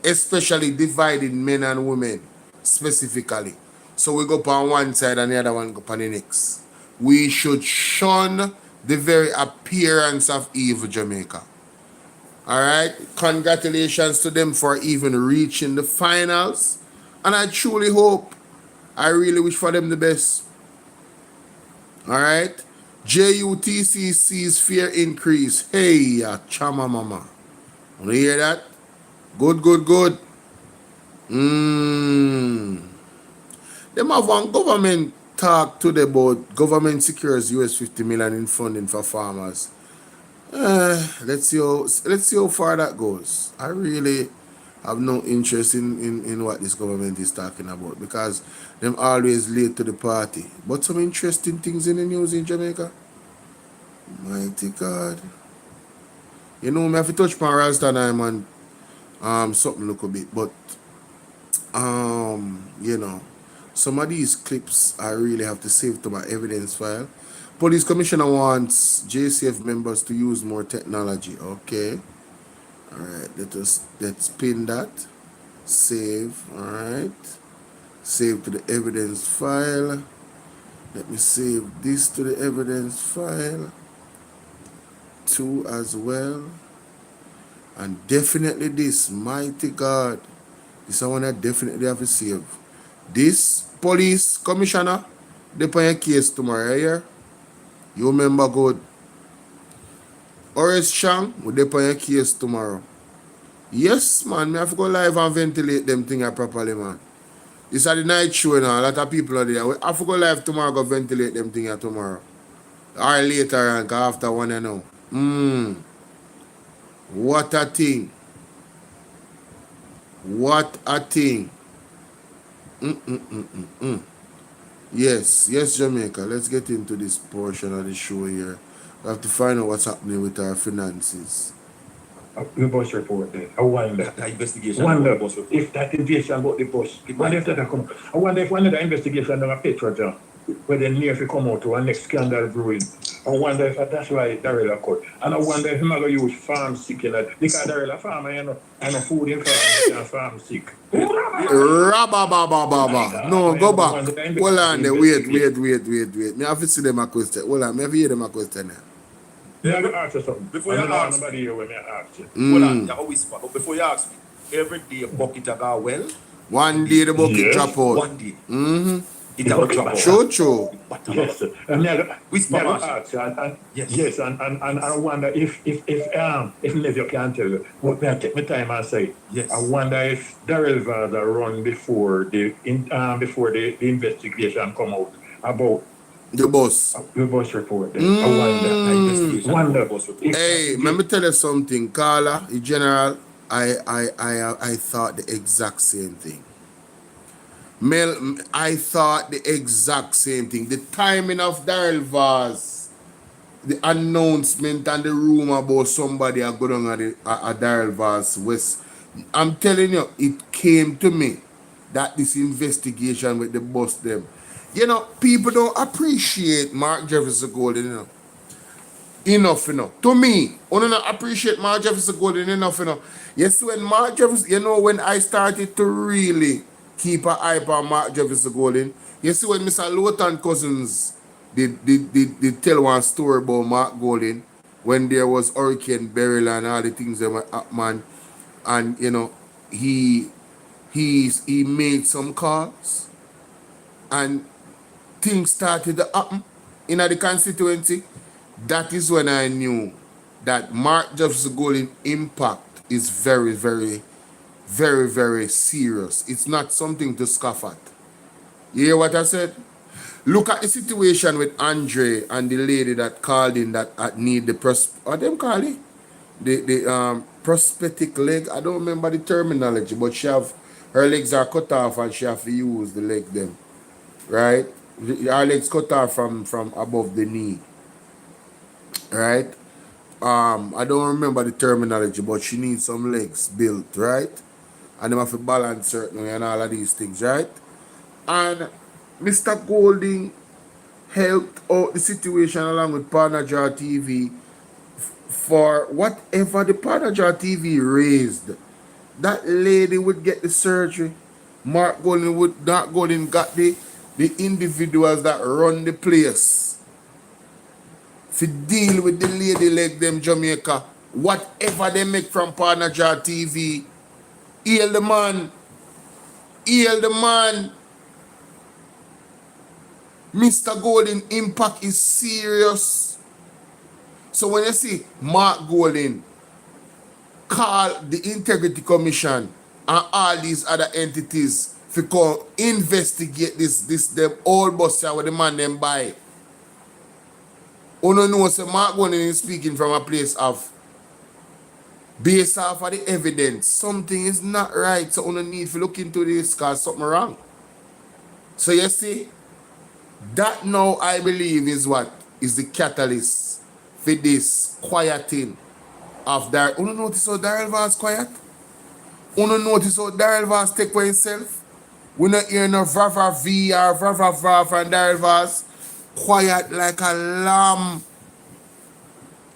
especially dividing men and women specifically. So we go on one side and the other one go on the next. We should shun the very appearance of evil, Jamaica. All right? Congratulations to them for even reaching the finals. And I truly hope, I really wish for them the best. All right? JUTC sees fear increase. Hey, chama mama. You hear that? Good. Them have one government talk today about government secures US 50 million in funding for farmers. Let's see how far that goes. I really have no interest in what this government is talking about, because them always late to the party. But some interesting things in the news in Jamaica. Mighty God. You know, me have to touch my Rasta and something look a bit, but you know, some of these clips I really have to save to my evidence file. Police Commissioner wants JCF members to use more technology. Okay. Alright, let's pin that. Save. Alright. Save to the evidence file. Let me save this to the evidence file. 2 as well. And definitely this. Mighty God. This is one I definitely have to save. This police commissioner, they pay a case tomorrow, yeah? You remember good. Oris Chang, they pay a case tomorrow. Yes, man, me have to go live and ventilate them things properly, man. This is the night show now. A lot of people are there. I have to go live tomorrow, go ventilate them things tomorrow. Or later on, after one, you know. What a thing. What a thing. Yes, Jamaica. Let's get into this portion of the show here. We have to find out what's happening with our finances. The bus report there. I wonder. The investigation. Wonder Bus report. if that investigation about the bus. I wonder if that come. I wonder if one of the investigation on a Petroja, where they near to come out to a next scandal brewing. I wonder if that's why Darrell cut. And I wonder if he's going to use farm sick in that. Because Darrell a farmer, you know, and a food in farm, and farm sick. Rabba. No, go back. Hold on there. Wait. Me have to see them a question. Hold on, me have to hear them a question there. Me have to ask you something. Before you ask nobody here when me ask you. Hold on, you always spot. But before you ask me, every day a bucket a go well. One day the bucket drop out. One day. It a drop out. True. Yes, sir. And me have to ask you, yes, and I wonder if Neville can tell you, what me I take my time and say, yes. I wonder if Darrell Vaza run before the investigation come out about the bus report. I wonder. Hey, let me tell you something, Carla, in general, I thought the exact same thing. Mel, I thought the exact same thing. The timing of Darrell Vaz, the announcement and the rumor about somebody are going at Darrell Vaz West. I'm telling you, it came to me that this investigation with the bus them. You know, people don't appreciate Mark Jefferson Golden, you know. Enough, you know. To me, I don't appreciate Mark Jefferson Golden enough, you know. Yes, when Mark Jefferson, you know, when I started to really keep an eye on Mark Jefferson Golden, you see when Mr. Lowton Cousins did tell one story about Mark Golden when there was Hurricane Beryl and all the things that were happening, and you know, he made some calls and things started to happen in the constituency. That is when I knew that Mark Jefferson Golden impact is very, very, very, very serious. It's not something to scoff at. You hear what I said? Look at the situation with Andre and the lady that called in that need the prosthetic leg. I don't remember the terminology, but her legs are cut off and she have to use the leg them. right? Her legs cut off from above the knee, right? I don't remember the terminology, but she needs some legs built, right? And them have to balance certainly and all of these things, right? And Mr. Golding helped out the situation along with Panajar TV for whatever the Panajar TV raised. That lady would get the surgery. Mark Golding got the individuals that run the place to deal with the lady like them Jamaica. Whatever they make from Panajar TV, heal the man. Heal the man. Mr. Golding impact is serious. So when you see Mark Golding call the Integrity Commission and all these other entities to come investigate this them old bus where the man them buy. Uno know say Mark Golding is speaking from a place of based off of the evidence. Something is not right. So uno need to look into this because something wrong. So you see, that now I believe is what is the catalyst for this quieting of Darrell. Uno notice how Darrell was quiet? Uno notice how Darrell was take for himself? We not hear no vrava V or vrava vrava from Darrell was quiet like a lamb.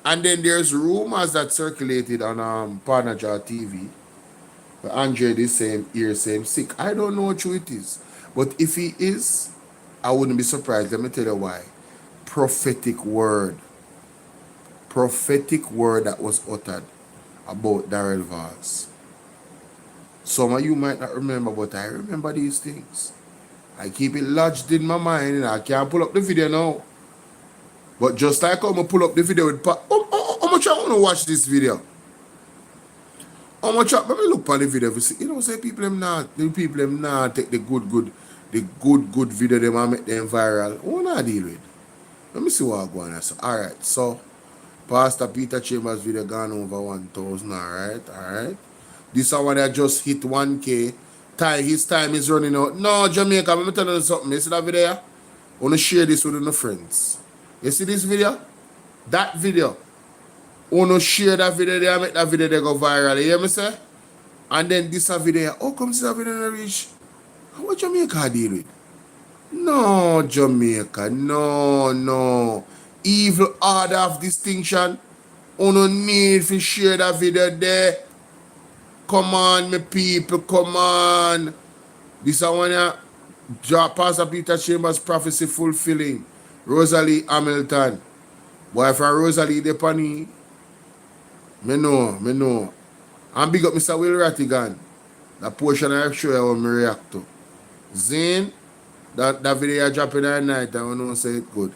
And then there's rumors that circulated on Panajar TV. But Andre the same ear, same sick. I don't know what true it is. But if he is, I wouldn't be surprised. Let me tell you why. Prophetic word that was uttered about Darrell Vaz. Some of you might not remember, but I remember these things. I keep it lodged in my mind, and I can't pull up the video now. But just like I'm going to pull up the video with how much I want to watch this video? How much let me look at the video. You know, say people them not take the good video them and make them viral. What I deal with? Let me see what I'm going to. Alright, so Pastor Peter Chambers video gone over 1,000, alright. This one that just hit 1K. His time is running out. No, Jamaica, let me tell you something. You see that video? I want to share this with your friends. You see this video? That video. I want to share that video there and make that video they go viral. You hear me say? And then this video. How come this video not reach? What Jamaica deal with? No, Jamaica. No. Evil order of distinction. You no need to share that video there. Come on, my people, come on. This one here, Pastor Peter Chambers' prophecy fulfilling. Rosalie Hamilton. Boy, for Rosalie Depani, me know. And big up Mr. Will Rattigan. That portion I show you how me react to. Zane, that video I drop in at night, I want to say it good.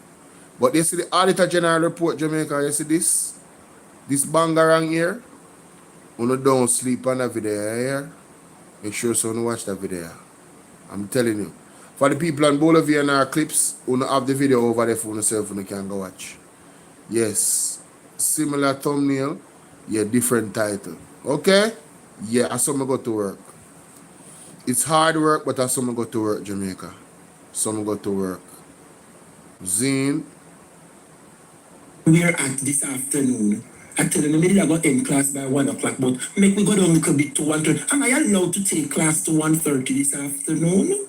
But you see the Auditor General report, Jamaica, you see this? This bangarang here? You don't sleep on that video here. Make sure you watch that video. I'm telling you. For the people on BOLO V&R clips, you have the video over there for yourself and you can go watch. Yes. Similar thumbnail, different title. Okay? Yeah, I saw me go to work. It's hard work, but I saw me go to work, Jamaica. Some go to work. Zine. We're at this afternoon. I tell them maybe I got in class by 1 o'clock, but make me go down a little bit to 1:30. Am I allowed to take class to 1:30 this afternoon?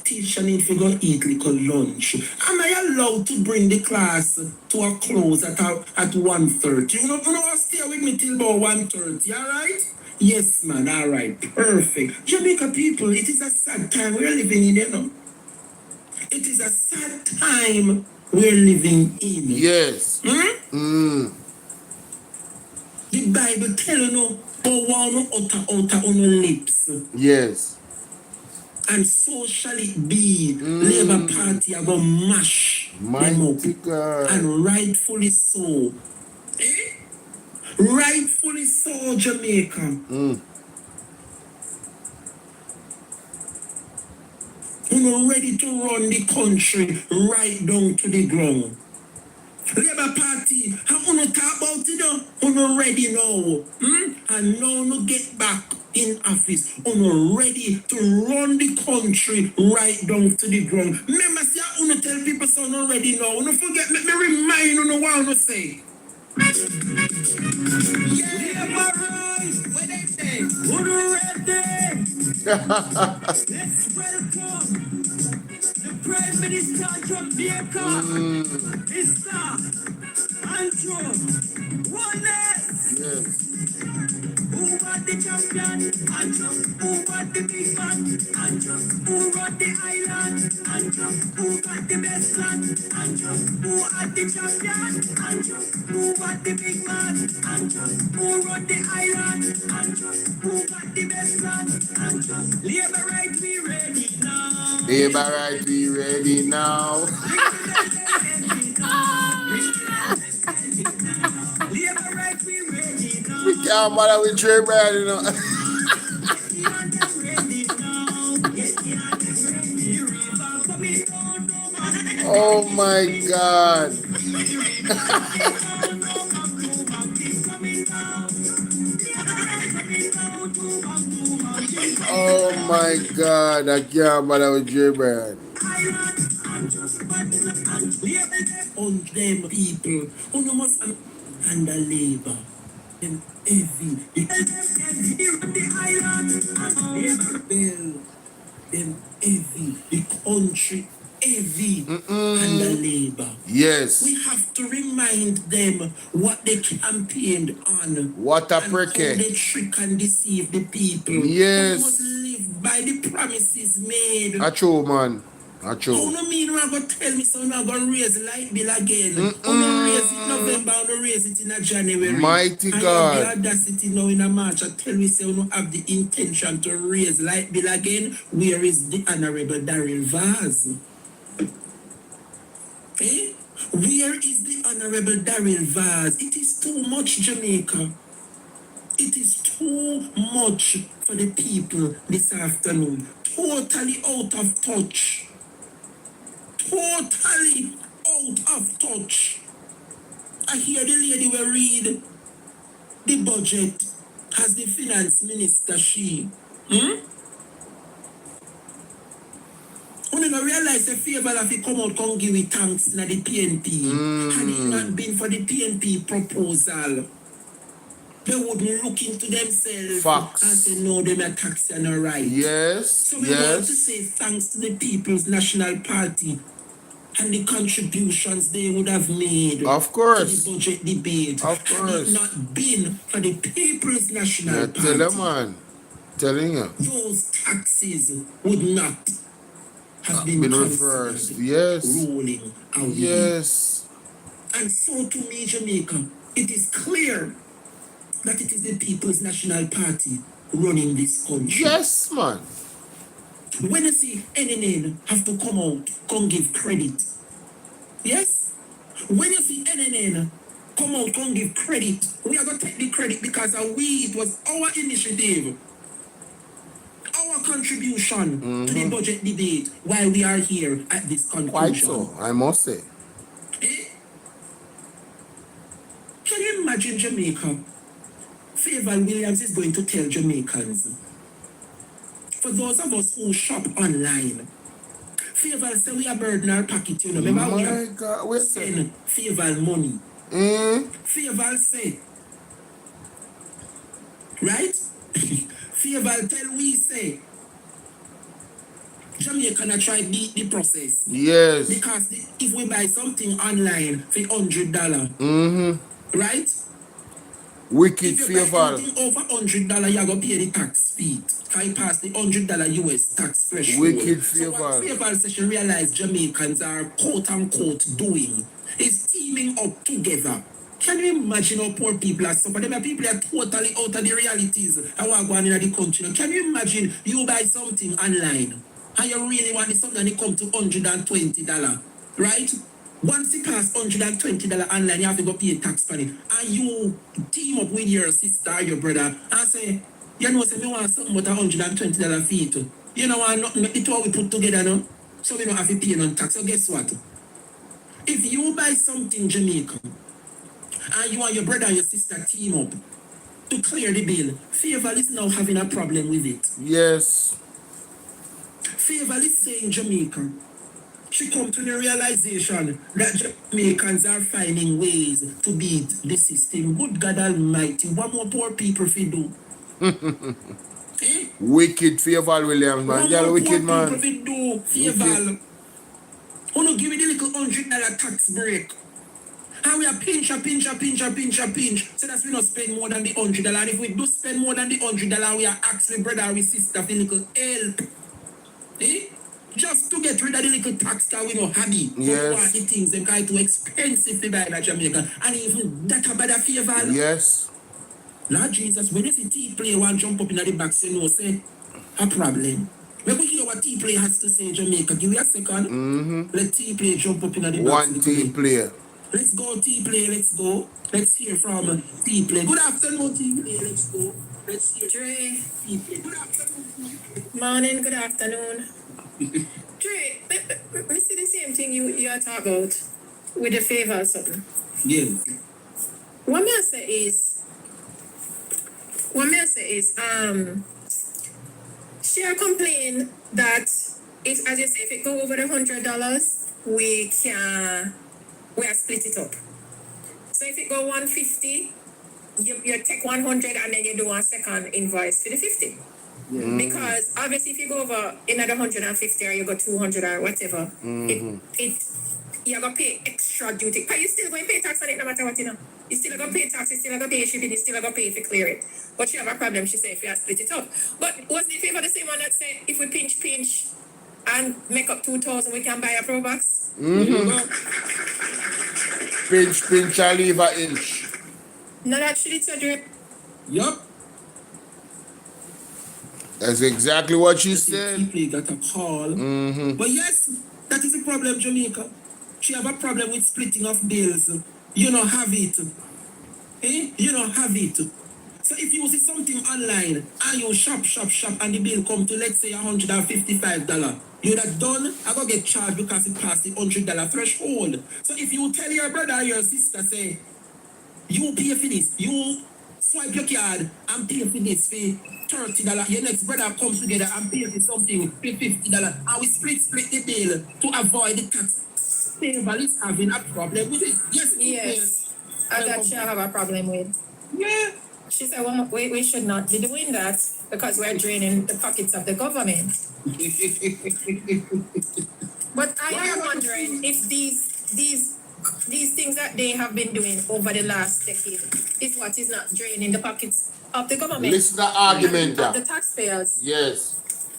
Teacher need to go eat little lunch. Am I allowed to bring the class to a close at 1:30? You know, stay with me till about 1:30, alright? Yes, man, alright, perfect. Jamaica people, it is a sad time we're living in, you know. It is a sad time we're living in. Yes. The Bible tells you, but one utter on your lips. Yes. And so shall it be. Labour Party are going to mash them up. God. And rightfully so. Rightfully so, Jamaica. You're ready to run the country right down to the ground. Labour Party, I'm going to talk about it now. You're ready now. And now you get back in office, ready to run the country right down to the ground. Remember, see, I tell people so already now. Don't forget, let me remind you what I say. Yeah, my rise. What they say? Ready? Let's welcome the Prime Minister of Jamaica, Mr. Andrew Wallace. Yes. Who was the champion? Andrew. Who was the big man? Andrew. Who run the island? Andrew. Who got the best land? Andrew. Who had the champion? Andrew. Who was the big man? Andrew. Who run the island? Andrew. Who got the best land? Andrew. Labor right, we ready now. Labor right, we ready now. Labor right, we ready now. We can't bother with Trey Brand, you know. Oh my God. Oh my God. I can't bother with Trey Brand. On them people who must under labor. Them heavy. The island bill. Them heavy. The country heavy under labor. Yes. We have to remind them what they campaigned on. What a and how prick. they trick and deceive the people. Yes. We must live by the promises made. A true, man. A true. How no mean you're going to tell me so you're going to raise the light bill again? How raise it in November, how raise it in January? Mighty and God. you have the audacity now in a March and tell me say you don't have the intention to raise light bill again? Where is the Honorable Daryl Vaz? Eh? Where is the Honorable Daryl Vaz? It is too much, Jamaica. It is too much for the people this afternoon. Totally out of touch. Totally out of touch. I hear the lady will read the budget as the finance minister, she. When you realize the favor if you come out, come give it thanks in the PNP. Had it not been for the PNP proposal, they would look into themselves Facts. and say, no, them are tax and all right. Yes. So we want to say thanks to the People's National Party and the contributions they would have made Of course. to the budget debate. Of Had course. it not been for the People's National Party, Tell them, man. Telling you. those taxes would not have been reversed. Yes. rolling away. Yes. And so to me, Jamaica, it is clear that it is the People's National Party running this country. Yes, man. When you see NNN have to come out, come give credit. Yes? When you see NNN come out, come give credit, we are going to take the credit because it was our initiative, our contribution to the budget debate while we are here at this conclusion. Quite so, I must say. Eh? Can you imagine Jamaica? Favor Williams is going to tell Jamaicans, for those of us who shop online, Favor say we are burden our pocket, you know. Remember we are send Favor money. Favor say, right? Favor tell we say, Jamaica not try beat the process. Yes. Because if we buy something online for $100, right? Wicked if you Favor. buy anything over $100, you're going to pay the tax fee. Can you pass the $100 US tax threshold? Wicked So Favor. what Favor session realize Jamaicans are quote-unquote doing is teaming up together. Can you imagine how poor people are suffering? Them people are totally out of the realities of what going on in the country. Can you imagine you buy something online and you really want something and it come to $120, right? Once it pass $120 online, you have to go pay tax on it. And you team up with your sister or your brother and say, you know, say, me want something but $120 fee too. You know, it's what we put together now. So we don't have to pay no tax. So guess what? If you buy something Jamaican, and you and your brother and your sister team up, to clear the bill. Favour is now having a problem with it. Yes. Favour is saying Jamaica. She come to the realization that Jamaicans are finding ways to beat the system. Good God Almighty, what more poor people fi do? Wicked Favour Williams, man. What Girl, more wicked, poor man. people fi do? Favour. Wanna give me the little $100 tax break. And we are pinch. So that's we not spend more than the $100. And if we do spend more than the $100, we are asking brother or sister for little help. Just to get rid of the little tax that we don't have it. Yes. We want the things them kind too expensive to buy in Jamaica. And even that a bad favor. Yes. Lord Jesus, when you see tea play one jump up in the box, you know, say, a problem. When we hear what tea play has to say in Jamaica, give me a second. Let tea play jump up in the box. One tea player. Let's go, tea play, let's go. Let's hear from tea play. Good afternoon, tea play, let's go. Let's hear Dre. tea play. Good afternoon. Morning, good afternoon. Dre, me see the same thing you are talking about with the favour or something. Yeah. What may I say is, she complain that if, as you say, if it go over the $100, we are split it up. So if it go 150, you take 100 and then you do a second invoice for the 50. Yeah. Because obviously if you go over another 150 or you go 200 or whatever, you're gonna pay extra duty. But you still going to pay tax on it no matter what, you know. You still gonna pay tax, you still gonna pay shipping, you still gonna pay if you clear it. But she have a problem, she said, if you split it up. But wasn't it favor the same one that said if we pinch and make up 2,000, we can buy a Pro Box? Pinch and leave an inch. No, actually, it's a drip. Yup. That's exactly what she said. People got a call. But yes, that is the problem, Jamaica. She have a problem with splitting of bills. You don't have it. You don't have it. So if you see something online and you shop and the bill come to, let's say, $155, you'd have done, I go get charged because it passed the $100 threshold. So if you tell your brother or your sister, say, you pay for this, you swipe your card and pay for this for $30, your next brother comes together and pay for something for $50, and we split the bill to avoid the tax. Favour is having a problem with it. Yes. I thought she have a problem with. Yeah. She said, well, we should not be doing that because we're draining the pockets of the government. But I am wondering if these things that they have been doing over the last decade is what is not draining the pockets of the government. Listen to the argument. Of the taxpayers. Yes.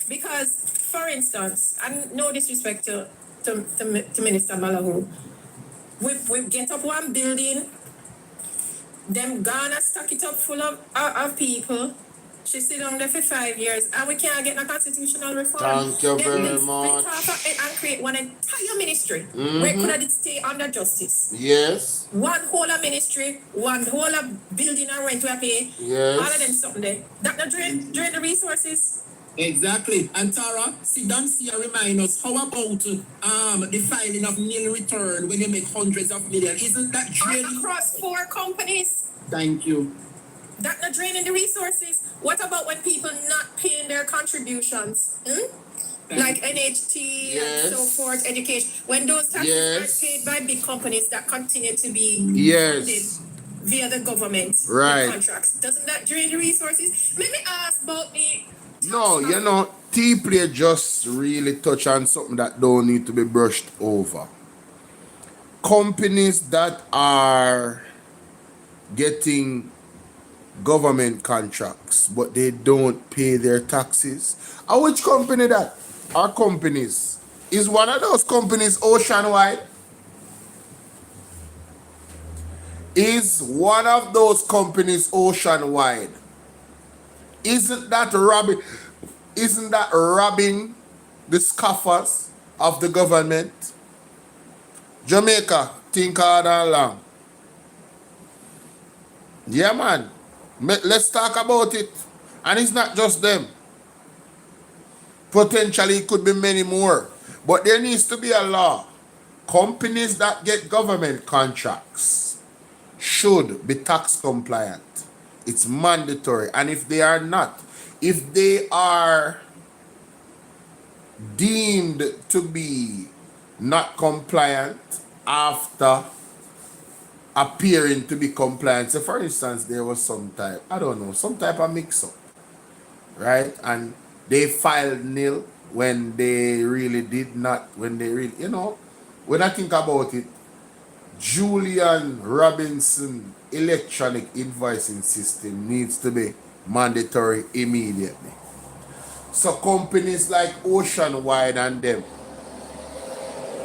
Because, for instance, and no disrespect to Minister Malahou, we get up one building, them gonna stack it up full of people. She sit down there for 5 years and we can't get a constitutional reform. Thank you very much. And create one entire ministry where could it stay under justice. Yes. One whole ministry, one whole building and rent we pay. Yes. All of them something there. That not drain the resources. Exactly. And Tara, sit down, see and remind us, how about the filing of nil return when you make hundreds of millions? Isn't that draining? Across 4 companies. Thank you. That not draining the resources. What about when people not paying their contributions? Like NHT and so forth, education. When those taxes are paid by big companies that continue to be funded via the government contracts, doesn't that drain the resources? Let me ask about the... No, you know, T-Play just really touch on something that don't need to be brushed over. Companies that are getting government contracts, but they don't pay their taxes. And which company that? Our companies. Is one of those companies ocean-wide? Is one of those companies ocean-wide? Isn't that robbing the scoffers of the government? Jamaica, think hard and long. Yeah, man. Let's talk about it. And it's not just them. Potentially, it could be many more. But there needs to be a law. Companies that get government contracts should be tax compliant. It's mandatory. And if they are not, if they are deemed to be not compliant after appearing to be compliant. So for instance, there was some type, I don't know, some type of mix-up, right? And they filed nil when they really did not, when they really, when I think about it, Julian Robinson electronic invoicing system needs to be mandatory immediately. So companies like Oceanwide and them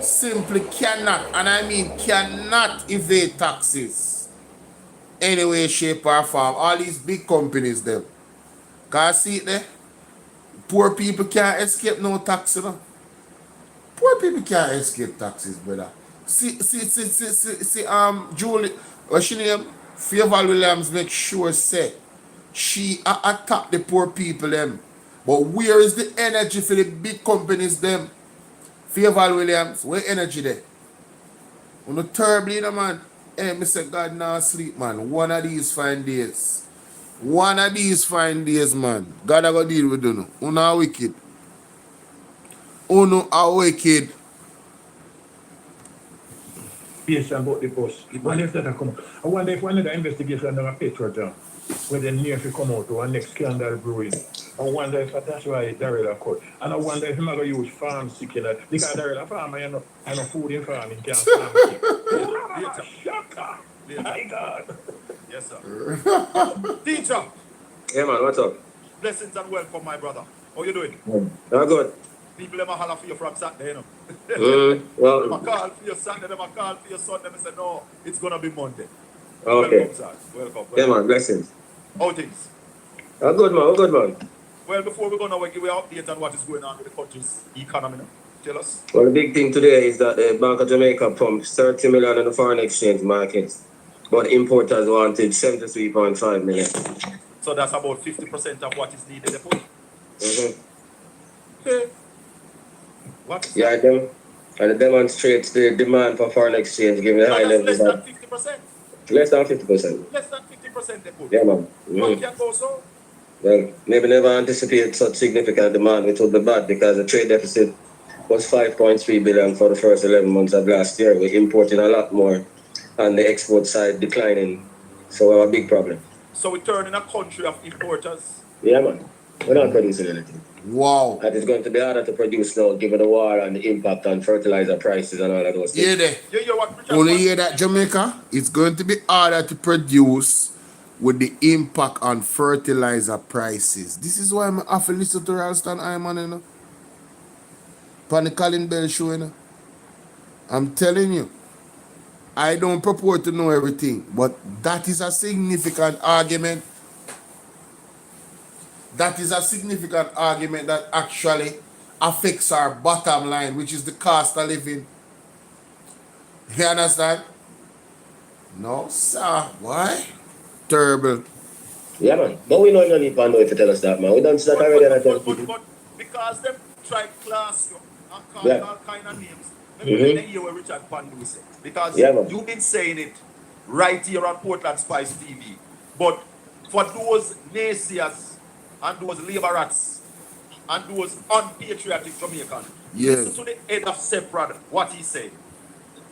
simply cannot, and I mean cannot, evade taxes any way, shape, or form. All these big companies, them. Cause see it there? Poor people can't escape no tax, Poor people can't escape taxes, brother. See, Julie, what's she name? Favor Williams make sure say she attack the poor people, them. But where is the energy for the big companies, them? Favor Williams, where energy there? On the terribly, man. Hey, Mr. God now sleep, man. One of these fine days. One of these fine days, man. God I go deal with you. Uno are wicked. Uno are wicked. Based about the bus. When if that come, I wonder if one of the investigation on a Petro, where the near to come out to a next scandal brewing. I wonder if that's why Darrell caught. And I wonder if I'm going to use farm sick in that. Because Darrell farmer, I know food in farming, can't farm sick. Shaka! My God! Yes, sir. Teacher! Yeah, man, what's up? Blessings and welcome, my brother. How you doing? Good. People them a holler for you from Saturday, Well, them a call for your Saturday, them a call for your Sunday, them say, no, it's going to be Monday. Okay. Welcome, sir. Welcome. Yeah, man, blessings. How things? Good, man. Well, before we go now, we'll give you an update on what is going on with the country's economy now. Tell us. Well, the big thing today is that the Bank of Jamaica pumped 30 million in the foreign exchange market, but importers wanted 73.5 million. So that's about 50% of what is needed. Okay. Yeah, and it demonstrates the demand for foreign exchange given the high levels. Less than 50%. Less than 50%. Less than 50% they put. Yeah, man. What can go so? Well, maybe never anticipate such significant demand, which would be bad because the trade deficit was 5.3 billion for the first 11 months of last year. We're importing a lot more and the export side declining. So we have a big problem. So we turn in a country of importers? Yeah, man. We're not producing anything. Wow. And it's going to be harder to produce now given the war and the impact on fertilizer prices and all of those things. Yeah, there. Only hear that, Jamaica? It's going to be harder to produce with the impact on fertilizer prices. This is why I'm have to listen to Ralston Hyman, on the Colin Bell show, I'm telling you. I don't purport to know everything, but that is a significant argument. That is a significant argument that actually affects our bottom line, which is the cost of living. You understand? No, sir. Why? Terrible. Yeah, man. But we know you don't need to know if you tell us that, man. We don't see that already. But because them try class you and call all kind of names, maybe hear what Richard Pandu said. Because you've been saying it right here on Portland Spice TV. But for those naysayers and those labor rats and those unpatriotic Jamaicans, listen to the head of Separate, what he said.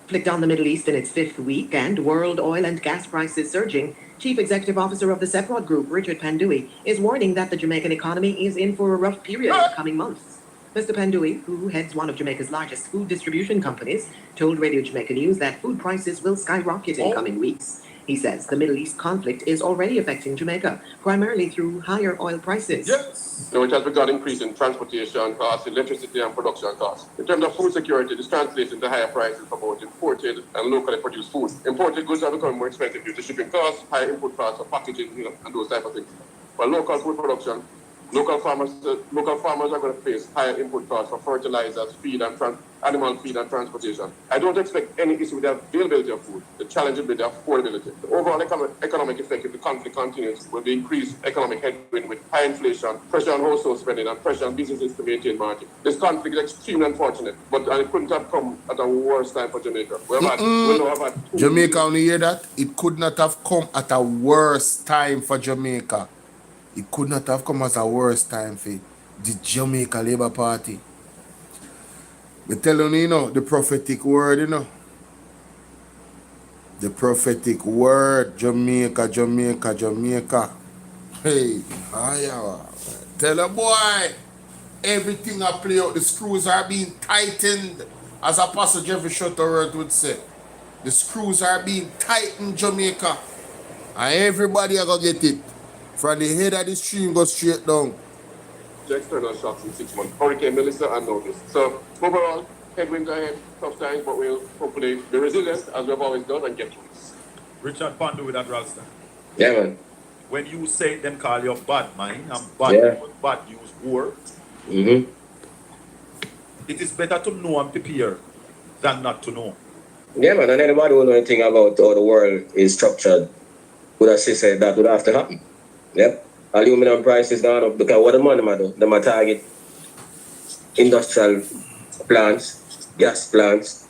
Conflict on the Middle East in its fifth week and world oil and gas prices surging, Chief Executive Officer of the Seprod Group, Richard Pandui, is warning that the Jamaican economy is in for a rough period in the coming months. Mr. Pandui, who heads one of Jamaica's largest food distribution companies, told Radio Jamaica News that food prices will skyrocket in coming weeks. He says the Middle East conflict is already affecting Jamaica, primarily through higher oil prices. Which has begun increasing transportation costs, electricity and production costs. In terms of food security, this translates into higher prices for both imported and locally produced food. Imported goods are becoming more expensive due to shipping costs, higher input costs for packaging, and those type of things. But local food production Local farmers are going to face higher input costs for fertilizers, feed, and animal feed and transportation. I don't expect any issue with the availability of food. The challenge will be the affordability. The overall economic effect if the conflict continues will be increased economic headwind with high inflation, pressure on household spending, and pressure on businesses to maintain margin. This conflict is extremely unfortunate, but it couldn't have come at a worse time for Jamaica. Jamaica, when you hear that? It could not have come at a worse time for Jamaica. It could not have come as a worse time for the Jamaica Labour Party. But telling you, the prophetic word, The prophetic word, Jamaica, Jamaica, Jamaica. Hey, tell a boy, everything I play out, the screws are being tightened, as Apostle Jeffrey Shuttleworth would say. The screws are being tightened, Jamaica. And everybody are going to get it. From the head of the stream, go straight down. External shocks in 6 months. Hurricane Melissa unnoticed. So overall, headwinds ahead, tough times, but we'll hopefully be resilient as we've always done and get through this. Richard Pandu with that Ralston. Yeah, man. When you say them call you bad mind and bad use word, Mm-hmm. it is better to know and prepare than not to know. Yeah, man, and anybody who know anything about how the world is structured would have said that would have to happen. Yep. Aluminum prices gone up because what the money do? They might target industrial plants, gas plants,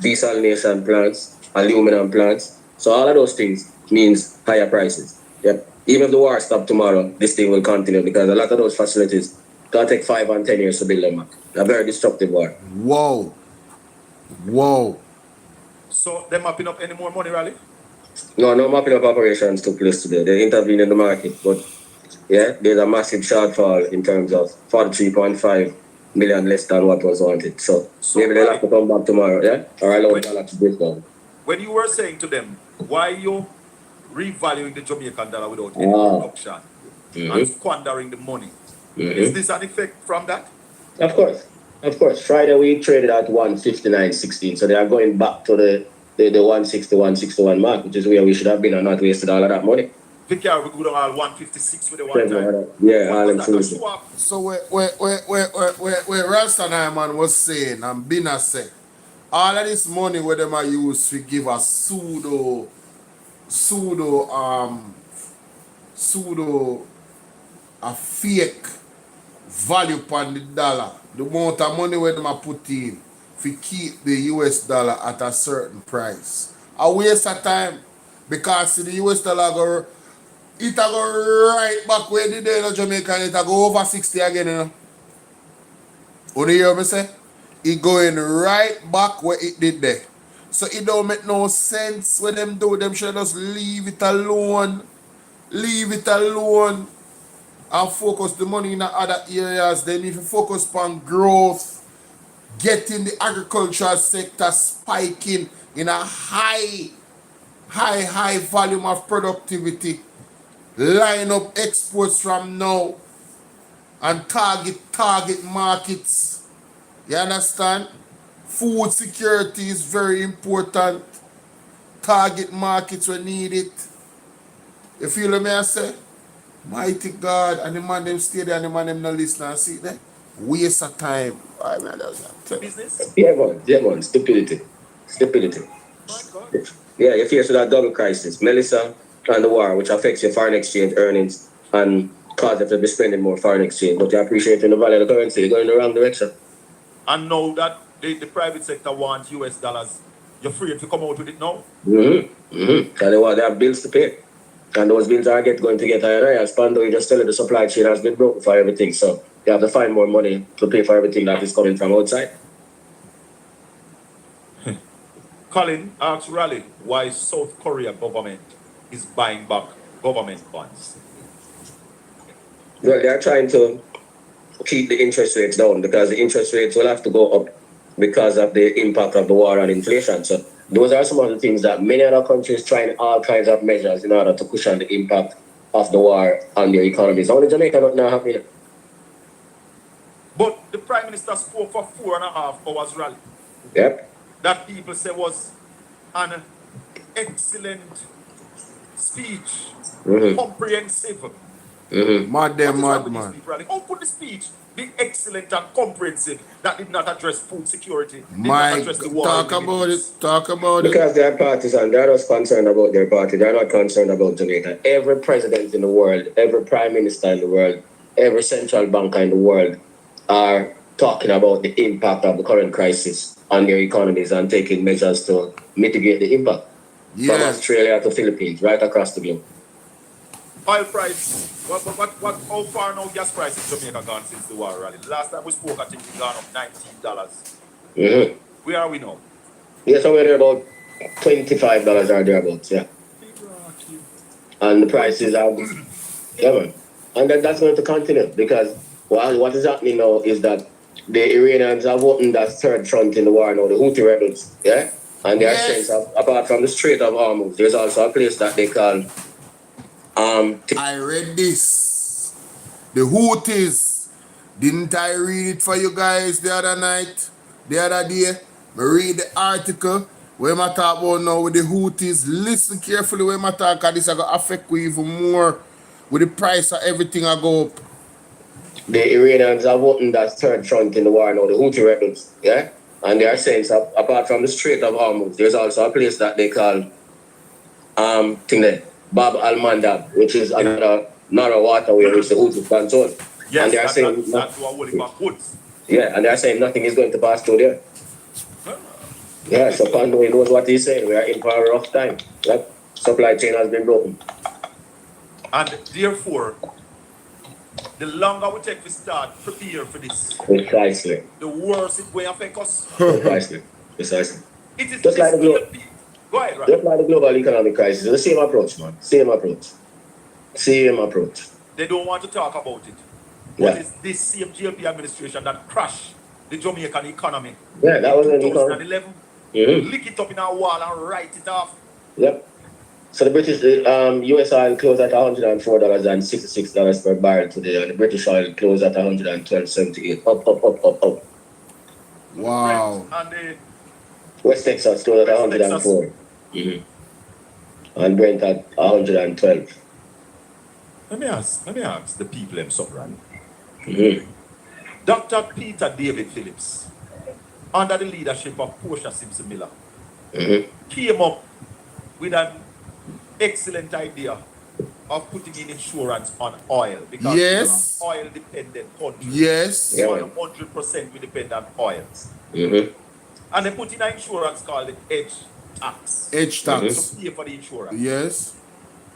desalination plants, aluminum plants. So all of those things means higher prices. Yep. Even if the war stops tomorrow, this thing will continue because a lot of those facilities can take 5 and 10 years to build them back. A very destructive war. Whoa. Whoa. So they're mapping up any more money, Raleigh? No mapping up operations took place today. They intervened in the market, but yeah, there's a massive shortfall in terms of 43.5 million less than what was wanted. So maybe they'll have to come back tomorrow, yeah? Or allow dollar to break down. When you were saying to them, why you revaluing the Jamaican dollar without any production and squandering the money? Is this an effect from that? Of course. Friday we traded at 159.16, so they are going back to the 160, 161 mark, which is where we should have been and not wasted all of that money. Pick out we go down all 156 with the one time. Yeah, all them So where Ralston man was saying and Bina said, all of this money where them are used to give a pseudo a fake value upon the dollar. The amount of money where them are put in to keep the US dollar at a certain price. A waste of time because the US dollar it go right back where it did in Jamaica and it go over 60 again, you know. What do you hear me say? It going right back where it did there. So it don't make no sense when them do. Them should just leave it alone. Leave it alone. And focus the money in other areas. They need to focus on growth. Getting the agricultural sector spiking in a high volume of productivity. Line up exports from now and target markets. You understand? Food security is very important. Target markets when need it. You feel what I say? Mighty God, and the man them stay there and the man them no listen and see there. Waste of time. Business? Yeah, man. Stupidity. Yeah, you're faced with a double crisis. Melissa and the war, which affects your foreign exchange earnings and cause you to be spending more foreign exchange. But you're appreciating the value of the currency. You're going in the wrong direction. And now that the private sector wants US dollars, you're free to come out with it now? And they have bills to pay. And those bills are going to get higher. As Pando, you just tell you the supply chain has been broken for everything. So you have to find more money to pay for everything that is coming from outside. Colin asks Raleigh why South Korea government is buying back government bonds. Well, they are trying to keep the interest rates down because the interest rates will have to go up because of the impact of the war and inflation. So those are some of the things that many other countries trying all kinds of measures in order to cushion the impact of the war on their economies. Only Jamaica not now happening. But the Prime Minister spoke for 4.5 hours rally. Yep. That people say was an excellent speech, comprehensive, Mad them, What is wrong mad with these man. people? How could the speech be excellent and comprehensive that did not address food security, did not Mike, address the war talk in the Middle about it. East? Talk about it. Because they're partisan, they're not concerned about their party, they're not concerned about Jamaica. Every president in the world, every prime minister in the world, every central banker in the world are talking about the impact of the current crisis on their economies and taking measures to mitigate the impact. From Australia to Philippines, right across the globe. Oil price, how far now gas price in Jamaica gone since the war rally? The last time we spoke, I think it gone up $19. Where are we now? Yeah, somewhere there about $25 or thereabouts, yeah. And the prices are, yeah man. And then that's going to continue because what is happening now is that the Iranians have opened that third front in the war now, the Houthi rebels, yeah? And they are saying, apart from the Strait of Hormuz, there's also a place that they call I read this. The Houthis. Didn't I read it for you guys the other night? The other day? I read the article where I talk about now with the Houthis. Listen carefully when I talk, because this is going to affect you even more with the price of everything I go up. The Iranians have opened that third front in the war now, the Houthi rebels, yeah? And they are saying, so apart from the Strait of Hormuz, there's also a place that they call Bab al-Mandab, which is another narrow waterway which the Houthis control. Yes, and they are saying that's what we're about goods. Yeah, and they are saying nothing is going to pass through there. Yeah, so Pandoy knows what he's saying. We are in for a rough time. That supply chain has been broken. And therefore, the longer we take to start prepare for this, Precisely. the worse it will affect us. Precisely. It is just like the go ahead, right? Just like the global economic crisis. It's the same approach, man. Same approach. Same approach. They don't want to talk about it. But it's this same JP administration that crashed the Jamaican economy. Yeah, that was in 2011. Lick it up in our wall and write it off. Yep. So the British, US oil closed at $104.66 per barrel today, and the British oil closed at $112.78. Up. Wow. And the West Texas closed at 104. And Brent at 112. Let me ask the people them something. Dr. Peter David Phillips, under the leadership of Portia Simpson Miller, came up with an excellent idea of putting in insurance on oil because we're an oil dependent country. Yes. 100% we depend on oil. And they put in an insurance called the edge tax. Edge tax. To pay for the insurance. Yes.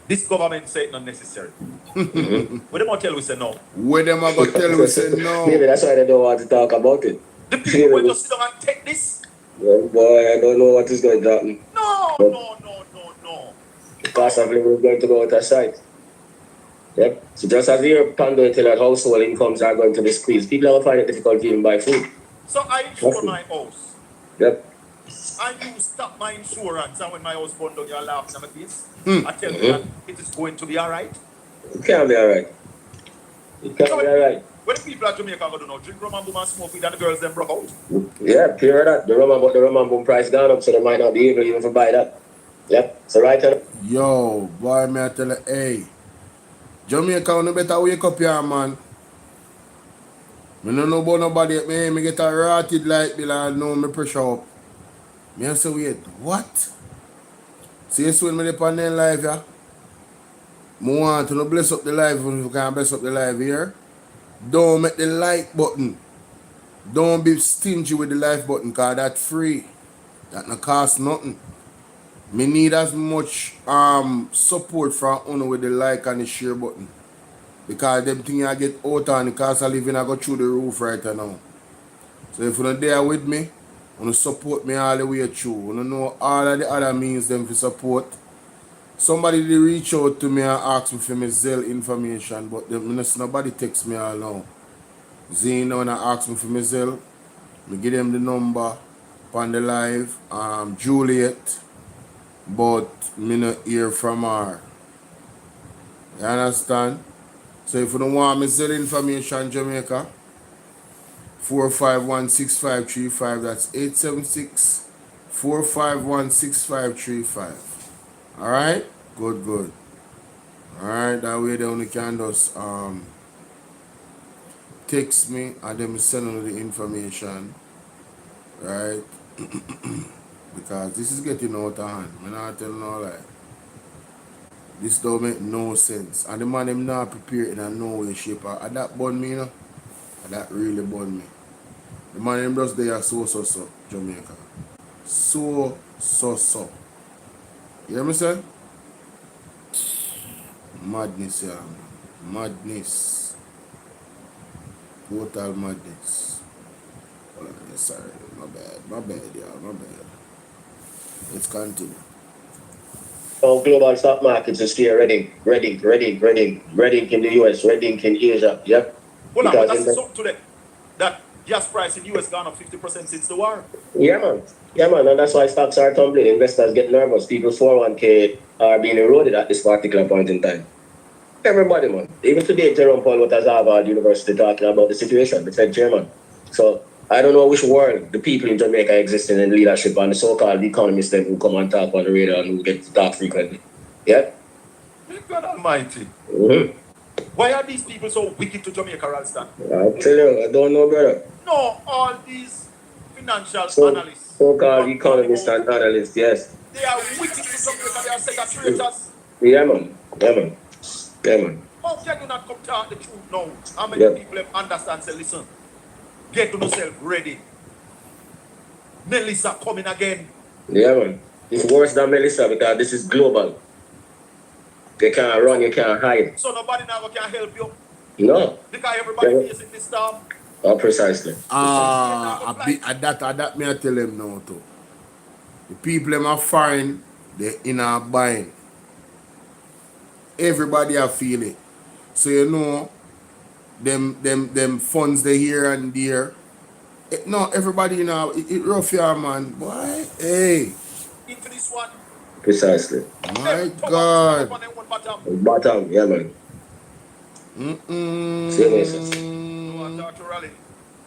This government said not necessary. What them gonna tell we say no? What them gonna tell we say no? Maybe that's why they don't want to talk about it. The people will just sit down and take this. Well, boy, I don't know what is going to happen. No. The cost of living is going to go out of sight. Yep. So just as you're pandering to that household incomes are going to be squeezed, people are going to find it difficult to even buy food. So I insure my house. Yep. And you stop my insurance, and when my house burned down, you're laughing at my face. I tell you that it is going to be alright. It can't be alright. It can't be alright. When the people at Jamaica go to now, drink rum and boom and smoke weed and the girls them broke out. Yeah, pure that. The rum and boom price gone up, so they might not be able even to buy that. Yep. So right now. Yo, boy, me I tell you, hey. Jamaica, you better wake up here, man. I don't know about nobody. Me get a rotted light bill and know me pressure up. Me I say, wait, what? See, you when me dey on their life, yeah? I want to bless up the life if you can bless up the life here. Don't make the like button. Don't be stingy with the like button, because that's free. That no cost nothing. Me need as much support from you with the like and the share button. Because them things I get out on the cost of living I go through the roof right now. So if you're there with me, you support me all the way through. You know all of the other means them for support. Somebody did reach out to me and ask me for my Zelle information, but nobody text me all now. Zane when I ask me for my Zelle, I give them the number on the live, Juliet, but me not hear from her. You understand? So if you don't want me Zelle information, Jamaica, 451-6535, that's 876-451-6535. Alright? Good. Alright, that way they only can just text me and them send on the information. Right? Because this is getting out of hand. I'm not telling no lie. This don't make no sense. And the man them not prepared in a no way, shape. And that bun me, you know? And that really bun me. The man them just there so, Jamaica. So. You hear me say? Madness, yeah. Madness. Total madness. Hold on, sorry. My bad, yeah. My bad. Let's continue. So global stock markets are still ready in the US, ready in Asia, yeah? Hold on, but that's something to that gas price in US gone up 50% since the war. Yeah, man, and that's why stocks are tumbling. Investors get nervous. People's 401k are being eroded at this particular point in time. Everybody, man. Even today, Jerome Powell was at Harvard University talking about the situation, the Fed chairman. So I don't know which world the people in Jamaica existing in leadership and the so-called economists then who come and talk on the radar and who get to talk frequently. Yeah? God almighty. Mm-hmm. Why are these people so wicked to Jamaica, Ralston? I tell you, I don't know, brother. No, all these financial analysts. So-called economists and analysts, yes. They are wicked to Jamaica, they are second traitors. Yeah, man. How can you not come talk the truth now? How many people have understand, say, listen, get to yourself ready. Melissa coming again. Yeah, man. It's worse than Melissa because this is global. You can't run, you can't hide. So nobody now can help you? No. Because everybody facing this storm. Oh, precisely. That me I tell them now too. The people them are foreign, they in a buying. Everybody are feel it. So you know them funds they here and there. No, everybody you know it rough here, man. Boy, hey. Into this one. Precisely. My God. Bottom, yeah, man. You want to talk to Raleigh?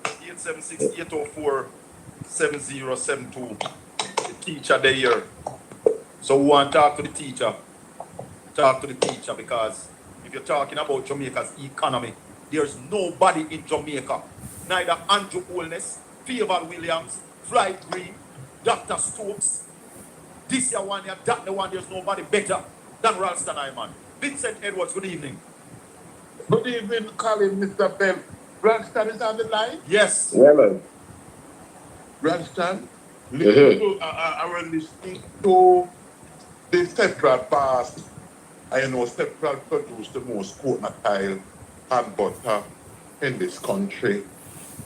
876-804-7072. The teacher they here. So we want to talk to the teacher. Talk to the teacher because if you're talking about Jamaica's economy, there's nobody in Jamaica. Neither Andrew Holness, Favor Williams, Floyd Green, Dr. Stokes. This year one, that the one, there's nobody better than Ralston Iman. Vincent Edwards, good evening. Good evening, Colin, Mr. Bell. Ralston is on the line? Yes. Yeah, man. Ralston, I'm listening to the Central Past. I know Central produce the most coconut oil and butter in this country.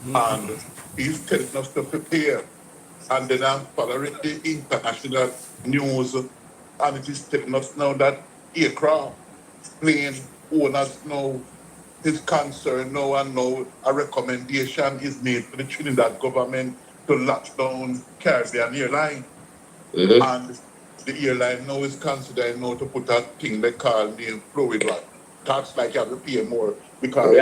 And he's telling us to prepare. And then I'm following the international news, and it is telling us now that aircraft, plane owners now is concerned now, and now a recommendation is made for the Trinidad government to lock down Caribbean airline. Mm-hmm. And the airline now is considering now to put a thing they call name Florida. That's like you have to pay more because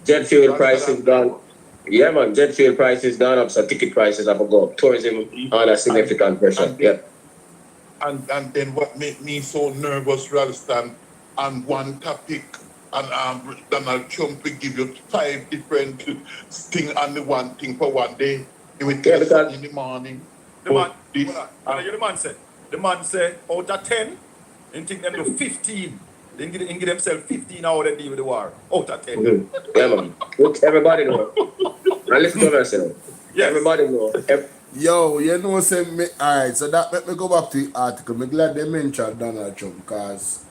jet fuel prices gone. Yeah, man, jet fuel prices gone up, so ticket prices have go up. Tourism on a significant pressure. And then what made me so nervous, Ralston, on one topic, and Donald Trump will give you 5 different things on the one thing for one day. He will tell you in the morning. The man said, out of 10, and think them to 15. They give themselves 15 hours to deal with the war. Out of 10. Mm-hmm. Yeah, man. Look, everybody know. And listen to myself. Yes. Everybody know. Yo, you know, say me. Alright, so that let me go back to the article. I'm glad they mentioned Donald Trump because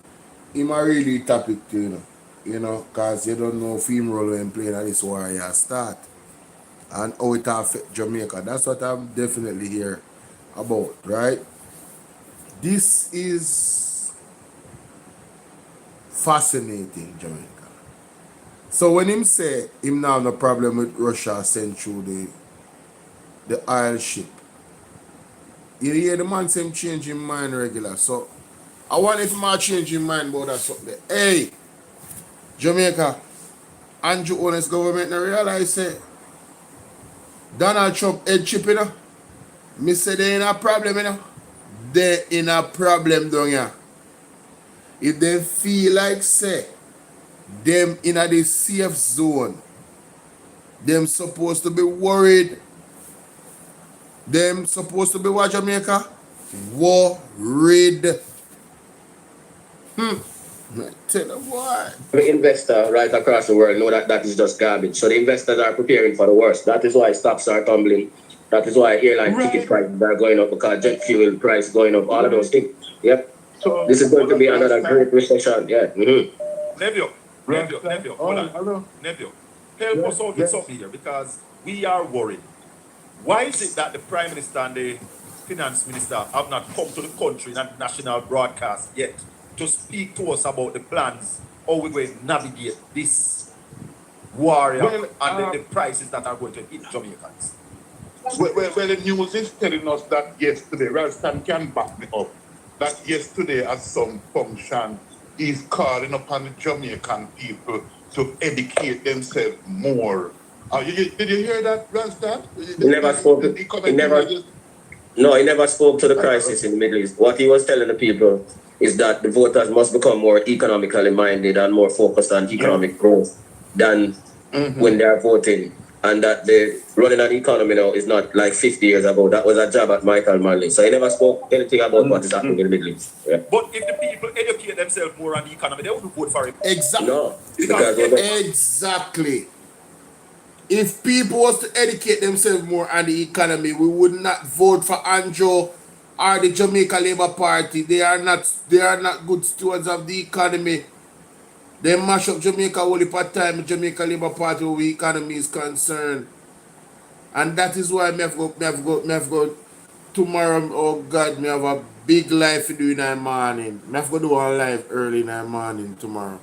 him a really topic too, you know, because you don't know if him role when playing at this war you start and how it affect Jamaica. That's what I'm definitely here about, right? This is fascinating, Jamaica. So when him say him now have no problem with Russia send through the oil ship, you hear the man say him change his mind regular. So I wonder if him change his mind about that something. Hey, Jamaica, Andrew Holness government now realize say Donald Trump head chip, you know. Me say they in a problem, you know. They in a problem down here. if they feel like say them in a the safe zone, them supposed to be worried. Them supposed to be what, Jamaica? Worried. Tell them what. The investor right across the world know that that is just garbage. So the investors are preparing for the worst. That is why stocks are tumbling. That is why airline ticket prices are going up, because jet fuel price going up, all of those things. Yep. So This is going to be another great recession. Yeah. Nephew, hold on. Nephew, help us out with something here, because we are worried. Why is it that the Prime Minister and the Finance Minister have not come to the country and national broadcast yet to speak to us about the plans, how we're going to navigate this warrior and the prices that are going to hit Jamaicans? Well, the news is telling us that yesterday, Ralston can back me up, that yesterday at some function, he's calling upon the Jamaican people to educate themselves more. Did you hear that, Ralston? He never spoke. He never spoke to the crisis in the Middle East. What he was telling the people is that the voters must become more economically minded and more focused on economic growth than when they are voting. And that the running an economy now is not like 50 years ago. That was a job at Michael Manley. So he never spoke anything about what is happening in the Middle East. Yeah. But if the people educate themselves more on the economy, they wouldn't vote for him. Exactly. No. Exactly. If people was to educate themselves more on the economy, we would not vote for Andrew or the Jamaica Labour Party. They are not good stewards of the economy. They mash up Jamaica only part time, Jamaica Labour Party where the economy is concerned. And that is why me have go tomorrow, oh God, me have a big live to do in the morning. Me have to do one live early in the morning tomorrow.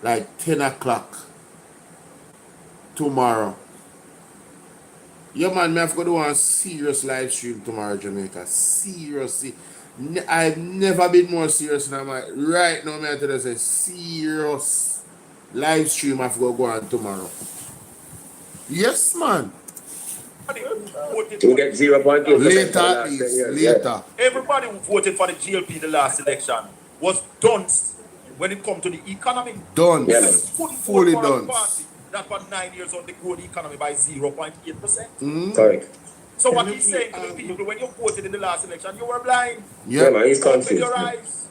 Like 10 o'clock. Tomorrow. Yeah, man, me have to do one serious live stream tomorrow, Jamaica. Seriously. I've never been more serious than I'm like, right now, I tell you, say, serious live stream I have to go on tomorrow. Yes, man. You get 0.8%. Later. Everybody who voted for the GLP the last election was dunce when it comes to the economy. Dunce. Yeah, fully dunce. That for 9 years on, they grow the economy by 0.8%. Correct. So what he's saying to the people, when you voted in the last election, you were blind. Yeah, man, he's confused. Your eyes.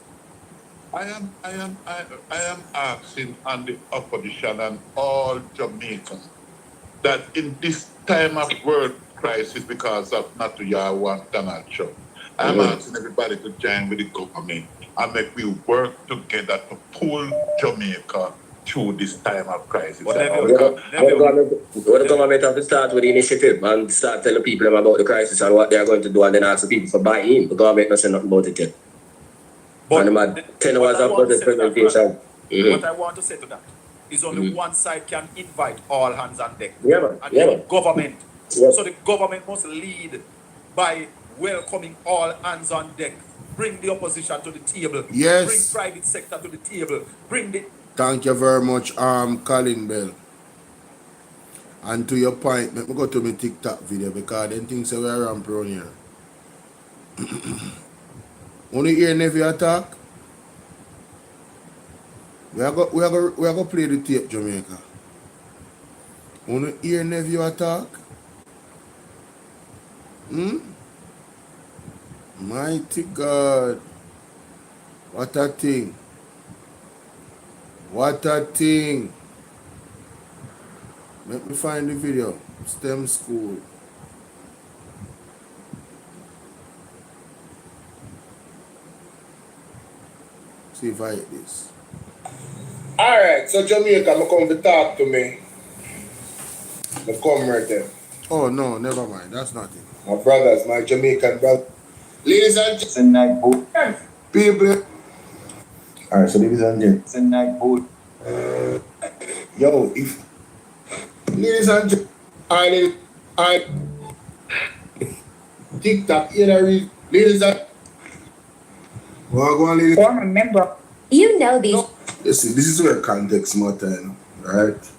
I am asking on the opposition and all Jamaicans that in this time of world crisis because of not to want Donald Trump, I'm asking everybody to join with the government and make we work together to pull Jamaica through this time of crisis. What the government have to start with the initiative and start telling people about the crisis and what they are going to do, and then ask the people for buy-in. The government doesn't know nothing about it yet. But and 10 hours after the presentation. What I want to say to that is only one side can invite all hands on deck. And the government. So the government must lead by welcoming all hands on deck. Bring the opposition to the table. Yes. Bring private sector to the table. Bring the... Thank you very much, Colin Bell. And to your point, let me go to my TikTok video because them things say we're ramp around here. Only hear Nevy attack. We are go play the tape, Jamaica. Only hear Nevy attack. Mighty God. What a thing. What a thing. Let me find the video. STEM school. See if I hit this. Alright, so Jamaica, come to talk to me. Come right there. Oh no, never mind. That's nothing. My brothers, my Jamaican brothers. Ladies and gentlemen, people. Alright, so ladies and gentlemen, yo, if ladies and gentlemen, I TikTok, ladies and well, ladies. Former member. You know these. Listen, this is where context matter, right?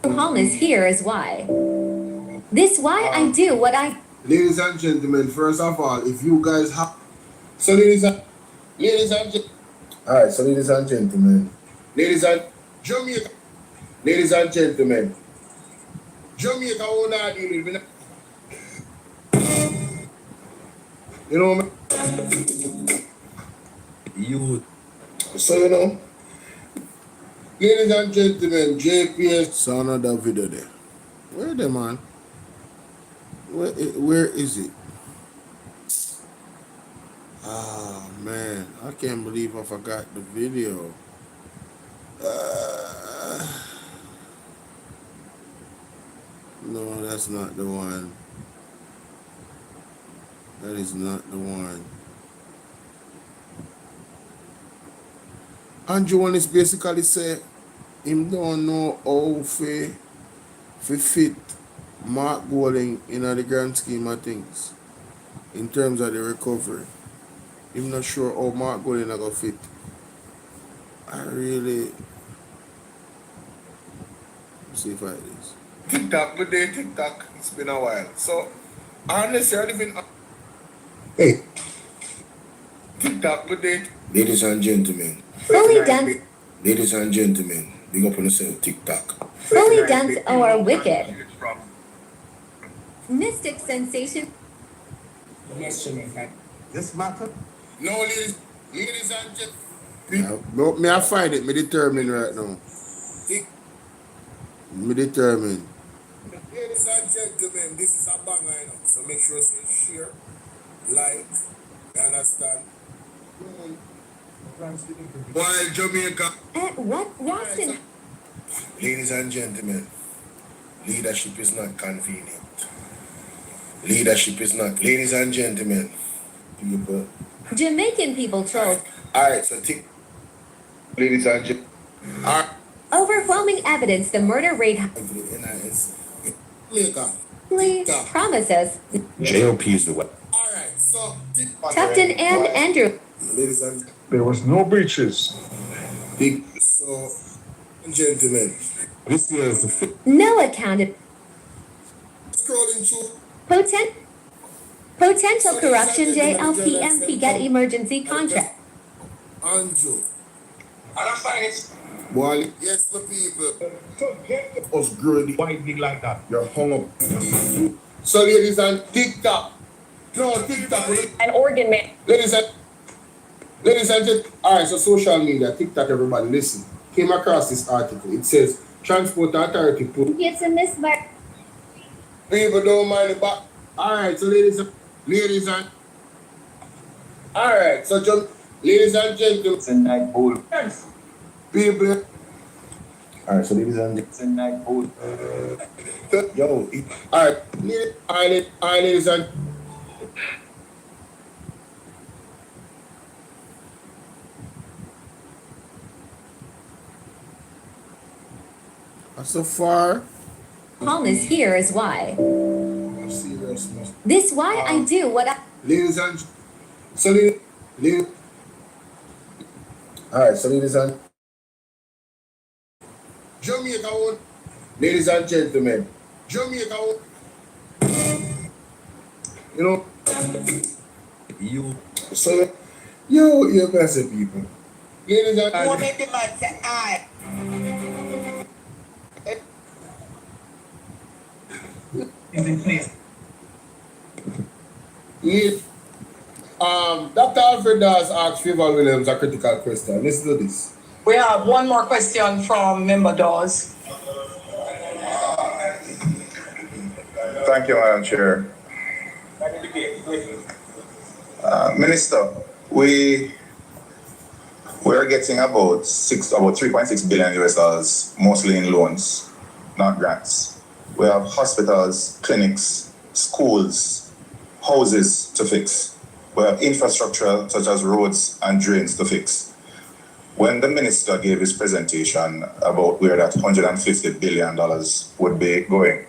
Home is here is why. This why I do what I Ladies and gentlemen, first of all, if you guys have... So ladies and gentlemen... Alright, so ladies and gentlemen. Jamaica. Ladies and gentlemen. Jamaica will not deal with... You know what you... So you know... Ladies and gentlemen, JPS... Son of the video there. Where the man? Where is it? Oh man, I can't believe I forgot the video. No, that's not the one. That is not the one. Andrew one is basically say him don't know how to fit Mark Golding in the grand scheme of things in terms of the recovery. I'm not sure how Mark Golding is going to fit. I really... Let's see if I is. TikTok, good day, TikTok. It's been a while. So, honestly, I live in... Hey. TikTok, good day. Ladies and gentlemen. Fully dance, Ladies and gentlemen. Big up on yourself, TikTok. fully dance or wicked. Mystic sensation. Yes, Jamaica. This matter? No, ladies and gentlemen. No, me I find it. Me determined right now. Me determined. Ladies and gentlemen, this is a banger, you know. So make sure you share, like, you understand? While Jamaica. What? Watson? Ladies and gentlemen, leadership is not convenient. Leadership is not. Ladies and gentlemen, people. Jamaican people trolled. Alright, so ladies and gentlemen. Alright. Overwhelming evidence the murder rate. Please promise us. JOP is the way. Alright, so Tufton and Andrew. ladies and There was no breaches. so gentlemen. This year is the No accounted. Scrolling through. Potential corruption. JLPMP get emergency contract. Andrew. Boy, yes, my people. Us growing why big like that. you're hung up. So ladies and TikTok. No, TikTok. An organ man. Ladies and gentlemen. Alright, so social media, TikTok, everybody listen. Came across this article. It says Transport Authority put It's a mismatch. people don't mind the back. Alright, so ladies and alright, so ladies and gentlemen. It's a night bowl. People. Alright, so ladies and It's a night bowl. yo, alright, ladies and so far. Calmness here is why. Seriousness. This why I do what I. Ladies and so ladies. Alright, so ladies and Jamaica one. Ladies and gentlemen. Jamaica one. You know you so you're massive people. Ladies and What make the man say aye? Is in place. Dr. Alfred Dawes asked Favor Williams a critical question. Listen to this. We have one more question from Member Dawes. Thank you, Madam Chair. Minister, we are getting about 3.6 billion US dollars, mostly in loans, not grants. We have hospitals, clinics, schools, houses to fix. We have infrastructure such as roads and drains to fix. When the minister gave his presentation about where that $150 billion would be going,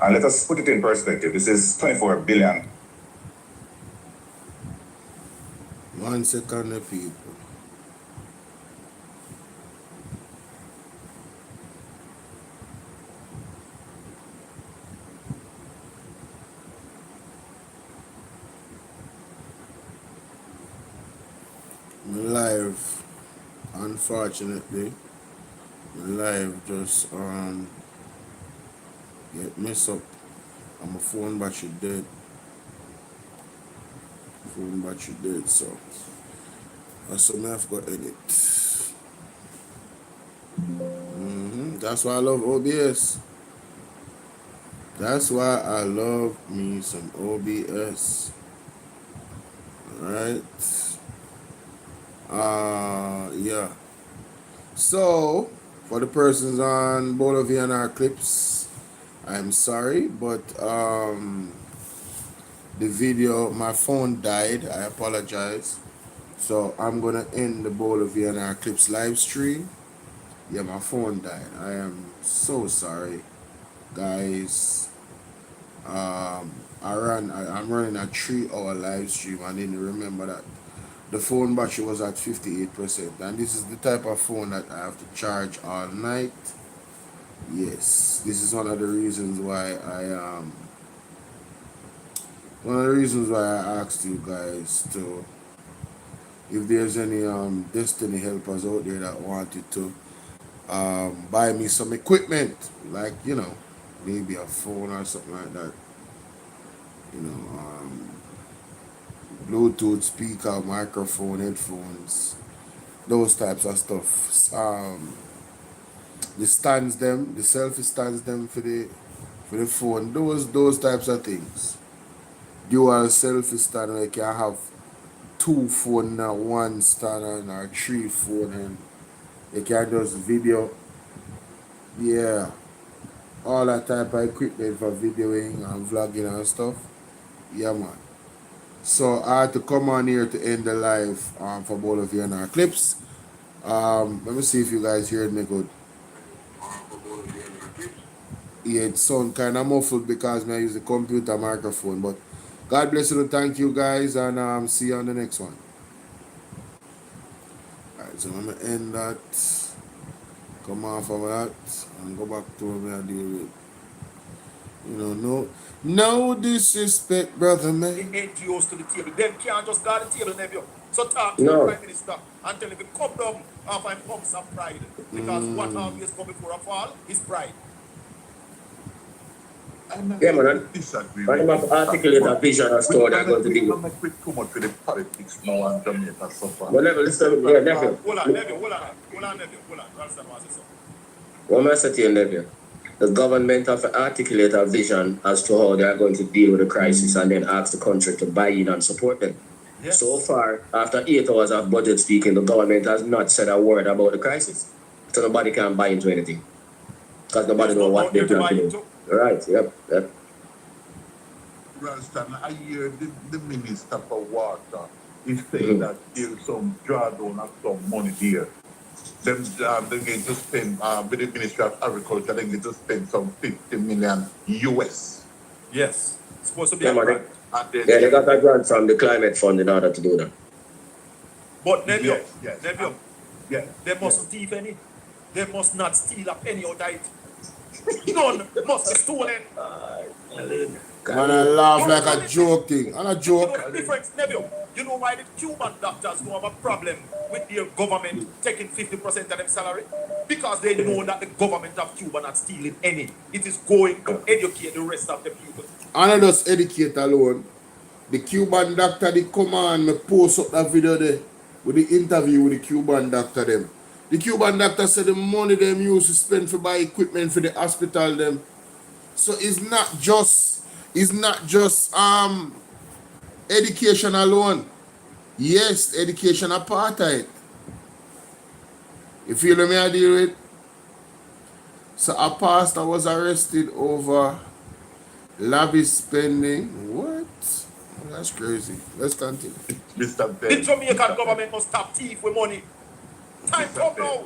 and let us put it in perspective, this is 24 billion. 1 second, people. Unfortunately, my live just get messed up and my phone battery dead. Phone battery dead, so that's something I've got in it. That's why I love OBS. That's why I love me some OBS. Alright. Yeah. So, for the persons on BOLO V&R clips, I'm sorry, but the video, my phone died. I apologize. So, I'm gonna end the BOLO V&R clips live stream. Yeah, my phone died. I am so sorry, guys. I'm running a 3-hour live stream. I didn't remember that the phone battery was at 58%, and this is the type of phone that I have to charge all night. Yes, this is one of the reasons why I asked you guys to, if there's any Destiny helpers out there that wanted to buy me some equipment, like, you know, maybe a phone or something like that, you know, Bluetooth speaker, microphone, headphones, those types of stuff. The stands them, the selfie stands them for the phone, those types of things. Dual selfie stand where you can have 2 phone in one stand or 3 phone, and you can just video. Yeah, all that type of equipment for videoing and vlogging and stuff. Yeah, man. So I had to come on here to end the live for BOLO V&R clips. Let me see if you guys hear me good. Yeah, it sounds kind of muffled because I use the computer microphone, but God bless you and thank you guys, and see you on the next one. Alright, so I'm going to end that, come off of that, and go back to what I deal with. You know, no disrespect, brother, man. The NGOs to the table. Them can't just guard the table, nephew. So talk to No. the Prime Minister and tell him to come down and find pumps of pride. Because what always come before a fall is pride. Yeah, man. Disagree. I'm going to articulate a vision as to how they're going to deal I'm not quick too much with the politics now and Jamaica so far. Well, listen, yeah, nephew. Hold on, nephew. Ralston wants to say something. What am I saying to you, nephew? The government have to articulate a vision as to how they are going to deal with the crisis and then ask the country to buy in and support them. Yes. So far, after 8 hours of budget speaking, the government has not said a word about the crisis. So nobody can buy into anything. Because nobody knows what they plan to do. Right, yep. Ralston, I hear the Minister for Water is saying that there's some drawdown of some money there. They're going to spend, with the Ministry of Agriculture, they're going to spend some 50 million US. Yes. It's supposed to be Yeah, a man. grant. Yeah, they got a grant from the climate fund in order to do that. But nephew, Yes. Yes. they mustn't thief any. They must not steal a penny out of it. None must be stolen. Man, I laugh like a joke thing. And a joke. You know the difference, nephew? You know why the Cuban doctors don't have a problem with their government taking 50% of their salary? Because they know that the government of Cuba not stealing any. It is going to educate the rest of the people. And I just educate alone. The Cuban doctor, they come on, me post up that video there with the interview with the Cuban doctor them. The Cuban doctor said the money them used to spend for buy equipment for the hospital them. So it's not just education alone. Yes, education a part of it. You feel me I deal with? So a pastor was arrested over lavish spending. What? Oh, that's crazy. Let's continue. Mr. The Ben. Jamaican government must stop thief with money. Time come now.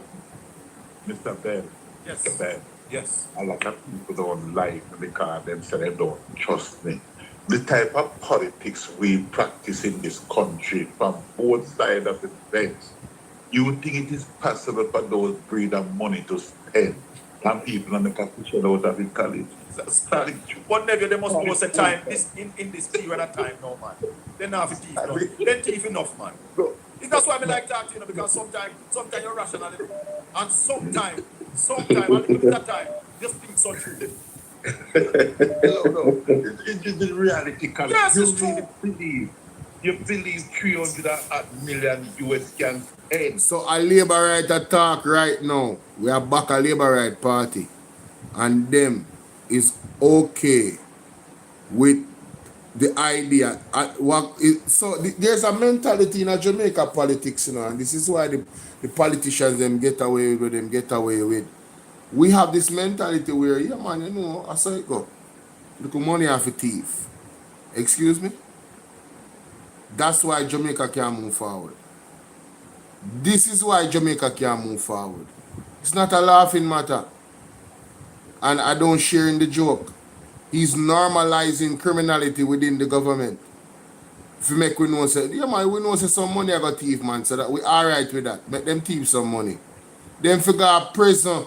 Mr. Ben. Yes. Mr. Ben. Yes. A lot of people don't like because them say they don't trust me. The type of politics we practice in this country from both sides of the fence, you think it is possible for those breed of money to spend and people on the position out of the college? But nephew, they must know a time in this period of time now, man. They not have thief enough. They thief enough, man. That's why I like that, because sometimes you're rational, and sometimes, a little bit of time, you speak so true. No. It is the reality, Colin. Yes, You it's really true. believe 300 million US can end. So a Labour right attack right now. We are back a Labour right party. And them is okay with the idea. There's a mentality in a Jamaica politics, and this is why the politicians them get away with what them get away with. We have this mentality where, yeah man, I saw it go. Look money off a thief. Excuse me? That's why Jamaica can't move forward. This is why Jamaica can't move forward. It's not a laughing matter. And I don't share in the joke. He's normalizing criminality within the government. If you make we know, say, yeah man, we know say some money I got thief, man, so that we alright with that. Make them thief some money. Them figure out prison.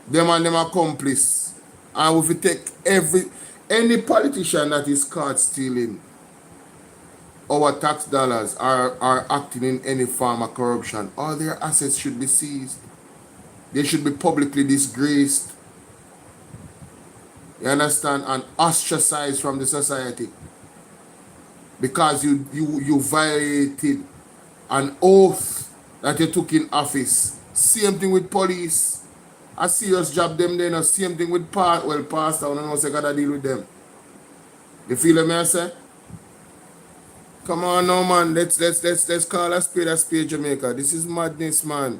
Them and them accomplice. And if you take any politician that is caught stealing our tax dollars are acting in any form of corruption, all their assets should be seized. They should be publicly disgraced. You understand? And ostracized from the society. Because you violated an oath that you took in office. Same thing with police. A serious job them then. Same thing with pastor. I don't know say gotta deal with them. You feel me I say? Come on now, man. Let's call a spade, Jamaica. This is madness, man.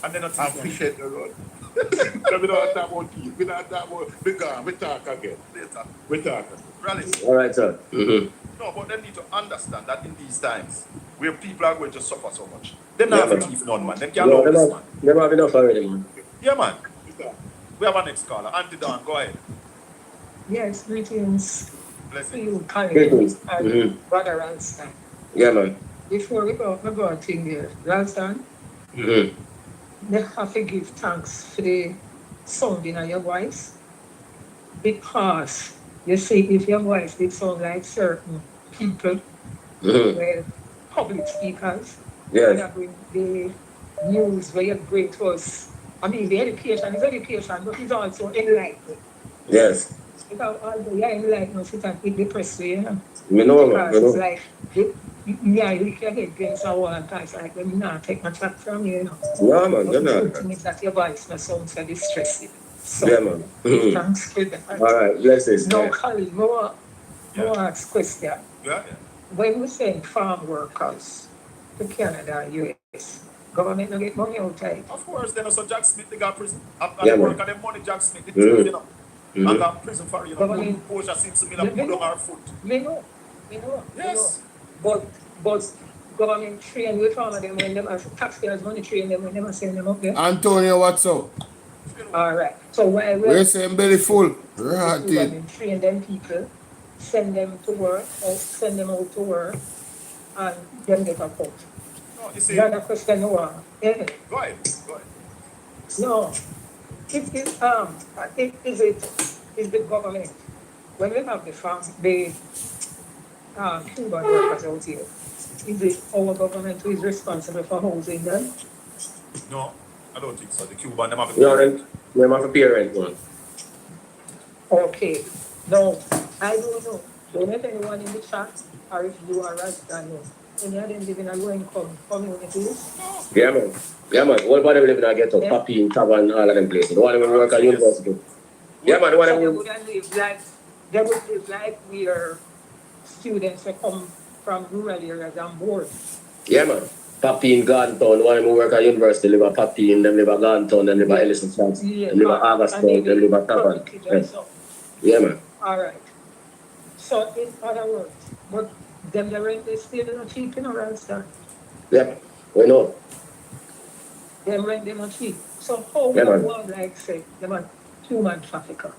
And then I appreciate the road. We don't talk about teeth. We don't talk about. We talk again. Later. We talk. Rally. All right, sir. Mm-hmm. No, but they need to understand that in these times, where people are going to suffer so much, they don't have a thief none, man. They can't know this, man. They have enough already, man. Yeah, man. We have our next caller. Auntie Dawn, go ahead. Yes, greetings to Blessings. you, Colin, Greetings. and Mm-hmm. Brother Ralston. Yeah, man. Before we go a thing here, Ralston, Mm-hmm. they have to give thanks for the sounding of your voice, because you see, if your voice did sound like certain people, well, public speakers, Yes. that bring the news where you bring to us. I mean, the education is education, but it's also enlightening. Yes. Because although you're enlightened, it's a bit depressing, you know. We know, man. Because it's like, yeah, you can get against a wall and things like that. You not take my chat from you, you know. Yeah, man. But Good the night. good thing is that your voice not sound so distressing. So, Yeah, man. thanks for that. All right. Blessings. Now, Colin, more ask question. Yeah. When we send farm workers to Canada and US, government don't get money out there. Of course, then also Jack Smith, they got prison. Yeah, And man. work at them money, Jack Smith, the truth, you know. Mm-hmm. And got prison for, you know. Government- Porsche seems to be like put on our foot. We know. Yes. But government train with farmer them when them as taxpayers money train them when them send them up there. Antonio, what's up? Alright. So while We're saying belly full. Right. government train them people, send them to work, or send them out to work, and them get a cut. No, you see, That's a question no one. Yeah. go ahead. No. Is the government, when we have the farm, the Cuban workers out here, is it our government who is responsible for housing them? No, I don't think so. The Cuban, them have a Yeah, rent. We have a parent, man. Okay. No, I don't know. Don't let anyone in the chat, or if you are right, I know. Any of them live in a low-income communities? Yeah, man. Yeah, man. What about them living in a ghetto? Papi in Tavern, all of them places. The one that work at university. Yeah, man. The one So they that wouldn't live like, they would live like we are students that come from rural areas and board. Yeah, man. Papi in Garden Town, the one who work at university, live at Papi, and them live at Garden Town, them live at Ellison France, Yeah, them live at August Town, them live at Tavern. Yeah, man. All right. So in other words, but them the rent is still not cheap in around stuff. Yeah, we know. Them rent them not cheap. So how Yeah, man. one like say them are human trafficker?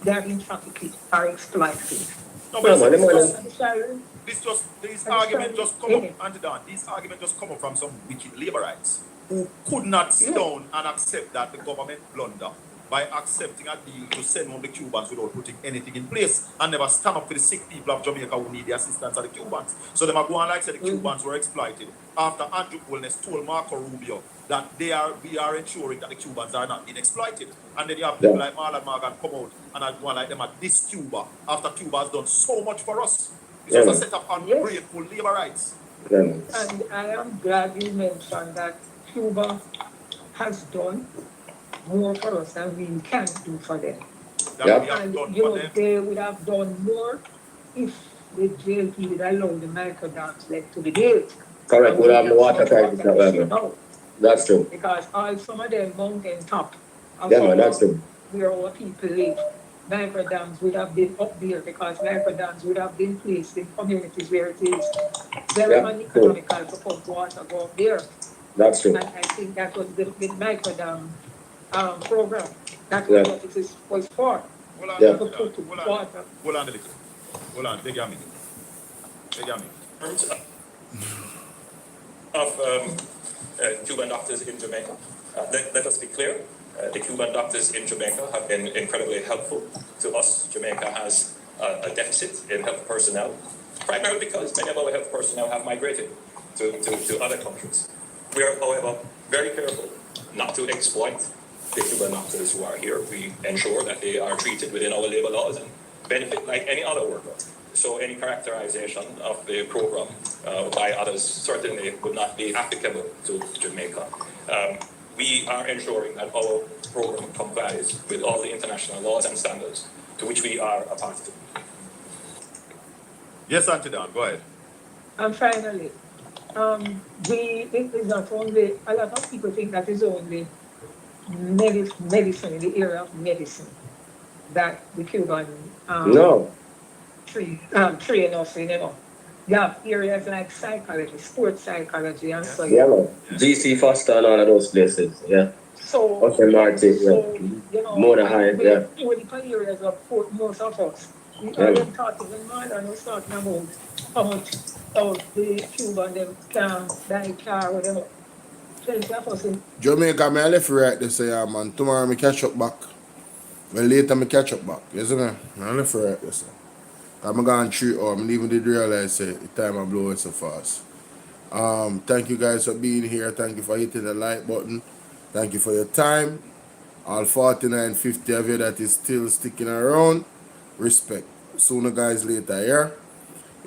They are in trafficking or exploiting. No, Yeah, but man. these arguments just come up, Auntie Dawn, these arguments just come up from some wicked laborites who could not sit down and accept that the government blunder by accepting a deal to send home the Cubans without putting anything in place and never stand up for the sick people of Jamaica who need the assistance of the Cubans. So them are going like said the Cubans were exploited after Andrew Holness told Marco Rubio that we are ensuring that the Cubans are not being exploited. And then you have people like Marlon Morgan come out and are going like them at this Cuba after Cuba has done so much for us. It's just a set of ungrateful labor rights. And I am glad you mentioned that Cuba has done more for us than we can do for them. And they would have done more if the JLP would allow the microdams led to the gate. Correct, we'll have the water crisis. That's true. Because some of them mountain top, that's true. where our people live, microdams would have been up there because microdams would have been placed in communities where it is very uneconomical to pump water go up there. That's true. And I think that was the microdam program. That's what it was for. Hold on a little. Take your minute. Of Cuban doctors in Jamaica. Let us be clear. The Cuban doctors in Jamaica have been incredibly helpful to us. Jamaica has a deficit in health personnel, primarily because many of our health personnel have migrated to other countries. We are, however, very careful not to exploit the Cuban doctors who are here. We ensure that they are treated within our labor laws and benefit like any other worker. So any characterization of the program by others certainly would not be applicable to Jamaica. We are ensuring that our program complies with all the international laws and standards to which we are a party to. Yes, Auntie Dan, go ahead. And finally, it is not only, a lot of people think that is only medicine, in the area of medicine, that the Cuban train us in, You have areas like psychology, sports psychology, and so on. GC Foster and all of those places, So, more than high, political areas of most of us. We are talking in modern, we're talking about how much of the Cuban them can buy car, whatever. Jamaica, I left right this year, man. Tomorrow I catch up back. Well, later I catch up back. You see me? I left right this year. I'm going 3 hours. I even did realize the time I blow it so fast. Thank you guys for being here. Thank you for hitting the like button. Thank you for your time. All 4950 of you that is still sticking around. Respect. Sooner guys later, yeah?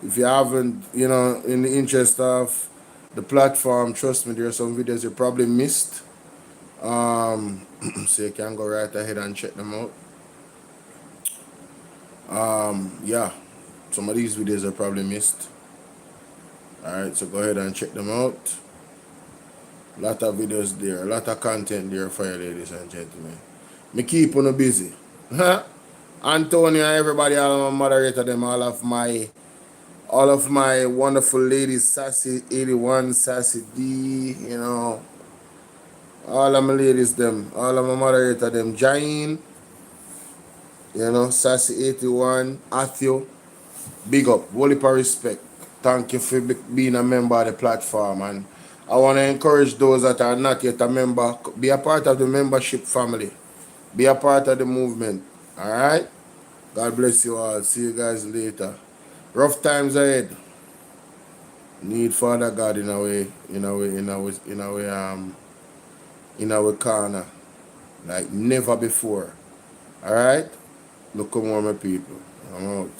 If you haven't, in the interest of the platform, trust me, there are some videos you probably missed. So you can go right ahead and check them out. Some of these videos are probably missed. Alright, so go ahead and check them out. A lot of videos there, a lot of content there for you, ladies and gentlemen. Me keep on busy. Antonio, everybody, all of my moderator, them, all of my wonderful ladies, Sassy 81, Sassy D, all of my ladies, them, all of my moderator, them, Jain, Sassy 81, Athio. Big up, whole heap of respect. Thank you for being a member of the platform, and I want to encourage those that are not yet a member, be a part of the membership family, be a part of the movement. All right, God bless you all. See you guys later. Rough times ahead. Need Father God in our corner like never before. All right, look come on, my people. I'm out.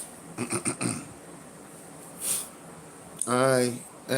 I am